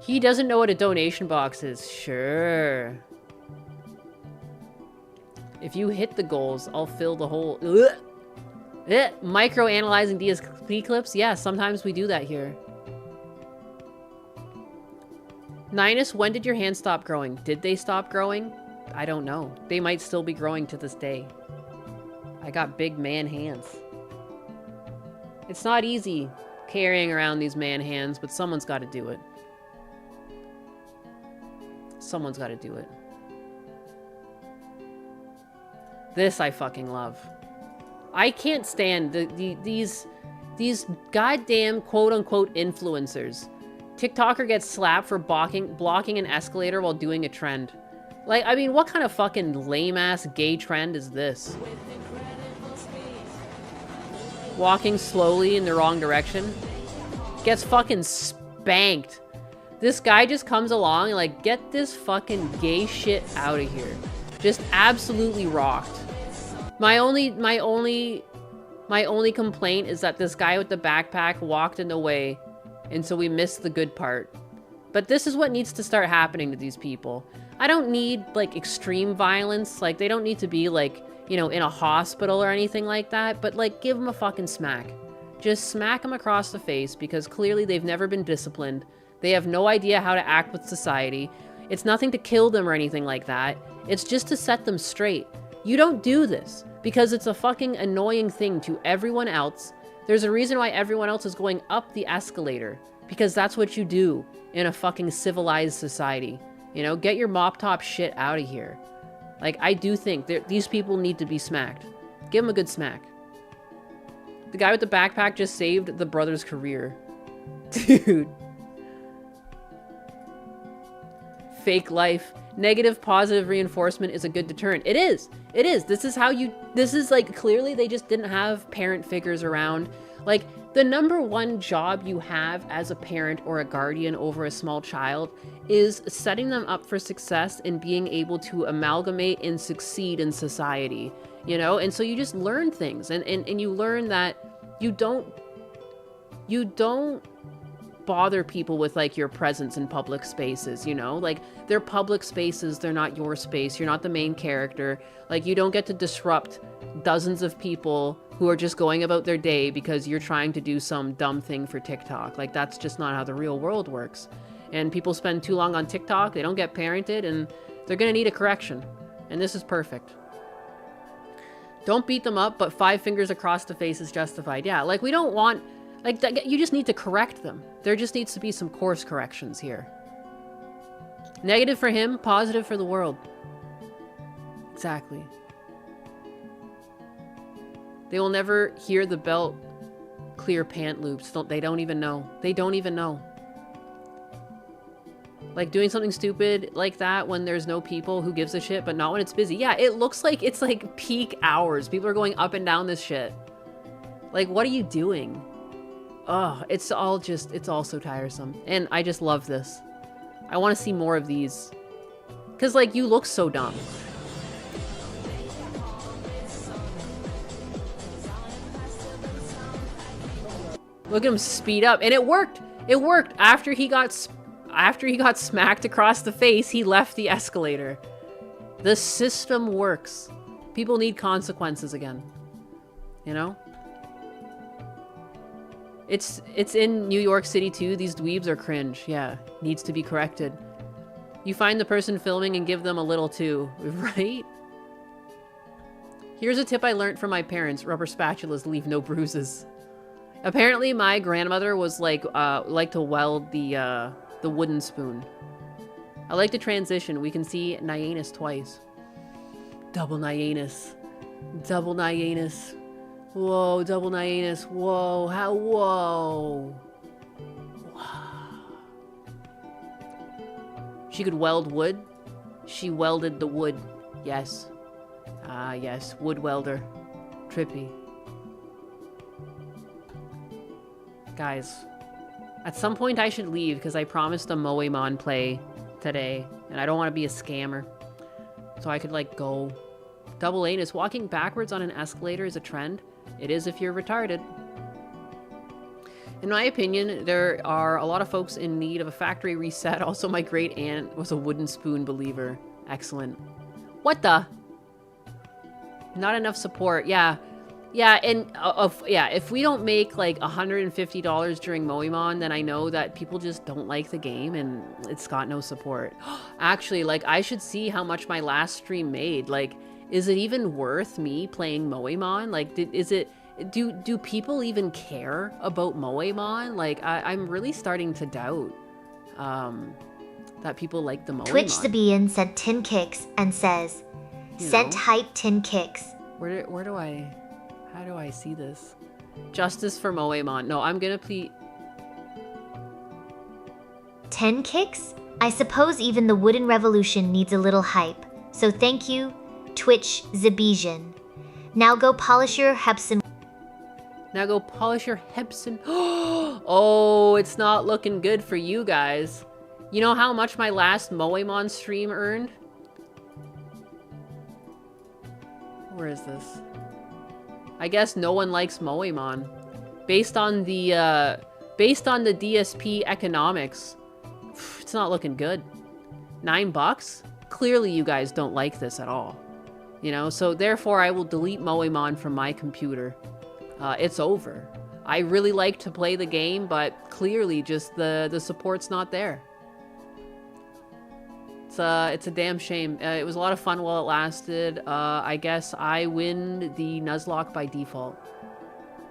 He doesn't know what a donation box is. Sure. If you hit the goals, I'll fill the hole. Micro-analyzing DSP clips? Yeah, sometimes we do that here. Ninus, when did your hands stop growing? Did they stop growing? I don't know. They might still be growing to this day. I got big man hands. It's not easy carrying around these man hands, but someone's got to do it. Someone's got to do it. This I fucking love. I can't stand these goddamn quote-unquote influencers. TikToker gets slapped for blocking an escalator while doing a trend. Like, I mean, what kind of fucking lame-ass gay trend is this? Walking slowly in the wrong direction. Gets fucking spanked. This guy just comes along and, like, get this fucking gay shit out of here. Just absolutely rocked. My only complaint is that this guy with the backpack walked in the way, and so we missed the good part. But this is what needs to start happening to these people. I don't need, like, extreme violence. Like, they don't need to be, like, you know, in a hospital or anything like that. But, like, give them a fucking smack. Just smack them across the face because clearly they've never been disciplined. They have no idea how to act with society. It's nothing to kill them or anything like that. It's just to set them straight. You don't do this because it's a fucking annoying thing to everyone else. There's a reason why everyone else is going up the escalator, because that's what you do in a fucking civilized society. You know, get your mop top shit out of here. Like, I do think these people need to be smacked. Give them a good smack. The guy with the backpack just saved the brother's career. Dude. Fake life. Negative, positive reinforcement is a good deterrent. It is. It is. This is how you... This is, like, clearly they just didn't have parent figures around. Like, the number one job you have as a parent or a guardian over a small child is setting them up for success and being able to amalgamate and succeed in society, you know? And so you just learn things, and you learn that you don't bother people with, like, your presence in public spaces, you know? Like, they're public spaces, they're not your space, you're not the main character. Like, you don't get to disrupt dozens of people who are just going about their day because you're trying to do some dumb thing for TikTok. Like, that's just not how the real world works. And people spend too long on TikTok, they don't get parented, and they're gonna need a correction. And this is perfect. Don't beat them up, but 5 fingers across the face is justified. Yeah, like, we don't want... Like, you just need to correct them. There just needs to be some course corrections here. Negative for him, positive for the world. Exactly. They will never hear the belt clear pant loops. They don't even know. They don't even know. Like, doing something stupid like that when there's no people, who gives a shit, but not when it's busy. Yeah, it looks like it's, like, peak hours. People are going up and down this shit. Like, what are you doing? Oh, it's all so tiresome. And I just love this. I want to see more of these. Because, like, you look so dumb. Look at him speed up. And it worked. It worked. After he got smacked across the face, he left the escalator. The system works. People need consequences again. You know? It's in New York City too. These dweebs are cringe. Yeah, needs to be corrected. You find the person filming and give them a little too, right? Here's a tip I learned from my parents. Rubber spatulas leave no bruises. Apparently my grandmother was like to weld the wooden spoon. I like the transition. We can see Nyanus twice. Double Nyanus. Double Nyanus. Whoa, double Nyanus. Whoa, how, whoa. She could weld wood. She welded the wood. Yes. Ah, yes. Wood welder. Trippy. Guys, at some point I should leave because I promised a Moemon play today, and I don't want to be a scammer. So I could, like, go. Double anus. Walking backwards on an escalator is a trend. It is if you're retarded. In my opinion, there are a lot of folks in need of a factory reset. Also, my great aunt was a wooden spoon believer. Excellent. What the? Not enough support. Yeah. Yeah, and yeah, if we don't make like $150 during Moemon, then I know that people just don't like the game and it's got no support. Actually, like, I should see how much my last stream made. Like, is it even worth me playing Moemon? Like, do people even care about Moemon? Like, I'm really starting to doubt that people like the Moemon. Twitch Sabian sent 10 kicks and says, sent hype 10 kicks. How do I see this? Justice for Moemon. No, I'm gonna plead. 10 kicks? I suppose even the wooden revolution needs a little hype. So thank you, Twitch Zabijan. Now go polish your Hepson. Now go polish your Hepson. Oh, it's not looking good for you guys. You know how much my last Moemon stream earned? Where is this? I guess no one likes Moemon. Based on the DSP economics, it's not looking good. $9? Clearly you guys don't like this at all. You know, so therefore I will delete Moemon from my computer. It's over. I really like to play the game, but clearly just the support's not there. It's a damn shame. It was a lot of fun while it lasted. I guess I win the Nuzlocke by default.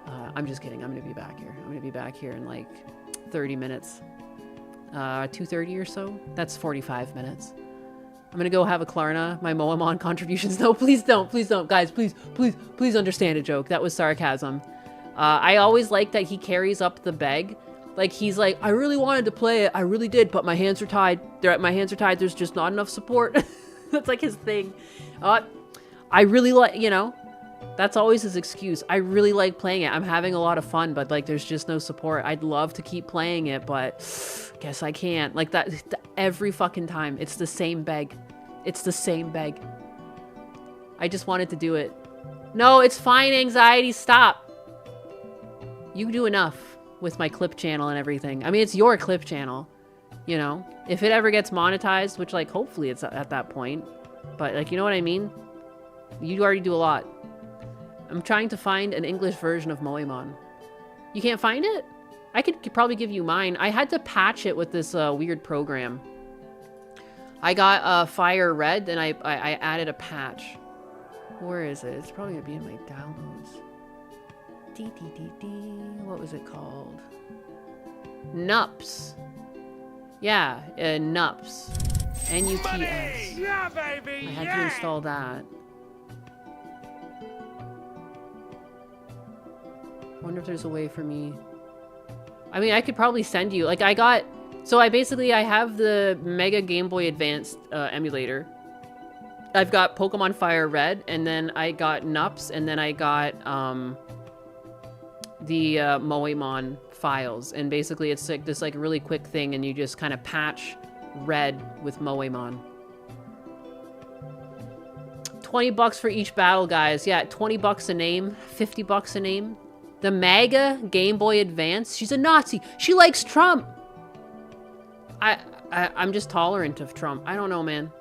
I'm just kidding. I'm gonna be back here. I'm gonna be back here in like 30 minutes. 2:30 or so. That's 45 minutes. I'm gonna go have a Klarna. My Moamon contributions. No, please don't. Please don't. Guys, please understand a joke. That was sarcasm. I always like that he carries up the beg. Like, he's like, I really wanted to play it. I really did, but my hands are tied. My hands are tied. There's just not enough support. That's like his thing. I really like, you know, that's always his excuse. I really like playing it. I'm having a lot of fun, but like, there's just no support. I'd love to keep playing it, but guess I can't. Like that every fucking time. It's the same beg. It's the same beg. I just wanted to do it. No, it's fine, anxiety. Stop. You do enough with my clip channel and everything. I mean, it's your clip channel, you know? If it ever gets monetized, which, like, hopefully it's at that point. But, like, you know what I mean? You already do a lot. I'm trying to find an English version of Moemon. You can't find it? I could probably give you mine. I had to patch it with this weird program. I got Fire Red, and I added a patch. Where is it? It's probably going to be in my downloads. What was it called? Nups. Yeah, Nups. N-U-T-S. Yeah, baby. I had to install that. I wonder if there's a way for me. I mean, I could probably send you. Like, I got... So I have the Mega Game Boy Advance emulator. I've got Pokemon Fire Red, and then I got Nups, and then I got... the Moemon files, and basically it's like this like really quick thing, and you just kind of patch Red with Moemon. 20 bucks for each battle, guys. Yeah, 20 bucks a name, 50 bucks a name. The Mega Game Boy Advance. She's a Nazi. She likes Trump. I'm just tolerant of Trump. I don't know, man.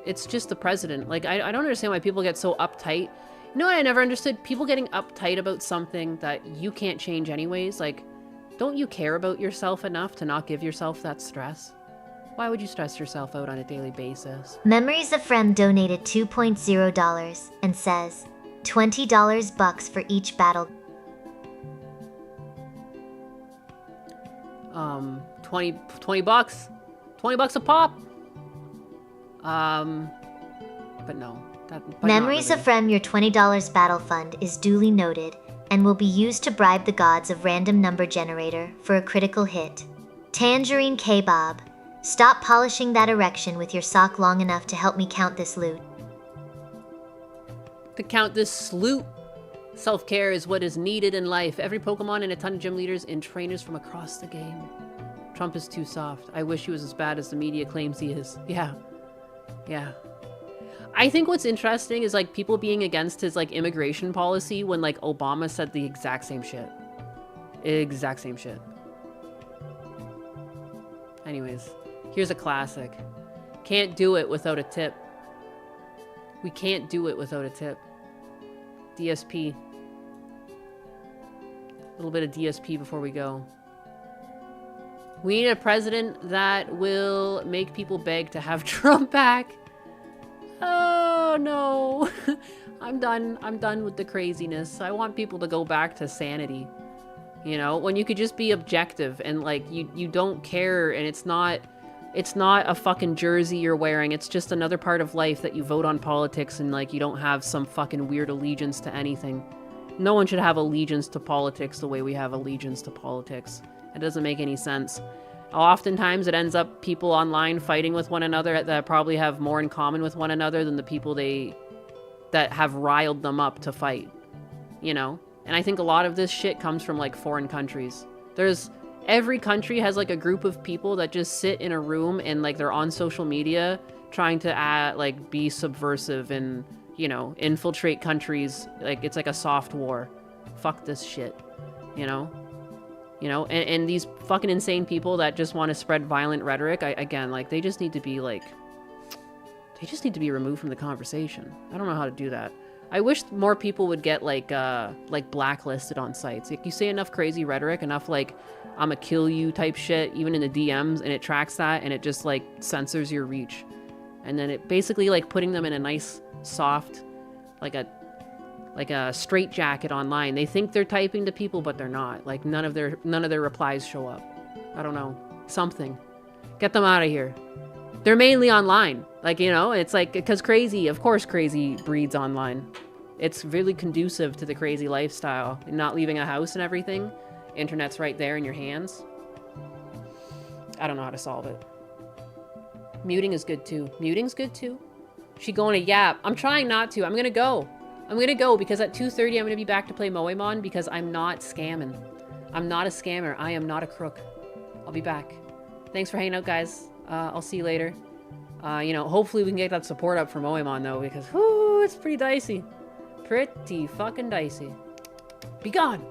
It's just the president. Like, I don't understand why people get so uptight. You know what I never understood? People getting uptight about something that you can't change anyways. Like, don't you care about yourself enough to not give yourself that stress? Why would you stress yourself out on a daily basis? Memories of Friend donated $2.0 and says, $20 bucks for each battle. 20 bucks. 20 bucks a pop. But no. Memories of Frem, your $20 battle fund is duly noted and will be used to bribe the gods of random number generator for a critical hit. Tangerine Kebab, stop polishing that erection with your sock long enough to help me count this loot. To count this loot. Self-care is what is needed in life. Every Pokemon and a ton of gym leaders and trainers from across the game. Trump is too soft. I wish he was as bad as the media claims he is. Yeah. Yeah. I think what's interesting is like people being against his like immigration policy when like Obama said the exact same shit. Exact same shit. Anyways, here's a classic. Can't do it without a tip. We can't do it without a tip. DSP. A little bit of DSP before we go. We need a president that will make people beg to have Trump back. Oh no. I'm done with the craziness. I want people to go back to sanity. You know, when you could just be objective and like you don't care, and it's not a fucking jersey you're wearing. It's just another part of life that you vote on politics, and like you don't have some fucking weird allegiance to anything. No one should have allegiance to politics the way we have allegiance to politics. It doesn't make any sense. Oftentimes it ends up people online fighting with one another that probably have more in common with one another than the people that have riled them up to fight. You know? And I think a lot of this shit comes from like foreign countries. Every country has like a group of people that just sit in a room and like they're on social media trying to like be subversive and, you know, infiltrate countries. Like it's like a soft war. Fuck this shit. You know? You know, and these fucking insane people that just want to spread violent rhetoric, again, like, they just need to be, like, they just need to be removed from the conversation. I don't know how to do that. I wish more people would get like blacklisted on sites. Like you say enough crazy rhetoric, enough like I'ma kill you type shit, even in the DMs, and it tracks that and it just like censors your reach. And then it basically like putting them in a nice soft, like a straight jacket online. They think they're typing to people, but they're not. Like none of their replies show up. I don't know. Something. Get them out of here. They're mainly online. Like, you know, it's like, because crazy, of course crazy breeds online. It's really conducive to the crazy lifestyle. Not leaving a house and everything. Internet's right there in your hands. I don't know how to solve it. Muting is good too. Muting's good too. She going to yap. I'm trying not to. I'm gonna go. I'm gonna go because at 2:30 I'm gonna be back to play Moemon because I'm not scamming. I'm not a scammer. I am not a crook. I'll be back. Thanks for hanging out, guys. I'll see you later. You know, hopefully we can get that support up for Moemon though, because whoo, it's pretty dicey. Pretty fucking dicey. Be gone.